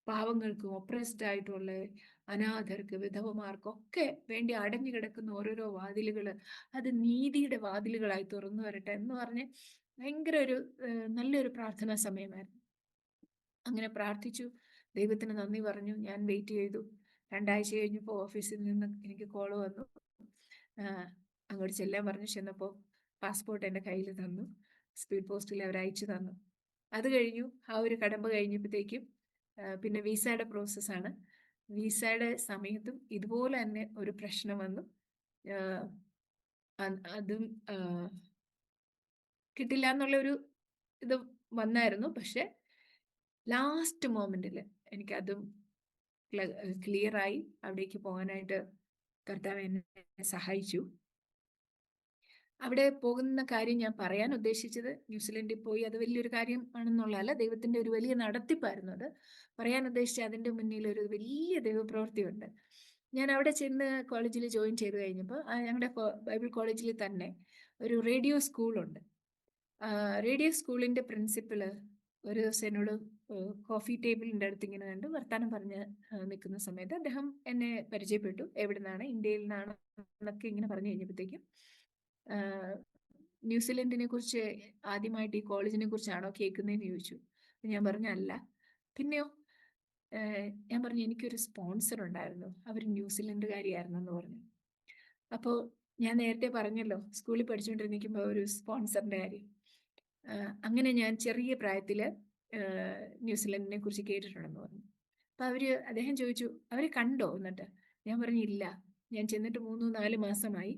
പാവങ്ങൾക്കും ഒപ്രസ്ഡ് ആയിട്ടുള്ള അനാഥർക്ക് വിധവമാർക്കൊക്കെ വേണ്ടി അടഞ്ഞു കിടക്കുന്ന ഓരോരോ വാതിലുകൾ അത് നീതിയുടെ വാതിലുകളായി തുറന്നു വരട്ടെ എന്ന് പറഞ്ഞ് ഭയങ്കര ഒരു നല്ലൊരു പ്രാർത്ഥനാ സമയമായിരുന്നു. അങ്ങനെ പ്രാർത്ഥിച്ചു, ദൈവത്തിന് നന്ദി പറഞ്ഞു. ഞാൻ വെയിറ്റ് ചെയ്തു. 2 ആഴ്ച കഴിഞ്ഞപ്പോൾ ഓഫീസിൽ നിന്ന് എനിക്ക് കോള് വന്നു. അങ്ങോട്ട് ചെല്ലാൻ പറഞ്ഞു. ചെന്നപ്പോൾ പാസ്പോർട്ട് എൻ്റെ കയ്യിൽ തന്നു, സ്പീഡ് പോസ്റ്റിൽ അവർ അയച്ചു തന്നു. അത് കഴിഞ്ഞു. ആ ഒരു കടമ്പ കഴിഞ്ഞപ്പോഴത്തേക്കും പിന്നെ വിസയുടെ പ്രോസസ്സാണ്. വിസയുടെ സമയത്തും ഇതുപോലെ തന്നെ ഒരു പ്രശ്നം വന്നു. അതും കിട്ടില്ല എന്നുള്ളൊരു ഇത് വന്നായിരുന്നു. പക്ഷെ ലാസ്റ്റ് മൊമെന്റിൽ എനിക്കതും ക്ലിയറായി. അവിടേക്ക് പോകാനായിട്ട് കർത്താവ് എന്നെ സഹായിച്ചു. അവിടെ പോകുന്ന കാര്യം ഞാൻ പറയാൻ ഉദ്ദേശിച്ചത് ന്യൂസിലൻഡിൽ പോയി അത് വലിയൊരു കാര്യം ആണെന്നുള്ളതല്ല, ദൈവത്തിന്റെ ഒരു വലിയ നടത്തിപ്പായിരുന്നു അത്. പറയാൻ ഉദ്ദേശിച്ച അതിന്റെ മുന്നിൽ ഒരു വലിയ ദൈവപ്രവൃത്തിയുണ്ട്. ഞാൻ അവിടെ ചെന്ന് കോളേജിൽ ജോയിൻ ചെയ്ത് കഴിഞ്ഞപ്പോൾ ഞങ്ങളുടെ ബൈബിൾ കോളേജിൽ തന്നെ ഒരു റേഡിയോ സ്കൂളുണ്ട്. റേഡിയോ സ്കൂളിന്റെ പ്രിൻസിപ്പള് ഒരു ദിവസം എന്നോട് കോഫി ടേബിളിൻ്റെ അടുത്ത് ഇങ്ങനെ കണ്ട് വർത്താനം പറഞ്ഞ് നിൽക്കുന്ന സമയത്ത് അദ്ദേഹം എന്നെ പരിചയപ്പെട്ടു. എവിടെ നിന്നാണ്, ഇന്ത്യയിൽ നിന്നാണ് എന്നൊക്കെ ഇങ്ങനെ പറഞ്ഞു കഴിഞ്ഞപ്പോഴത്തേക്കും ന്യൂസിലൻഡിനെ കുറിച്ച് ആദ്യമായിട്ട് ഈ കോളേജിനെ കുറിച്ചാണോ കേൾക്കുന്നതെന്ന് ചോദിച്ചു. ഞാൻ പറഞ്ഞു അല്ല. പിന്നെയോ? ഞാൻ പറഞ്ഞു എനിക്കൊരു സ്പോൺസർ ഉണ്ടായിരുന്നു, അവർ ന്യൂസിലൻഡുകാരിയായിരുന്നെന്ന് പറഞ്ഞു. അപ്പോൾ ഞാൻ നേരത്തെ പറഞ്ഞല്ലോ സ്കൂളിൽ പഠിച്ചുകൊണ്ടിരിക്കുമ്പോൾ ഒരു സ്പോൺസറിൻ്റെ കാര്യം. അങ്ങനെ ഞാൻ ചെറിയ പ്രായത്തിൽ ന്യൂസിലൻഡിനെ കുറിച്ച് കേട്ടിട്ടുണ്ടെന്ന് പറഞ്ഞു. അപ്പോൾ അദ്ദേഹം ചോദിച്ചു അവർ കണ്ടോ എന്നിട്ട്. ഞാൻ പറഞ്ഞു ഇല്ല, ഞാൻ ചെന്നിട്ട് 3-4 മാസമായി,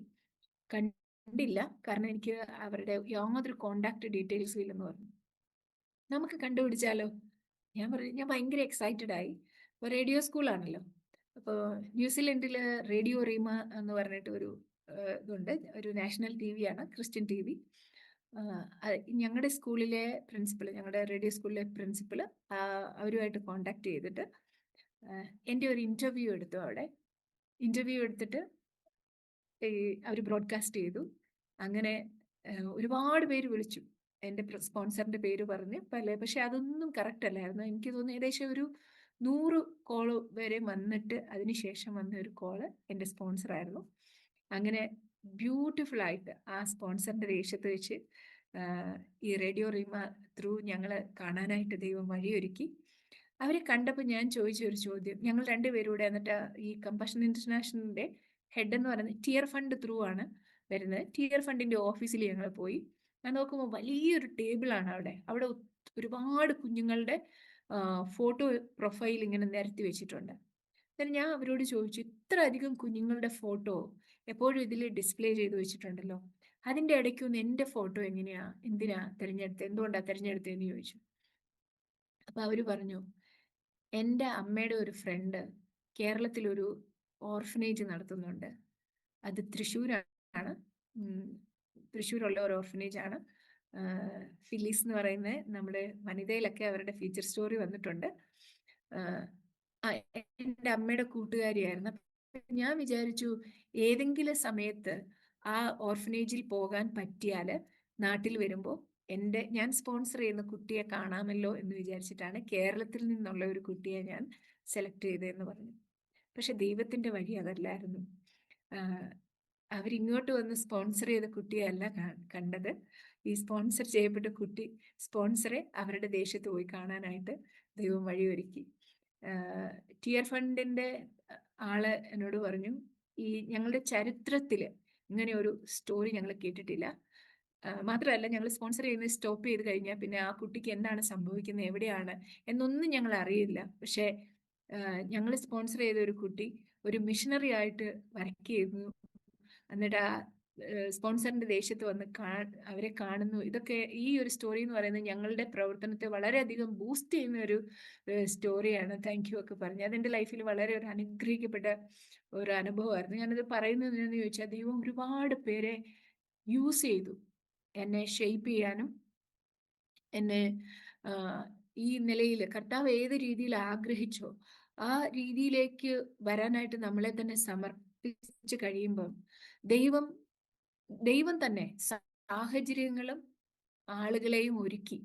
കണ്ടില്ല, കാരണം എനിക്ക് അവരുടെ യാതൊരു കോണ്ടാക്ട് ഡീറ്റെയിൽസും ഇല്ലെന്ന് പറഞ്ഞു. നമുക്ക് കണ്ടുപിടിച്ചാലോ? ഞാൻ പറഞ്ഞു, ഞാൻ ഭയങ്കര എക്സൈറ്റഡ് ആയി. അപ്പോൾ റേഡിയോ സ്കൂളാണല്ലോ, അപ്പോൾ ന്യൂസിലൻഡിൽ റേഡിയോ റീമ എന്ന് പറഞ്ഞിട്ട് ഒരു ഇതുണ്ട്, ഒരു നാഷണൽ ടി വി ആണ്, ക്രിസ്ത്യൻ ടി വി. ഞങ്ങളുടെ സ്കൂളിലെ പ്രിൻസിപ്പൾ, ഞങ്ങളുടെ റേഡിയോ സ്കൂളിലെ പ്രിൻസിപ്പൾ അവരുമായിട്ട് കോണ്ടാക്ട് ചെയ്തിട്ട് എൻ്റെ ഒരു ഇൻ്റർവ്യൂ എടുത്തു. അവിടെ ഇൻ്റർവ്യൂ എടുത്തിട്ട് അവർ ബ്രോഡ്കാസ്റ്റ് ചെയ്തു. അങ്ങനെ ഒരുപാട് പേര് വിളിച്ചു, എൻ്റെ സ്പോൺസറിൻ്റെ പേര് പറഞ്ഞ് പക്ഷെ അതൊന്നും കറക്റ്റ് അല്ലായിരുന്നു. എനിക്ക് തോന്നുന്നു ഏകദേശം ഒരു 100 കോള് വരെ വന്നിട്ട് അതിനുശേഷം വന്ന ഒരു കോള് എൻ്റെ സ്പോൺസറായിരുന്നു. അങ്ങനെ ബ്യൂട്ടിഫുൾ ആയിട്ട് ആ സ്പോൺസറിൻ്റെ ദേശത്ത് വെച്ച് ഈ റേഡിയോ റീമ ത്രൂ ഞങ്ങൾ കാണാനായിട്ട് ദൈവം വഴിയൊരുക്കി. അവരെ കണ്ടപ്പോൾ ഞാൻ ചോദിച്ച ഒരു ചോദ്യം, ഞങ്ങൾ രണ്ടുപേരും കൂടെ എന്നിട്ട് ഈ കമ്പഷൻ ഇൻ്റർനാഷണലിൻ്റെ ഹെഡ് എന്ന് പറയുന്നത് ടിയർ ഫണ്ട് ത്രൂ ആണ് വരുന്നത്. ടിയർ ഫണ്ടിൻ്റെ ഓഫീസിൽ ഞങ്ങൾ പോയി. ഞാൻ നോക്കുമ്പോൾ വലിയൊരു ടേബിളാണ് അവിടെ ഒരുപാട് കുഞ്ഞുങ്ങളുടെ ഫോട്ടോ പ്രൊഫൈൽ ഇങ്ങനെ നിരത്തി വെച്ചിട്ടുണ്ട്. എന്നിട്ട് ഞാൻ അവരോട് ചോദിച്ചു, ഇത്ര അധികം കുഞ്ഞുങ്ങളുടെ ഫോട്ടോ എപ്പോഴും ഇതിൽ ഡിസ്പ്ലേ ചെയ്ത് വെച്ചിട്ടുണ്ടല്ലോ, അതിൻ്റെ ഇടയ്ക്കൊന്ന് എൻ്റെ ഫോട്ടോ എന്തുകൊണ്ടാണ് തിരഞ്ഞെടുത്തതെന്ന് ചോദിച്ചു. അപ്പോൾ അവർ പറഞ്ഞു, എൻ്റെ അമ്മയുടെ ഒരു ഫ്രണ്ട് കേരളത്തിലൊരു ഓർഫനേജ് നടത്തുന്നുണ്ട്, അത് തൃശ്ശൂരാണ്, തൃശ്ശൂരുള്ള ഒരു ഓർഫനേജ് ആണ്. ഫിലിസ് എന്ന് പറയുന്നത് നമ്മുടെ വനിതയിലൊക്കെ അവരുടെ ഫീച്ചർ സ്റ്റോറി വന്നിട്ടുണ്ട്. എൻ്റെ അമ്മയുടെ കൂട്ടുകാരിയായിരുന്നു. ഞാൻ വിചാരിച്ചു ഏതെങ്കിലും സമയത്ത് ആ ഓർഫനേജിൽ പോകാൻ പറ്റിയാൽ നാട്ടിൽ വരുമ്പോൾ ഞാൻ സ്പോൺസർ ചെയ്യുന്ന കുട്ടിയെ കാണാമല്ലോ എന്ന് വിചാരിച്ചിട്ടാണ് കേരളത്തിൽ നിന്നുള്ള ഒരു കുട്ടിയെ ഞാൻ സെലക്ട് ചെയ്തതെന്ന് പറഞ്ഞു. പക്ഷെ ദൈവത്തിൻ്റെ വഴി അതല്ലായിരുന്നു. അവരിങ്ങോട്ട് വന്ന് സ്പോൺസർ ചെയ്ത കുട്ടിയല്ല കണ്ടത്. ഈ സ്പോൺസർ ചെയ്യപ്പെട്ട സ്പോൺസറെ അവരുടെ ദേശത്ത് പോയി കാണാനായിട്ട് ദൈവം വഴിയൊരുക്കി. ടിയർ ഫണ്ടിൻ്റെ ആള് എന്നോട് പറഞ്ഞു, ഈ ഞങ്ങളുടെ ചരിത്രത്തിൽ ഇങ്ങനെ ഒരു സ്റ്റോറി ഞങ്ങൾ കേട്ടിട്ടില്ല. മാത്രമല്ല ഞങ്ങൾ സ്പോൺസർ ചെയ്യുന്നത് സ്റ്റോപ്പ് ചെയ്ത് കഴിഞ്ഞാൽ പിന്നെ ആ കുട്ടിക്ക് എന്താണ് സംഭവിക്കുന്നത്, എവിടെയാണ് എന്നൊന്നും ഞങ്ങൾ അറിയില്ല. പക്ഷേ ഞങ്ങൾ സ്പോൺസർ ചെയ്ത ഒരു കുട്ടി ഒരു മിഷണറി ആയിട്ട് വർക്ക് ചെയ്യുന്നു, എന്നിട്ട് ആ സ്പോൺസറിൻ്റെ ദേശത്ത് വന്ന് അവരെ കാണുന്നു. ഇതൊക്കെ ഈ ഒരു സ്റ്റോറി എന്ന് പറയുന്നത് ഞങ്ങളുടെ പ്രവർത്തനത്തെ വളരെയധികം ബൂസ്റ്റ് ചെയ്യുന്ന ഒരു സ്റ്റോറിയാണ്. താങ്ക് യു ഒക്കെ പറഞ്ഞു. അതെൻ്റെ ലൈഫിൽ വളരെ ഒരു അനുഗ്രഹിക്കപ്പെട്ട ഒരു അനുഭവമായിരുന്നു. ഞാനത് പറയുന്നത് എന്ന് ചോദിച്ചാൽ, ദൈവം ഒരുപാട് പേരെ യൂസ് ചെയ്തു എന്നെ ഷെയ്പ്പ് ചെയ്യാനും, എന്നെ ഈ നിലയിൽ കർത്താവ് ഏത് രീതിയിൽ ആഗ്രഹിച്ചോ ആ രീതിയിലേക്ക് വരാനായിട്ട് നമ്മളെ തന്നെ സമർപ്പിച്ച് കഴിയുമ്പം ദൈവം തന്നെ സാഹചര്യങ്ങളും ആളുകളെയും ഒരുക്കി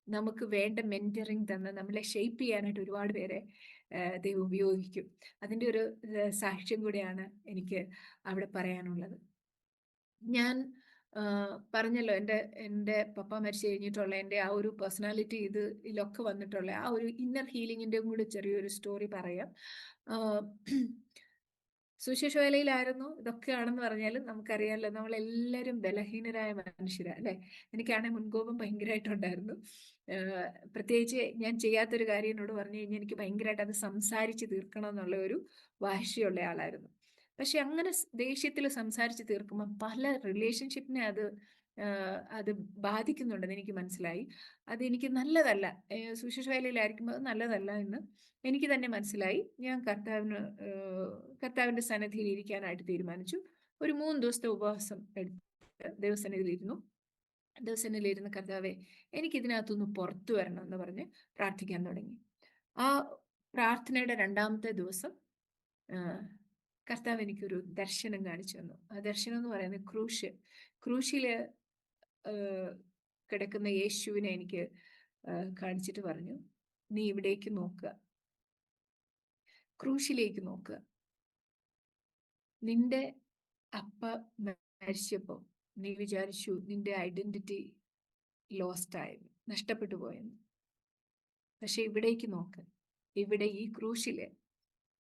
നമുക്ക് വേണ്ട മെന്ററിങ് തന്ന് നമ്മളെ ഷെയ്പ്പ് ചെയ്യാനായിട്ട് ഒരുപാട് പേരെ ദൈവം ഉപയോഗിക്കും. അതിൻ്റെ ഒരു സാക്ഷ്യം കൂടെയാണ് എനിക്ക് അവിടെ പറയാനുള്ളത്. ഞാൻ പറഞ്ഞല്ലോ, എൻ്റെ പപ്പ മരിച്ചു കഴിഞ്ഞിട്ടുള്ള എൻ്റെ ആ ഒരു പേഴ്സണാലിറ്റി ഇതിലൊക്കെ വന്നിട്ടുള്ള ആ ഒരു ഇന്നർ ഹീലിങ്ങിൻ്റെ കൂടെ ചെറിയൊരു സ്റ്റോറി പറയാം. സുവിശേഷ വേലയിലായിരുന്നു ഇതൊക്കെയാണെന്ന് പറഞ്ഞാലും നമുക്കറിയാമല്ലോ, നമ്മളെല്ലാവരും ബലഹീനരായ മനുഷ്യരാണ് അല്ലേ. എനിക്കാണെങ്കിൽ മുൻകോപം ഭയങ്കരമായിട്ടുണ്ടായിരുന്നു. പ്രത്യേകിച്ച് ഞാൻ ചെയ്യാത്തൊരു കാര്യം എന്നോട് പറഞ്ഞു കഴിഞ്ഞാൽ എനിക്ക് ഭയങ്കരമായിട്ട് അത് സംസാരിച്ച് തീർക്കണം എന്നുള്ള ഒരു വാശിയുള്ള ആളായിരുന്നു. പക്ഷെ അങ്ങനെ ദേഷ്യത്തിൽ സംസാരിച്ച് തീർക്കുമ്പോൾ പല റിലേഷൻഷിപ്പിനെ അത് ബാധിക്കുന്നുണ്ടെന്ന് എനിക്ക് മനസ്സിലായി. അതെനിക്ക് നല്ലതല്ല, സുവിശേഷ വേലയിലായിരിക്കുമ്പോൾ അത് നല്ലതല്ല എന്ന് എനിക്ക് തന്നെ മനസ്സിലായി. ഞാൻ കർത്താവിൻ്റെ സന്നിധിയിൽ ഇരിക്കാനായിട്ട് തീരുമാനിച്ചു. ഒരു 3 ദിവസത്തെ ഉപവാസം എടുത്ത് ദൈവസന്നിധിയിലിരുന്നു. ദൈവസന്നിധിയിലിരുന്ന്, കർത്താവേ എനിക്കിതിനകത്തുനിന്ന് പുറത്തു വരണം എന്ന് പറഞ്ഞ് പ്രാർത്ഥിക്കാൻ തുടങ്ങി. ആ പ്രാർത്ഥനയുടെ 2ാമത്തെ ദിവസം കർത്താവ് എനിക്കൊരു ദർശനം കാണിച്ചു തന്നു. ആ ദർശനം എന്ന് പറയുന്നത് ക്രൂശിൽ കിടക്കുന്ന യേശുവിനെ എനിക്ക് കാണിച്ചിട്ട് പറഞ്ഞു, നീ ഇവിടേക്ക് നോക്കുക, ക്രൂശിലേക്ക് നോക്കുക. നിന്റെ അപ്പ മരിച്ചപ്പോൾ നീ വിചാരിച്ചു നിന്റെ ഐഡന്റിറ്റി ലോസ്റ്റ് ആയെന്ന്, നഷ്ടപ്പെട്ടു പോയെന്ന്. പക്ഷെ ഇവിടേക്ക് നോക്ക്, ഇവിടെ ഈ ക്രൂശില്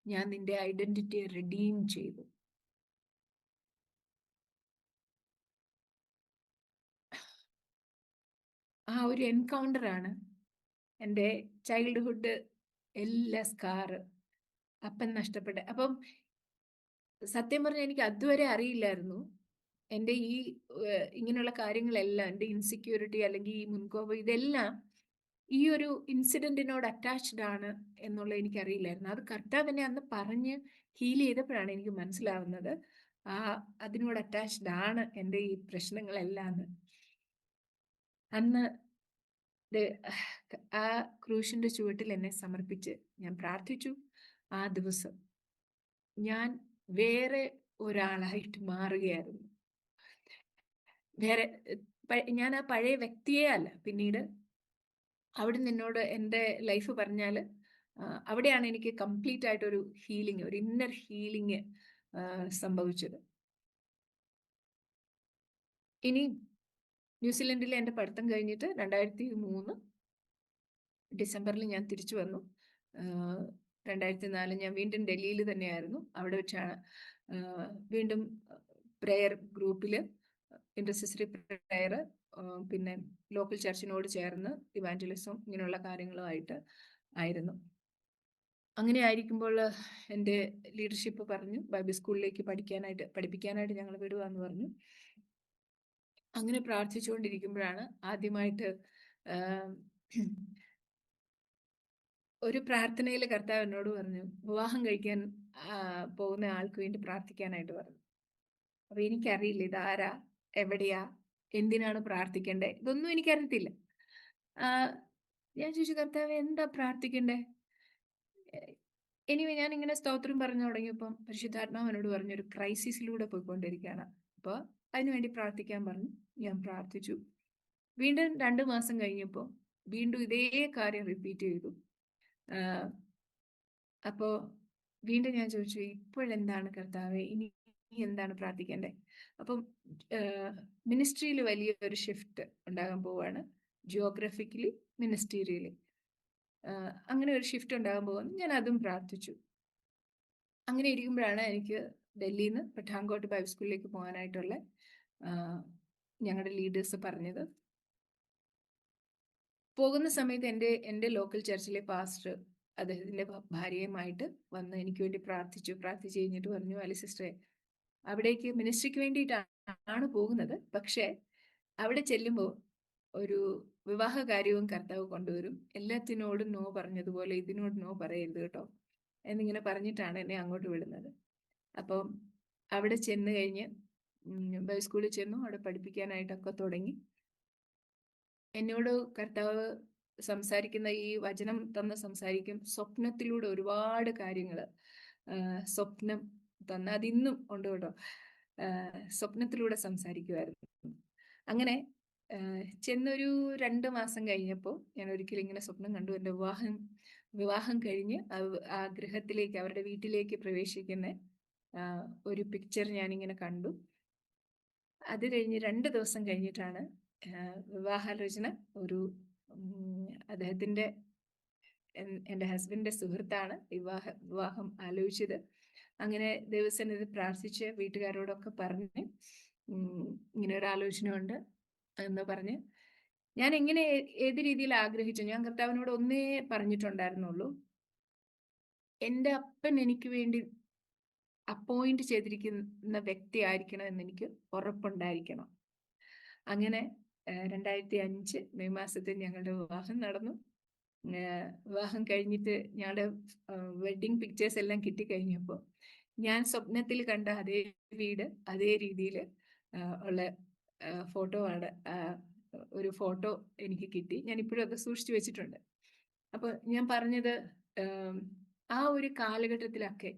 ഞാൻ നിന്റെ ഐഡന്റിറ്റിയെ റിഡീം ചെയ്തു. ആ ഒരു എൻകൗണ്ടർ ആണ് എൻ്റെ ചൈൽഡ്ഹുഡ് എല്ലാ സ്കാറ് അപ്പൻ നഷ്ടപ്പെട്ട. അപ്പം സത്യം പറഞ്ഞാൽ എനിക്ക് അതുവരെ അറിയില്ലായിരുന്നു എൻ്റെ ഈ ഇങ്ങനെയുള്ള കാര്യങ്ങളെല്ലാം, എൻ്റെ ഇൻസെക്യൂരിറ്റി അല്ലെങ്കിൽ ഈ മുൻകോപം, ഇതെല്ലാം ഈ ഒരു ഇൻസിഡന്റിനോട് അറ്റാച്ച്ഡ് ആണ് എന്നുള്ളത് എനിക്കറിയില്ലായിരുന്നു. അത് കർത്താവ് എന്നെ അന്ന് പറഞ്ഞ് ഹീൽ ചെയ്തപ്പോഴാണ് എനിക്ക് മനസ്സിലാവുന്നത് അതിനോട് അറ്റാച്ച്ഡ് ആണ് എൻ്റെ ഈ പ്രശ്നങ്ങളെല്ലാം എന്ന്. അന്ന് ആ ക്രൂശിന്റെ ചുവട്ടിൽ എന്നെ സമർപ്പിച്ച് ഞാൻ പ്രാർത്ഥിച്ചു. ആ ദിവസം ഞാൻ വേറെ ഒരാളായിട്ട് മാറുകയായിരുന്നു. വേറെ ഞാൻ ആ പഴയ വ്യക്തിയേ അല്ല. പിന്നീട് അവിടെ നിന്നോട് എൻ്റെ ലൈഫ് പറഞ്ഞാൽ അവിടെയാണ് എനിക്ക് കംപ്ലീറ്റ് ആയിട്ടൊരു ഹീലിംഗ്, ഒരു ഇന്നർ ഹീലിംഗ് സംഭവിച്ചത്. ഇനി ന്യൂസിലൻഡിൽ എൻ്റെ പഠിത്തം കഴിഞ്ഞിട്ട് 2003 ഡിസംബറിൽ ഞാൻ തിരിച്ചു വന്നു. 2004 ഞാൻ വീണ്ടും ഡൽഹിയിൽ തന്നെയായിരുന്നു. അവിടെ വെച്ചാണ് വീണ്ടും പ്രെയർ ഗ്രൂപ്പിൽ ഇൻറ്റർസെസറി പ്രെയർ, പിന്നെ ലോക്കൽ ചർച്ചിനോട് ചേർന്ന് ഇവാഞ്ചലിസം ഇങ്ങനെയുള്ള കാര്യങ്ങളുമായിട്ട് ആയിരുന്നു. അങ്ങനെ ആയിരിക്കുമ്പോൾ എൻ്റെ ലീഡർഷിപ്പ് പറഞ്ഞു ബൈബിൾ സ്കൂളിലേക്ക് പഠിപ്പിക്കാനായിട്ട് ഞങ്ങൾ വിടുവാന്ന് പറഞ്ഞു. അങ്ങനെ പ്രാർത്ഥിച്ചുകൊണ്ടിരിക്കുമ്പോഴാണ് ആദ്യമായിട്ട് ഒരു പ്രാർത്ഥനയിൽ കർത്താവ് എന്നോട് പറഞ്ഞു, വിവാഹം കഴിക്കാൻ പോകുന്ന ആൾക്ക് വേണ്ടി പ്രാർത്ഥിക്കാനായിട്ട് പറഞ്ഞു. അപ്പൊ എനിക്കറിയില്ല ഇതാരാ, എവിടെയാ, എന്തിനാണ് പ്രാർത്ഥിക്കണ്ടേ, ഇതൊന്നും എനിക്കറിയത്തില്ല. ഞാൻ ചോദിച്ചു, കർത്താവ് എന്താ പ്രാർത്ഥിക്കണ്ടേ? എനിവേ ഞാൻ ഇങ്ങനെ സ്തോത്രം പറഞ്ഞു തുടങ്ങിയപ്പം പരിശുദ്ധാത്മാവ് എന്നോട് പറഞ്ഞു, ഒരു ക്രൈസിസിലൂടെ പോയിക്കൊണ്ടിരിക്കുകയാണ്, അപ്പോൾ അതിനുവേണ്ടി പ്രാർത്ഥിക്കാൻ പറഞ്ഞു. ഞാൻ പ്രാർത്ഥിച്ചു. വീണ്ടും 2 മാസം കഴിഞ്ഞപ്പോൾ വീണ്ടും ഇതേ കാര്യം റിപ്പീറ്റ് ചെയ്തു. അപ്പോൾ വീണ്ടും ഞാൻ ചോദിച്ചു, ഇപ്പോഴെന്താണ് കർത്താവേ, ഇനി എന്താണ് പ്രാർത്ഥിക്കേണ്ടേ? അപ്പം മിനിസ്ട്രിയിൽ വലിയൊരു ഷിഫ്റ്റ് ഉണ്ടാകാൻ പോവാണ്, ജിയോഗ്രഫിക്കലി മിനിസ്റ്റീരിയലി. അങ്ങനെ ഒരു ഷിഫ്റ്റ് ഉണ്ടാകാൻ പോകുന്നു. ഞാൻ അതും പ്രാർത്ഥിച്ചു. അങ്ങനെ ഇരിക്കുമ്പോഴാണ് എനിക്ക് ഡൽഹിയിൽ നിന്ന് പഠാൻകോട്ട് ബൈബിൾ സ്കൂളിലേക്ക് പോകാനായിട്ടുള്ള ഞങ്ങളുടെ ലീഡേഴ്സ് പറഞ്ഞത്. പോകുന്ന സമയത്ത് എൻ്റെ ലോക്കൽ ചർച്ചിലെ പാസ്റ്റർ അദ്ദേഹത്തിൻ്റെ ഭാര്യയുമായിട്ട് വന്ന് എനിക്ക് വേണ്ടി പ്രാർത്ഥിച്ചു കഴിഞ്ഞിട്ട് പറഞ്ഞു, അലി സിസ്റ്ററെ, അവിടേക്ക് മിനിസ്ട്രിക്ക് വേണ്ടിയിട്ടാണ് പോകുന്നത്, പക്ഷേ അവിടെ ചെല്ലുമ്പോൾ ഒരു വിവാഹ കാര്യവും കർത്താവ് കൊണ്ടുവരും, എല്ലാത്തിനോടും നോ പറഞ്ഞതുപോലെ ഇതിനോട് നോ പറയരുത് കേട്ടോ എന്നിങ്ങനെ പറഞ്ഞിട്ടാണ് എന്നെ അങ്ങോട്ട് വിടുന്നത്. അപ്പം അവിടെ ചെന്ന് കഴിഞ്ഞ് ബൈബിൾ സ്കൂളിൽ ചെന്നു, അവിടെ പഠിപ്പിക്കാനായിട്ടൊക്കെ തുടങ്ങി. എന്നോട് കർത്താവ് സംസാരിക്കുന്ന ഈ വചനം തന്ന് സംസാരിക്കും, സ്വപ്നത്തിലൂടെ ഒരുപാട് കാര്യങ്ങൾ സ്വപ്നം തന്ന്, അതിന്നും ഉണ്ട് കേട്ടോ, സ്വപ്നത്തിലൂടെ സംസാരിക്കുമായിരുന്നു. അങ്ങനെ ചെന്നൊരു 2 മാസം കഴിഞ്ഞപ്പോൾ ഞാൻ ഒരിക്കലും ഇങ്ങനെ സ്വപ്നം കണ്ടു, എൻ്റെ വിവാഹം കഴിഞ്ഞ് ആ ഗൃഹത്തിലേക്ക്, അവരുടെ വീട്ടിലേക്ക് പ്രവേശിക്കുന്ന ഒരു പിക്ചർ ഞാനിങ്ങനെ കണ്ടു. അത് കഴിഞ്ഞ് 2 ദിവസം കഴിഞ്ഞിട്ടാണ് വിവാഹാലോചന, ഒരു അദ്ദേഹത്തിൻ്റെ, എൻ്റെ ഹസ്ബൻഡിൻ്റെ സുഹൃത്താണ് വിവാഹം ആലോചിച്ചത്. അങ്ങനെ ദൈവസന്നിധി പ്രാർത്ഥിച്ച് വീട്ടുകാരോടൊക്കെ പറഞ്ഞ് ഇങ്ങനെ ഒരു ആലോചന ഉണ്ട് എന്ന് പറഞ്ഞ്, ഞാൻ എങ്ങനെ ഏത് രീതിയിൽ ആഗ്രഹിച്ചു, ഞാൻ കർത്താവിനോട് ഒന്നേ പറഞ്ഞിട്ടുണ്ടായിരുന്നുള്ളൂ, എൻ്റെ അപ്പൻ എനിക്ക് വേണ്ടി അപ്പോയിന്റ് ചെയ്തിരിക്കുന്ന വ്യക്തി ആയിരിക്കണം എന്ന് എനിക്ക് ഉറപ്പുണ്ടായിരിക്കണം. അങ്ങനെ 2005 മെയ് മാസത്തിൽ ഞങ്ങളുടെ വിവാഹം നടന്നു. വിവാഹം കഴിഞ്ഞിട്ട് ഞങ്ങളുടെ വെഡിങ് പിക്ചേഴ്സ് എല്ലാം കിട്ടിക്കഴിഞ്ഞപ്പോൾ ഞാൻ സ്വപ്നത്തിൽ കണ്ട അതേ വീട്, അതേ രീതിയിൽ ഉള്ള ഫോട്ടോ ആണ്, ഒരു ഫോട്ടോ എനിക്ക് കിട്ടി. ഞാൻ ഇപ്പോഴും അത് സൂക്ഷിച്ചു വെച്ചിട്ടുണ്ട്. അപ്പോൾ ഞാൻ പറഞ്ഞത്, ആ ഒരു കാലഘട്ടത്തിലൊക്കെ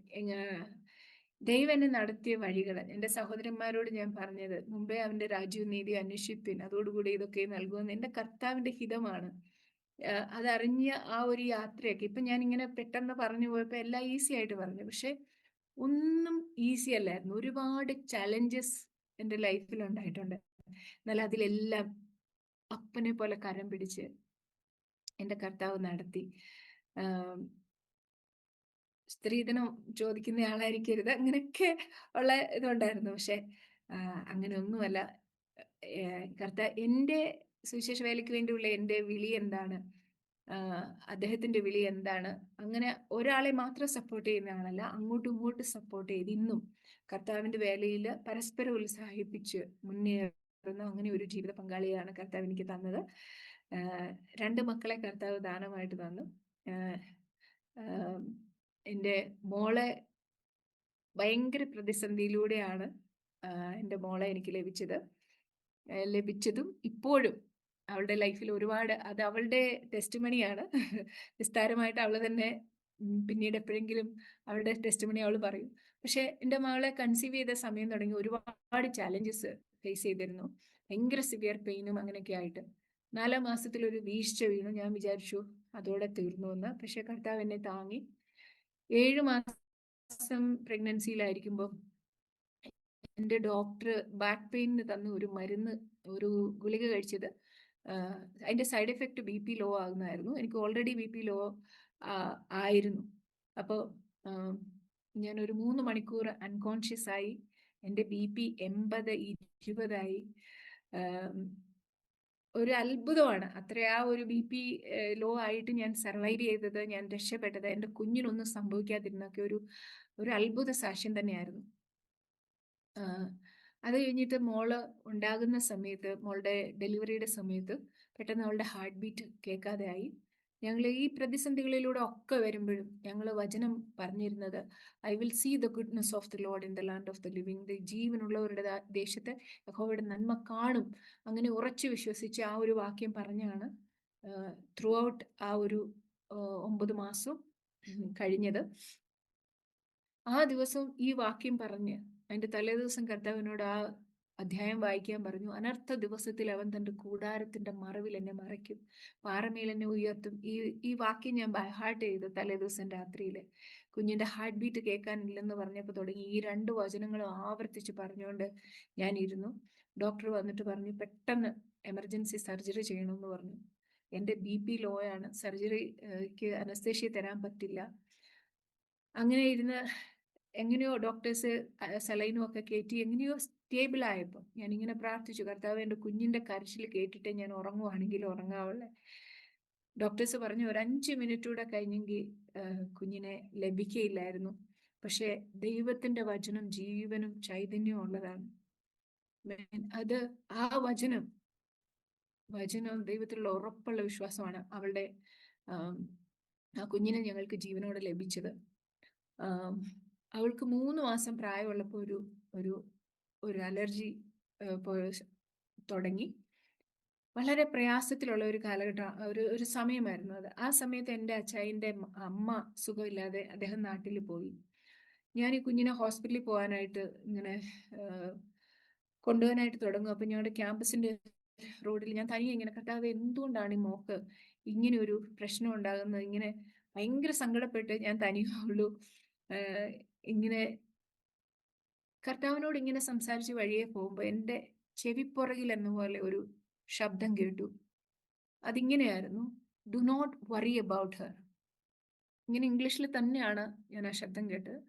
ദൈവം എന്നെ നടത്തിയ വഴികൾ, എൻ്റെ സഹോദരന്മാരോട് ഞാൻ പറഞ്ഞത്, മുമ്പേ അവൻ്റെ രാജ്യവും നീതി അന്വേഷിപ്പിൻ, അതോടുകൂടി ഇതൊക്കെ നൽകുമെന്ന്. എൻ്റെ കർത്താവിൻ്റെ ഹിതമാണ്. അതറിഞ്ഞ ആ ഒരു യാത്രയൊക്കെ ഇപ്പം ഞാനിങ്ങനെ പെട്ടെന്ന് പറഞ്ഞു പോയപ്പോൾ എല്ലാം ഈസി ആയിട്ട് പറഞ്ഞു, പക്ഷെ ഒന്നും ഈസി അല്ലായിരുന്നു. ഒരുപാട് ചലഞ്ചസ് എൻ്റെ ലൈഫിൽ ഉണ്ടായിട്ടുണ്ട്. എന്നാൽ അതിലെല്ലാം അപ്പനെ പോലെ കരം പിടിച്ച് എൻ്റെ കർത്താവ് നടത്തി. ആം, സ്ത്രീധനം ചോദിക്കുന്ന ആളായിരിക്കരുത്, അങ്ങനെയൊക്കെ ഉള്ള ഇതുണ്ടായിരുന്നു. പക്ഷെ അങ്ങനെ ഒന്നുമല്ല. എൻ്റെ സുവിശേഷ വേലയ്ക്ക് വേണ്ടിയുള്ള എൻ്റെ വിളി എന്താണ്, അദ്ദേഹത്തിന്റെ വിളി എന്താണ്, അങ്ങനെ ഒരാളെ മാത്രം സപ്പോർട്ട് ചെയ്യുന്ന ആളല്ല, അങ്ങോട്ടും ഇങ്ങോട്ടും സപ്പോർട്ട് ചെയ്ത് ഇന്നും കർത്താവിന്റെ വേലയിൽ പരസ്പരം ഉത്സാഹിപ്പിച്ച് മുന്നേറുന്ന അങ്ങനെ ഒരു ജീവിത പങ്കാളിയാണ് കർത്താവ് എനിക്ക് തന്നത്. 2 മക്കളെ കർത്താവ് ദാനമായിട്ട് തന്നു. എൻ്റെ മോളെ ഭയങ്കര പ്രതിസന്ധിയിലൂടെയാണ് എൻ്റെ മോളെ എനിക്ക് ലഭിച്ചതും ഇപ്പോഴും അവളുടെ ലൈഫിൽ ഒരുപാട്, അത് അവളുടെ ടെസ്റ്റിമണിയാണ്. വിസ്താരമായിട്ട് അവൾ തന്നെ പിന്നീട് എപ്പോഴെങ്കിലും അവളുടെ ടെസ്റ്റിമണി അവൾ പറയും. പക്ഷെ എൻ്റെ മകളെ കൺസീവ് ചെയ്ത സമയം തുടങ്ങി ഒരുപാട് ചാലഞ്ചസ് ഫേസ് ചെയ്തിരുന്നു. ഭയങ്കര സിവിയർ പെയിനും അങ്ങനെയൊക്കെ ആയിട്ട് 4 മാസത്തിൽ ഒരു വീഴ്ച വീണു. ഞാൻ വിചാരിച്ചു അതോടെ തീർന്നു എന്ന്. പക്ഷെ കർത്താവ് എന്നെ താങ്ങി. 7 മാസം പ്രഗ്നൻസിയിലായിരിക്കുമ്പോൾ എൻ്റെ ഡോക്ടർ ബാക്ക് പെയിനിന് തന്ന ഒരു മരുന്ന്, ഒരു ഗുളിക കഴിച്ചത്, അതിൻ്റെ സൈഡ് എഫക്റ്റ് BP ലോ ആകുന്നതായിരുന്നു. എനിക്ക് ഓൾറെഡി BP ലോ ആയിരുന്നു. അപ്പോൾ ഞാനൊരു 3 മണിക്കൂർ അൺകോൺഷ്യസ് ആയി. എൻ്റെ BP 80/20 ആയി. ഒരു അത്ഭുതമാണ്. ആ ഒരു BP ലോ ആയിട്ട് ഞാൻ സർവൈവ് ചെയ്തത്, ഞാൻ രക്ഷപ്പെട്ടത്, എൻ്റെ കുഞ്ഞിനൊന്നും സംഭവിക്കാതിരുന്നൊക്കെ ഒരു അത്ഭുത സാക്ഷ്യം തന്നെയായിരുന്നു. അത് കഴിഞ്ഞിട്ട് മോള് ഉണ്ടാകുന്ന സമയത്ത്, മോളുടെ ഡെലിവറിയുടെ സമയത്ത് പെട്ടെന്ന് അവളുടെ ഹാർട്ട് ബീറ്റ് കേൾക്കാതെ ആയി. ഞങ്ങൾ ഈ പ്രതിസന്ധികളിലൂടെ ഒക്കെ വരുമ്പോഴും ഞങ്ങൾ വചനം പറഞ്ഞിരുന്നത്, I will see the goodness of the Lord in the land of the living. ജീവനുള്ളവരുടെ ദേശത്ത് യഹോവയുടെ നന്മ കാണും. അങ്ങനെ ഉറച്ചു വിശ്വസിച്ച് ആ ഒരു വാക്യം പറഞ്ഞാണ് ത്രൂ ഔട്ട് ആ ഒരു 9 മാസം കഴിഞ്ഞത്. ആ ദിവസം ഈ വാക്യം പറഞ്ഞ് അതിന്റെ തലേദിവസം കർത്താവിനോട് ആ അധ്യായം വായിക്കാൻ പറഞ്ഞു. അനർത്ഥ ദിവസത്തിൽ അവൻ തന്റെ കൂടാരത്തിന്റെ മറവിൽ എന്നെ മറയ്ക്കും, പാറമേൽ എന്നെ ഉയർത്തും. ഈ വാക്യം ഞാൻ ബൈഹാർട്ട് ചെയ്തു തലേദിവസം രാത്രിയിൽ. കുഞ്ഞിന്റെ ഹാർട്ട് ബീറ്റ് കേൾക്കാനില്ലെന്ന് പറഞ്ഞപ്പോൾ തുടങ്ങി ഈ 2 വചനങ്ങളും ആവർത്തിച്ച് പറഞ്ഞുകൊണ്ട് ഞാൻ ഇരുന്നു. ഡോക്ടർ വന്നിട്ട് പറഞ്ഞു പെട്ടെന്ന് എമർജൻസി സർജറി ചെയ്യണമെന്ന് പറഞ്ഞു. എൻ്റെ BP ലോ ആണ്, സർജറിക്ക് അനസ്തേഷ്യ തരാൻ പറ്റില്ല. അങ്ങനെ ഇരുന്ന് എങ്ങനെയോ ഡോക്ടേഴ്സ് സലൈനും ഒക്കെ കയറ്റി എങ്ങനെയോ സ്റ്റേബിൾ ആയപ്പോൾ ഞാനിങ്ങനെ പ്രാർത്ഥിച്ചു, കർത്താവ് എൻ്റെ കുഞ്ഞിൻ്റെ കരച്ചിൽ കേട്ടിട്ട് ഞാൻ ഉറങ്ങുവാണെങ്കിൽ ഉറങ്ങാവുള്ളേ. ഡോക്ടേഴ്സ് പറഞ്ഞു ഒരു 5 മിനിറ്റ് കൂടെ കഴിഞ്ഞെങ്കിൽ കുഞ്ഞിനെ ലഭിക്കയില്ലായിരുന്നു. പക്ഷെ ദൈവത്തിന്റെ വചനം ജീവനും ചൈതന്യവും ഉള്ളതാണ്. അത് ആ വചനം ദൈവത്തിലുള്ള ഉറപ്പുള്ള വിശ്വാസമാണ് ആ കുഞ്ഞിനെ ഞങ്ങൾക്ക് ജീവനോടെ ലഭിച്ചത്. അവൾക്ക് 3 മാസം പ്രായമുള്ളപ്പോൾ ഒരു അലർജി തുടങ്ങി. വളരെ പ്രയാസത്തിലുള്ള ഒരു കാലഘട്ടം, ഒരു സമയമായിരുന്നു അത്. ആ സമയത്ത് എൻ്റെ അച്ചായൻ്റെ അമ്മ സുഖമില്ലാതെ അദ്ദേഹം നാട്ടിൽ പോയി. ഞാൻ ഈ കുഞ്ഞിനെ ഹോസ്പിറ്റലിൽ പോകാനായിട്ട് ഇങ്ങനെ കൊണ്ടുപോകാനായിട്ട് തുടങ്ങും. അപ്പം ഞങ്ങളുടെ ക്യാമ്പസിൻ്റെ റോഡിൽ ഞാൻ തനിയെ ഇങ്ങനെ, കർത്താവ് എന്തുകൊണ്ടാണ് ഈ മോക്ക് ഇങ്ങനെ ഒരു പ്രശ്നം ഉണ്ടാകുന്നത്, ഇങ്ങനെ ഭയങ്കര സങ്കടപ്പെട്ട് ഞാൻ തനിയേ ഉള്ളൂ ഇങ്ങനെ കർത്താവിനോട് ഇങ്ങനെ സംസാരിച്ച് വഴിയെ പോകുമ്പോൾ എൻ്റെ ചെവിപ്പുറകിൽ എന്ന പോലെ ഒരു ശബ്ദം കേട്ടു. അതിങ്ങനെയായിരുന്നു, do not worry about her. ഇങ്ങനെ ഇംഗ്ലീഷിൽ തന്നെയാണ് ഞാൻ ആ ശബ്ദം കേട്ടത്.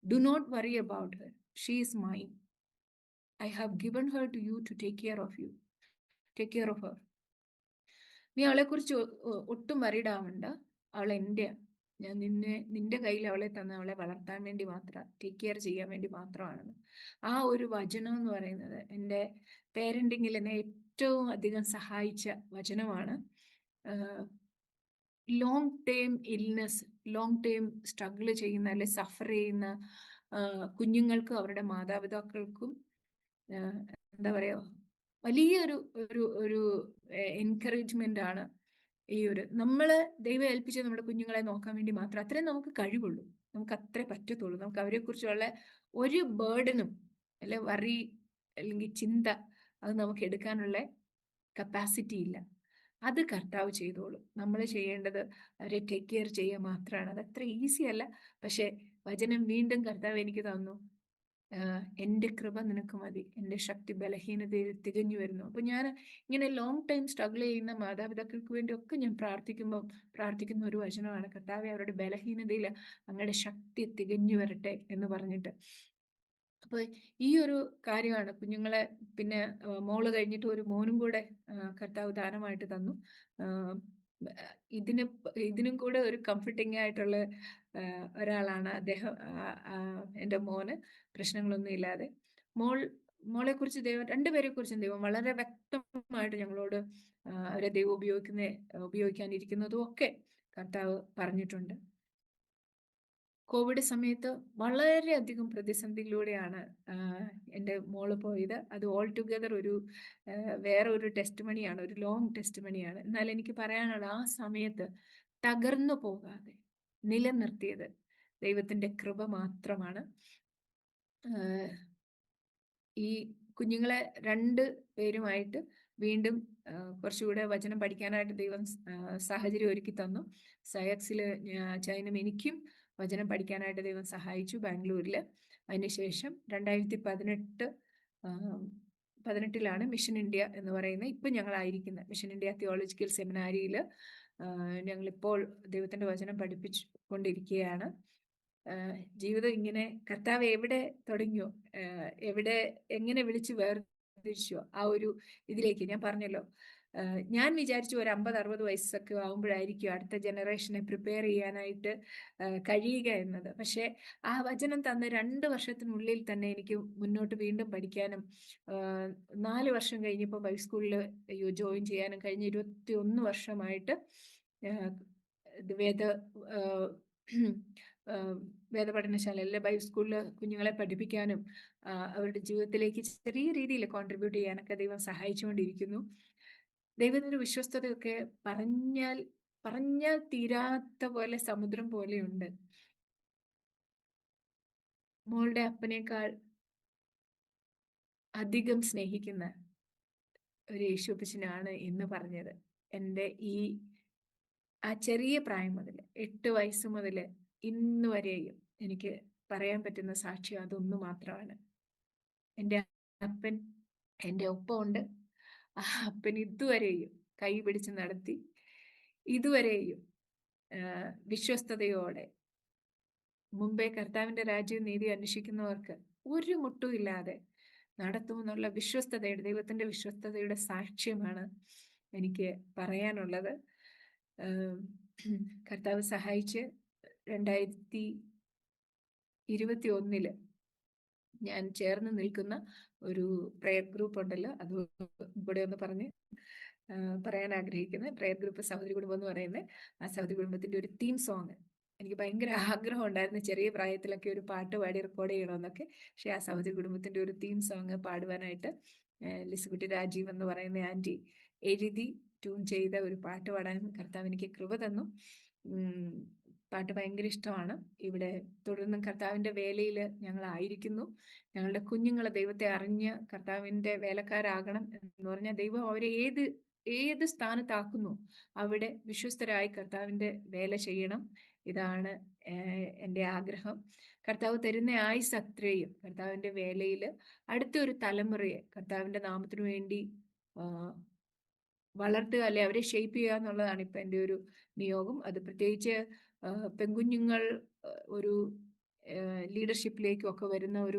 Do not worry about her, she is mine. I have given her to you to take care of her. നീ അവളെക്കുറിച്ച് ഒട്ടും വറിയിടാവണ്ട, അവൾ എൻ്റെ, ഞാൻ നിന്റെ കയ്യിൽ അവളെ തന്ന അവളെ വളർത്താൻ വേണ്ടി മാത്രം, ടേക്ക് കെയർ ചെയ്യാൻ വേണ്ടി മാത്രമാണെന്ന്. ആ ഒരു വചനം എന്ന് പറയുന്നത് എൻ്റെ പേരൻറ്റിങ്ങിൽ എന്നെ ഏറ്റവും അധികം സഹായിച്ച വചനമാണ്. Long term illness, long term struggle ചെയ്യുന്ന അല്ലെ സഫർ ചെയ്യുന്ന കുഞ്ഞുങ്ങൾക്കും അവരുടെ മാതാപിതാക്കൾക്കും എന്താ പറയുക, വലിയൊരു ഒരു എൻകറേജ്മെന്റ് ആണ് നമ്മള് ദൈവം ഏൽപ്പിച്ച് നമ്മുടെ കുഞ്ഞുങ്ങളെ നോക്കാൻ വേണ്ടി മാത്രം. അത്രേ നമുക്ക് കഴിവുള്ളൂ, നമുക്ക് അത്രേ പറ്റത്തുള്ളൂ. നമുക്ക് അവരെ കുറിച്ചുള്ള ഒരു ബേർഡനും അല്ലെ വറി അല്ലെങ്കിൽ ചിന്ത അത് നമുക്ക് എടുക്കാനുള്ള കപ്പാസിറ്റി ഇല്ല. അത് കർത്താവ് ചെയ്തോളൂ. നമ്മൾ ചെയ്യേണ്ടത് അവരെ ടേക്ക് കെയർ ചെയ്യുക മാത്രമാണ്. അത് അത്ര ഈസി അല്ല. പക്ഷെ വചനം വീണ്ടും കർത്താവ് എനിക്ക് തന്നു, എൻ്റെ കൃപ നിനക്ക് മതി, എൻ്റെ ശക്തി ബലഹീനതയിൽ തികഞ്ഞു വരുന്നു. അപ്പോൾ ഞാൻ ഇങ്ങനെ ലോങ് ടൈം സ്ട്രഗിൾ ചെയ്യുന്ന മാതാപിതാക്കൾക്ക് വേണ്ടിയൊക്കെ ഞാൻ പ്രാർത്ഥിക്കുന്ന ഒരു വചനമാണ്, കർത്താവെ അവരുടെ ബലഹീനതയിൽ അങ്ങയുടെ ശക്തി തികഞ്ഞു വരട്ടെ എന്ന് പറഞ്ഞിട്ട്. അപ്പോൾ ഈ ഒരു കാര്യമാണ് കുഞ്ഞുങ്ങളെ. പിന്നെ മോള് കഴിഞ്ഞിട്ട് ഒരു മോനും കൂടെ കർത്താവ് ദാനമായിട്ട് തന്നു. ഇതിനും കൂടെ ഒരു കംഫർട്ടിങ് ആയിട്ടുള്ള ഒരാളാണ് അദ്ദേഹം. എൻ്റെ മോന് പ്രശ്നങ്ങളൊന്നും ഇല്ലാതെ. മോളെ കുറിച്ച് ദൈവം, രണ്ടുപേരെ കുറിച്ചും ദൈവം വളരെ വ്യക്തമായിട്ട് ഞങ്ങളോട് അവരെ ദൈവം ഉപയോഗിക്കാനിരിക്കുന്നതും ഒക്കെ കർത്താവ് പറഞ്ഞിട്ടുണ്ട്. കോവിഡ് സമയത്ത് വളരെയധികം പ്രതിസന്ധിയിലൂടെയാണ് എൻ്റെ മോള് പോയത്. അത് ഓൾ ടുഗദർ വേറെ ഒരു ടെസ്റ്റ് മണിയാണ്, ഒരു ലോങ് ടെസ്റ്റ് മണിയാണ്. എന്നാൽ എനിക്ക് പറയാനുള്ള, ആ സമയത്ത് തകർന്നു പോകാതെ നിലനിർത്തിയത് ദൈവത്തിൻ്റെ കൃപ മാത്രമാണ്. ഈ കുഞ്ഞുങ്ങളെ 2 പേരുമായിട്ട് വീണ്ടും കുറച്ചുകൂടെ വചനം പഠിക്കാനായിട്ട് ദൈവം സാഹചര്യം ഒരുക്കി തന്നു. സയക്സിൽ ചൈനം എനിക്കും വചനം പഠിക്കാനായിട്ട് ദൈവം സഹായിച്ചു, ബാംഗ്ലൂരിൽ. അതിനുശേഷം 2018 മിഷൻ ഇന്ത്യ എന്ന് പറയുന്ന ഇപ്പം ഞങ്ങളായിരിക്കുന്ന മിഷൻ ഇന്ത്യ തിയോളജിക്കൽ സെമിനാരിയിൽ ഞങ്ങളിപ്പോൾ ദൈവത്തിൻ്റെ വചനം പഠിപ്പിച്ചുകൊണ്ടിരിക്കുകയാണ്. ജീവിതം ഇങ്ങനെ കർത്താവ് എവിടെ തുടങ്ങിയോ, എങ്ങനെ വിളിച്ച് വേർതിരിച്ചോ ആ ഒരു ഇതിലേക്ക്, ഞാൻ പറഞ്ഞല്ലോ, ഞാൻ വിചാരിച്ചു ഒരു 50-60 വയസ്സൊക്കെ ആകുമ്പോഴായിരിക്കും അടുത്ത ജനറേഷനെ പ്രിപ്പയർ ചെയ്യാനായിട്ട് കഴിയുക എന്നത്. പക്ഷേ ആ വചനം തന്ന 2 വർഷത്തിനുള്ളിൽ തന്നെ എനിക്ക് മുന്നോട്ട് വീണ്ടും പഠിക്കാനും 4 വർഷം കഴിഞ്ഞപ്പോൾ ബൈബിൾ സ്കൂളിൽ ജോയിൻ ചെയ്യാനും കഴിഞ്ഞ 21 വർഷമായിട്ട് വേദപഠനശാലയിലെ ബൈബിൾ സ്കൂളിൽ കുഞ്ഞുങ്ങളെ പഠിപ്പിക്കാനും അവരുടെ ജീവിതത്തിലേക്ക് ചെറിയ രീതിയിൽ കോൺട്രിബ്യൂട്ട് ചെയ്യാനൊക്കെ ദൈവം സഹായിച്ചുകൊണ്ടിരിക്കുന്നു. ദൈവത്തിൻ്റെ വിശ്വസ്തതയൊക്കെ പറഞ്ഞാൽ തീരാത്ത പോലെ സമുദ്രം പോലെയുണ്ട്. മോളുടെ അപ്പനേക്കാൾ അധികം സ്നേഹിക്കുന്ന ഒരു യേശുപ്പച്ചനാണ് എന്ന് പറഞ്ഞത്. എൻ്റെ ആ ചെറിയ പ്രായം മുതൽ 8 വയസ്സ് മുതൽ ഇന്ന് വരെയും എനിക്ക് പറയാൻ പറ്റുന്ന സാക്ഷ്യം അതൊന്നു മാത്രമാണ്. എൻ്റെ അപ്പൻ എൻ്റെ ഒപ്പമുണ്ട്. ആ അപ്പൻ ഇതുവരെയും കൈ പിടിച്ച് നടത്തി, ഇതുവരെയും വിശ്വസ്തയോടെ മുമ്പേ കർത്താവിൻ്റെ രാജ്യവും നീതി അന്വേഷിക്കുന്നവർക്ക് ഒരു മുട്ടുമില്ലാതെ നടത്തുമെന്നുള്ള ദൈവത്തിൻ്റെ വിശ്വസ്തതയുടെ സാക്ഷ്യമാണ് എനിക്ക് പറയാനുള്ളത്. കർത്താവ് സഹായിച്ച് 2021 ഞാൻ ചേർന്ന് നിൽക്കുന്ന ഒരു പ്രയർ ഗ്രൂപ്പ് ഉണ്ടല്ലോ, അത് ഇവിടെ ഒന്ന് പറയാൻ ആഗ്രഹിക്കുന്നത്. പ്രയർ ഗ്രൂപ്പ് സഹോദരി കുടുംബം എന്ന് പറയുന്നത്, ആ സഹോദരി കുടുംബത്തിൻ്റെ ഒരു തീം സോങ് എനിക്ക് ഭയങ്കര ആഗ്രഹം ഉണ്ടായിരുന്നു, ചെറിയ പ്രായത്തിലൊക്കെ ഒരു പാട്ട് പാടി റെക്കോർഡ് ചെയ്യണമെന്നൊക്കെ. പക്ഷേ ആ സഹോദരി കുടുംബത്തിൻ്റെ ഒരു തീം സോങ് പാടുവാനായിട്ട് ലിസുകുട്ടി രാജീവ് എന്ന് പറയുന്ന ആൻറ്റി എഴുതി ട്യൂൺ ചെയ്ത ഒരു പാട്ട് പാടാൻ കർത്താവ് എനിക്ക് കൃപ തന്നു. പാട്ട് ഭയങ്കര ഇഷ്ടമാണ്. ഇവിടെ തുടർന്നും കർത്താവിൻ്റെ വേലയിൽ ഞങ്ങളായിരിക്കുന്നു. ഞങ്ങളുടെ കുഞ്ഞുങ്ങളെ ദൈവത്തെ അറിഞ്ഞ് കർത്താവിൻ്റെ വേലക്കാരാകണം എന്ന് പറഞ്ഞാൽ ദൈവം അവരെ ഏത് സ്ഥാനത്താക്കുന്നു അവിടെ വിശ്വസ്തരായി കർത്താവിൻ്റെ വേല ചെയ്യണം. ഇതാണ് എൻ്റെ ആഗ്രഹം. കർത്താവ് തരുന്ന ആയുസ് അത്രയും കർത്താവിൻ്റെ വേലയിൽ അടുത്തൊരു തലമുറയെ കർത്താവിൻ്റെ നാമത്തിനു വേണ്ടി വളർത്തുക, അല്ലെ അവരെ ഷേപ്പ് ചെയ്യുക എന്നുള്ളതാണ് ഇപ്പം എൻ്റെ ഒരു നിയോഗം. അത് പ്രത്യേകിച്ച് പെൺകുഞ്ഞുങ്ങൾ ഒരു ലീഡർഷിപ്പിലേക്കും ഒക്കെ വരുന്ന ഒരു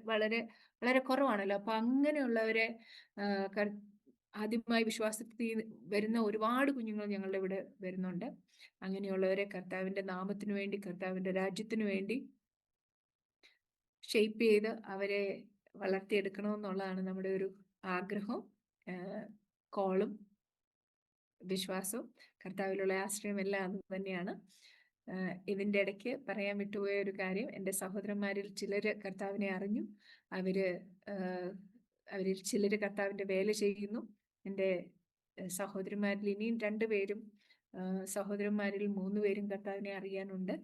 വളരെ വളരെ കുറവാണല്ലോ. അപ്പം അങ്ങനെയുള്ളവരെ ആദ്യമായി വിശ്വാസത്തിൽ വരുന്ന ഒരുപാട് കുഞ്ഞുങ്ങൾ ഞങ്ങളുടെ ഇവിടെ വരുന്നുണ്ട്. അങ്ങനെയുള്ളവരെ കർത്താവിൻ്റെ നാമത്തിനു വേണ്ടി, കർത്താവിൻ്റെ രാജ്യത്തിനു വേണ്ടി ഷേപ്പ് ചെയ്ത് അവരെ വളർത്തിയെടുക്കണമെന്നുള്ളതാണ് നമ്മുടെ ഒരു ആഗ്രഹവും കോളും വിശ്വാസവും. കർത്താവിലുള്ള ആശ്രയം എല്ലാം അത് തന്നെയാണ്. ഇതിൻ്റെ ഇടയ്ക്ക് പറയാൻ വിട്ടുപോയ ഒരു കാര്യം, എൻ്റെ സഹോദരന്മാരിൽ ചിലർ കർത്താവിനെ അറിഞ്ഞു. അവരിൽ ചിലർ കർത്താവിൻ്റെ വേല ചെയ്യുന്നു. എൻ്റെ സഹോദരന്മാരിൽ ഇനിയും 2 പേരും, സഹോദരന്മാരിൽ 3 പേരും കർത്താവിനെ അറിയാനുണ്ട്.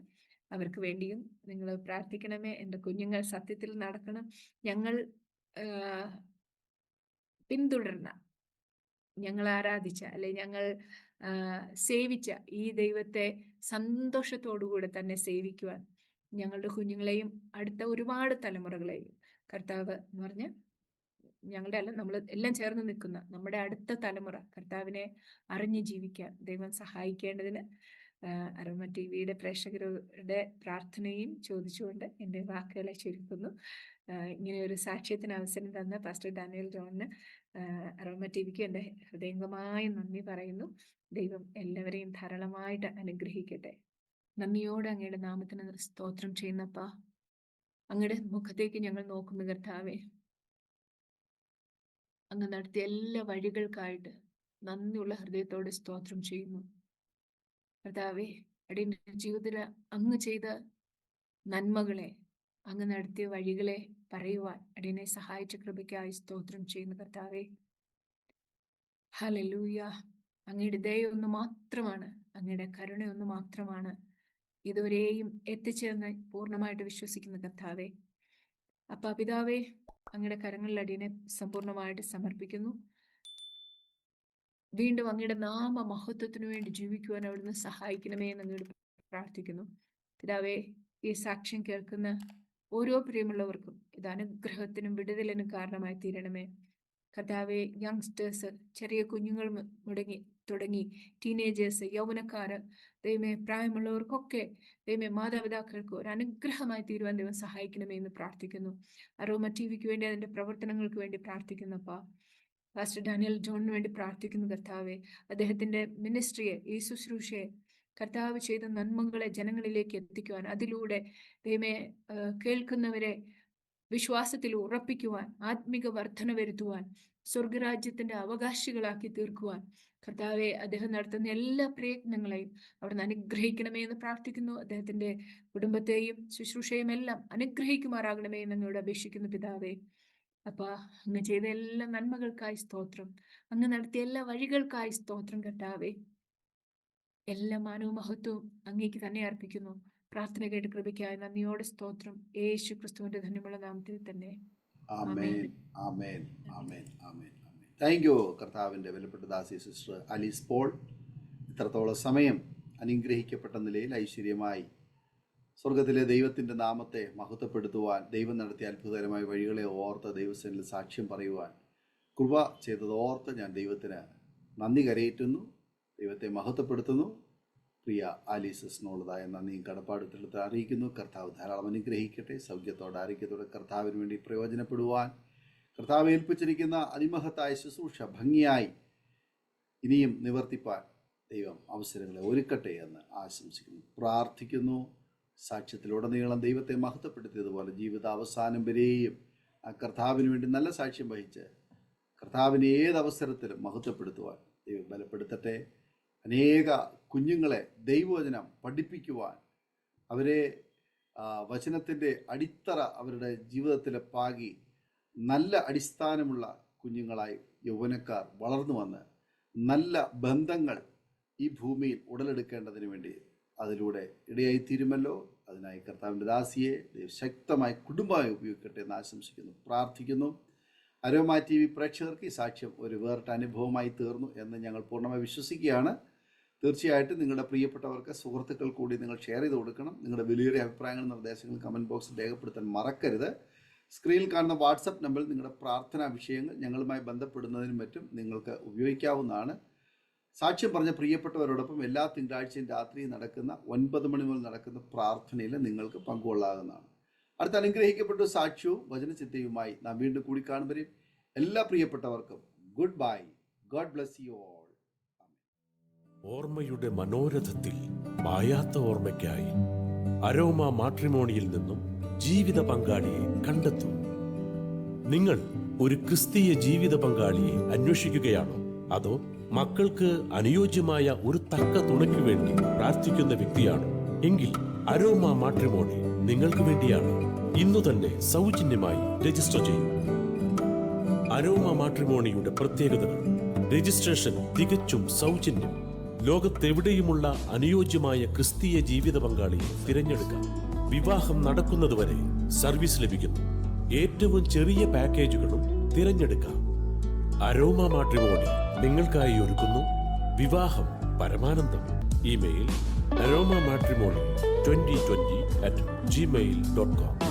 അവർക്ക് വേണ്ടിയും നിങ്ങൾ പ്രാർത്ഥിക്കണമേ. എൻ്റെ കുഞ്ഞുങ്ങൾ സത്യത്തിൽ നടക്കണം. ഞങ്ങൾ പിന്തുടർന്ന, ഞങ്ങൾ ആരാധിച്ച, അല്ലെ ഞങ്ങൾ സേവിച്ച ഈ ദൈവത്തെ സന്തോഷത്തോടുകൂടെ തന്നെ സേവിക്കുവാൻ ഞങ്ങളുടെ കുഞ്ഞുങ്ങളെയും അടുത്ത ഒരുപാട് തലമുറകളെയും കർത്താവ് എന്ന് പറഞ്ഞ് ഞങ്ങളുടെ അല്ല, നമ്മൾ എല്ലാം ചേർന്ന് നിൽക്കുന്ന നമ്മുടെ അടുത്ത തലമുറ കർത്താവിനെ അറിഞ്ഞ് ജീവിക്കാൻ ദൈവം സഹായിക്കേണ്ടതിന് അരോമ ടി വിയുടെ പ്രേക്ഷകരുടെ പ്രാർത്ഥനയും ചോദിച്ചുകൊണ്ട് എൻ്റെ വാക്കുകളെ ചുരുക്കുന്നു. ഇങ്ങനെ ഒരു സാക്ഷ്യത്തിന് അവസരം തന്ന പാസ്റ്റർ ഡാനിയൽ ജോണിന് അരോമ ടി വിക്ക് എൻ്റെ ഹൃദയംഗമായ നന്ദി പറയുന്നു. ദൈവം എല്ലാവരെയും ധാരാളമായിട്ട് അനുഗ്രഹിക്കട്ടെ. നന്ദിയോടെ അങ്ങയുടെ നാമത്തിന് സ്തോത്രം ചെയ്യുന്നപ്പാ. അങ്ങയുടെ മുഖത്തേക്ക് ഞങ്ങൾ നോക്കുന്നു കർത്താവേ. അങ്ങ് നടത്തിയ എല്ലാ വഴികൾക്കായിട്ട് നന്ദിയുള്ള ഹൃദയത്തോടെ സ്തോത്രം ചെയ്യുന്നു കർത്താവേ. അടിയന്റെ ജീവിതത്തിൽ അങ്ങ് ചെയ്ത നന്മകളെ, അങ്ങ് നടത്തിയ വഴികളെ പറയുവാൻ അടിയനെ സഹായിച്ച കൃപയ്ക്കായി സ്തോത്രം ചെയ്യുന്നു കർത്താവേ. ഹല്ലേലൂയ. അങ്ങയുടെ ദയൊന്ന് മാത്രമാണ്, അങ്ങയുടെ കരുണയൊന്ന് മാത്രമാണ് ഇതുവരെയും എത്തിച്ചേർന്ന് പൂർണ്ണമായിട്ട് വിശ്വസിക്കുന്ന കർത്താവേ. അപ്പാ പിതാവേ, അങ്ങയുടെ കരങ്ങളിൽ അടിയനെ സമ്പൂർണ്ണമായിട്ട് സമർപ്പിക്കുന്നു. വീണ്ടും അങ്ങയുടെ നാമ മഹത്വത്തിനു വേണ്ടി ജീവിക്കുവാൻ അവിടുന്ന് സഹായിക്കണമേ എന്ന് അങ്ങോട്ട് പ്രാർത്ഥിക്കുന്നു പിതാവേ. ഈ സാക്ഷ്യം കേൾക്കുന്ന ഓരോ പ്രിയമുള്ളവർക്കും ഇത് അനുഗ്രഹത്തിനും വിടുതലിനും കാരണമായി തീരണമേ കർത്താവെ. യങ്സ്റ്റേഴ്സ്, ചെറിയ കുഞ്ഞുങ്ങൾ തുടങ്ങി ടീനേജേഴ്സ്, യൗവനക്കാര്, ദൈവമേ, പ്രായമുള്ളവർക്കൊക്കെ ദൈവമേ, മാതാപിതാക്കൾക്ക് ഒരു അനുഗ്രഹമായി തീരുവാൻ ദൈവം സഹായിക്കണമേ എന്ന് പ്രാർത്ഥിക്കുന്നു. അരോമ ടി വിക്ക് വേണ്ടി, അതിന്റെ പ്രവർത്തനങ്ങൾക്ക് വേണ്ടി പ്രാർത്ഥിക്കുന്നപ്പാ. പാസ്റ്റർ ഡാനിയൽ ജോണിന് വേണ്ടി പ്രാർത്ഥിക്കുന്നു കർത്താവെ. അദ്ദേഹത്തിന്റെ മിനിസ്ട്രിയെ, ഈ ശുശ്രൂഷയെ കർത്താവ് ചെയ്ത നന്മകളെ ജനങ്ങളിലേക്ക് എത്തിക്കുവാൻ, അതിലൂടെ ദൈവമേ കേൾക്കുന്നവരെ വിശ്വാസത്തിൽ ഉറപ്പിക്കുവാൻ, ആത്മിക വർധന വരുത്തുവാൻ, സ്വർഗരാജ്യത്തിന്റെ അവകാശികളാക്കി തീർക്കുവാൻ കർത്താവെ അദ്ദേഹം നടത്തുന്ന എല്ലാ പ്രയത്നങ്ങളെയും അവിടുന്ന് അനുഗ്രഹിക്കണമേ എന്ന് പ്രാർത്ഥിക്കുന്നു. അദ്ദേഹത്തിന്റെ കുടുംബത്തെയും ശുശ്രൂഷയും എല്ലാം അനുഗ്രഹിക്കുമാറാകണമേ എന്ന് അങ്ങോട് അപേക്ഷിക്കുന്നു പിതാവേ. അപ്പാ, അങ്ങ് ചെയ്ത എല്ലാ നന്മകൾക്കായി സ്തോത്രം, അങ്ങ് നടത്തിയ എല്ലാ വഴികൾക്കായി സ്തോത്രം കർത്താവേ. എല്ലാ മാനവും മഹത്വവും അങ്ങേക്ക് തന്നെ അർപ്പിക്കുന്നു. പ്രാർത്ഥന കേട്ട് കൃപയ്ക്കായി നന്ദിയോടെ സ്തോത്രം. യേശു ക്രിസ്തുവിന്റെ ധന്യമുള്ള നാമത്തിൽ തന്നെ. ആമേൻ, ആമേൻ, ആമേൻ, ആമേൻ. താങ്ക് യു കർത്താവിൻ്റെ വിലപ്പെട്ട ദാസി സിസ്റ്റർ ആലീസ് പോൾ. ഇത്രത്തോളം സമയം അനുഗ്രഹിക്കപ്പെട്ട നിലയിൽ ഐശ്വര്യമായി സ്വർഗത്തിലെ ദൈവത്തിൻ്റെ നാമത്തെ മഹത്വപ്പെടുത്തുവാൻ, ദൈവം നടത്തിയ അത്ഭുതകരമായ വഴികളെ ഓർത്ത് ദൈവസേനയിൽ സാക്ഷ്യം പറയുവാൻ കൃപ ചെയ്തത് ഓർത്ത് ഞാൻ ദൈവത്തിന് നന്ദി കരയേറ്റുന്നു, ദൈവത്തെ മഹത്വപ്പെടുത്തുന്നു. പ്രിയ ആലീസിനുള്ളതായ നന്ദിയും കടപ്പാടുത്തിലെടുത്ത് അറിയിക്കുന്നു. കർത്താവ് ധാരാളം അനുഗ്രഹിക്കട്ടെ. സൗഖ്യത്തോടെ ആരോഗ്യത്തോടെ കർത്താവിന് വേണ്ടി പ്രയോജനപ്പെടുവാൻ, കർത്താവ് ഏൽപ്പിച്ചിരിക്കുന്ന അതിമഹത്തായ ശുശ്രൂഷ ഭംഗിയായി ഇനിയും നിവർത്തിപ്പാൻ ദൈവം അവസരങ്ങളെ ഒരുക്കട്ടെ എന്ന് ആശംസിക്കുന്നു, പ്രാർത്ഥിക്കുന്നു. സാക്ഷ്യത്തിലുടനീളം ദൈവത്തെ മഹത്വപ്പെടുത്തിയതുപോലെ ജീവിതാവസാനം വരെയും ആ കർത്താവിന് വേണ്ടി നല്ല സാക്ഷ്യം വഹിച്ച് കർത്താവിനെ ഏതവസരത്തിലും മഹത്വപ്പെടുത്തുവാൻ ദൈവം ബലപ്പെടുത്തട്ടെ. അനേക കുഞ്ഞുങ്ങളെ ദൈവവചനം പഠിപ്പിക്കുവാൻ, അവരെ വചനത്തിൻ്റെ അടിത്തറ അവരുടെ ജീവിതത്തിൽ പാകി നല്ല അടിസ്ഥാനമുള്ള കുഞ്ഞുങ്ങളായി യൗവനക്കാർ വളർന്നു വന്ന് നല്ല ബന്ധങ്ങൾ ഈ ഭൂമിയിൽ ഉടലെടുക്കേണ്ടതിന് വേണ്ടി അതിലൂടെ ഇടയായിത്തീരുമല്ലോ. അതിനായി കർത്താവിൻ്റെ ദാസിയെ ശക്തമായി കുടുംബമായി ഉപയോഗിക്കട്ടെ എന്ന് ആശംസിക്കുന്നു, പ്രാർത്ഥിക്കുന്നു. അരോമ ടി വി പ്രേക്ഷകർക്ക് ഈ സാക്ഷ്യം ഒരു വേറിട്ട അനുഭവമായി തീർന്നു എന്ന് ഞങ്ങൾ പൂർണ്ണമായി വിശ്വസിക്കുകയാണ്. തീർച്ചയായിട്ടും നിങ്ങളുടെ പ്രിയപ്പെട്ടവർക്ക്, സുഹൃത്തുക്കൾ കൂടി നിങ്ങൾ ഷെയർ ചെയ്ത് കൊടുക്കണം. നിങ്ങളുടെ വലിയ അഭിപ്രായങ്ങളും നിർദ്ദേശങ്ങളും കമൻറ്റ് ബോക്സിൽ രേഖപ്പെടുത്താൻ മറക്കരുത്. സ്ക്രീനിൽ കാണുന്ന വാട്സപ്പ് നമ്പറിൽ നിങ്ങളുടെ പ്രാർത്ഥനാ വിഷയങ്ങൾ ഞങ്ങളുമായി ബന്ധപ്പെടുന്നതിനും മറ്റും നിങ്ങൾക്ക് ഉപയോഗിക്കാവുന്നതാണ്. സാക്ഷ്യം പറഞ്ഞ പ്രിയപ്പെട്ടവരോടൊപ്പം എല്ലാ തിങ്കളാഴ്ചയും രാത്രി നടക്കുന്ന 9 മണി മുതൽ നടക്കുന്ന പ്രാർത്ഥനയിൽ നിങ്ങൾക്ക് പങ്കുകൊള്ളാവുന്നതാണ്. അടുത്ത അനുഗ്രഹിക്കപ്പെട്ട സാക്ഷ്യവും വചനചിന്തയുമായി നാം വീണ്ടും കൂടിക്കാണുമ്പോഴും എല്ലാ പ്രിയപ്പെട്ടവർക്കും good bye. God bless you all. ഓർമ്മയുടെ മനോരഥത്തിൽ മായാത്ത ഓർമ്മയ്ക്കായി അരോമ മാട്രിമോണിയിൽ നിന്നും ജീവിത പങ്കാളിയെ കണ്ടെത്തൂ. നിങ്ങൾ ഒരു ക്രിസ്തീയ ജീവിത പങ്കാളിയെ അന്വേഷിക്കുകയാണോ? അതോ മക്കൾക്ക് അനുയോജ്യമായ ഒരു തക്ക തുണയ്ക്ക് വേണ്ടി പ്രാർത്ഥിക്കുന്ന വ്യക്തിയാണോ? എങ്കിൽ അരോമ മാട്രിമോണി നിങ്ങൾക്ക് വേണ്ടിയാണ്. ഇന്നു തന്നെ സൗജന്യമായി രജിസ്റ്റർ ചെയ്യൂ. അരോമ മാട്രിമോണിയുടെ പ്രത്യേകതകൾ: രജിസ്ട്രേഷൻ തികച്ചും സൗജന്യം. ലോകത്തെവിടെയുമുള്ള അനുയോജ്യമായ ക്രിസ്തീയ ജീവിത പങ്കാളിയെ തിരഞ്ഞെടുക്കാം. വിവാഹം നടക്കുന്നതുവരെ സർവീസ് ലഭിക്കുന്നു. ഏറ്റവും ചെറിയ പാക്കേജുകളും തിരഞ്ഞെടുക്കാം. അരോമ മാട്രിമോണി നിങ്ങൾക്കായി ഒരുക്കുന്നു വിവാഹം പരമാനന്ദം. Email aroma matrimony2020@gmail.com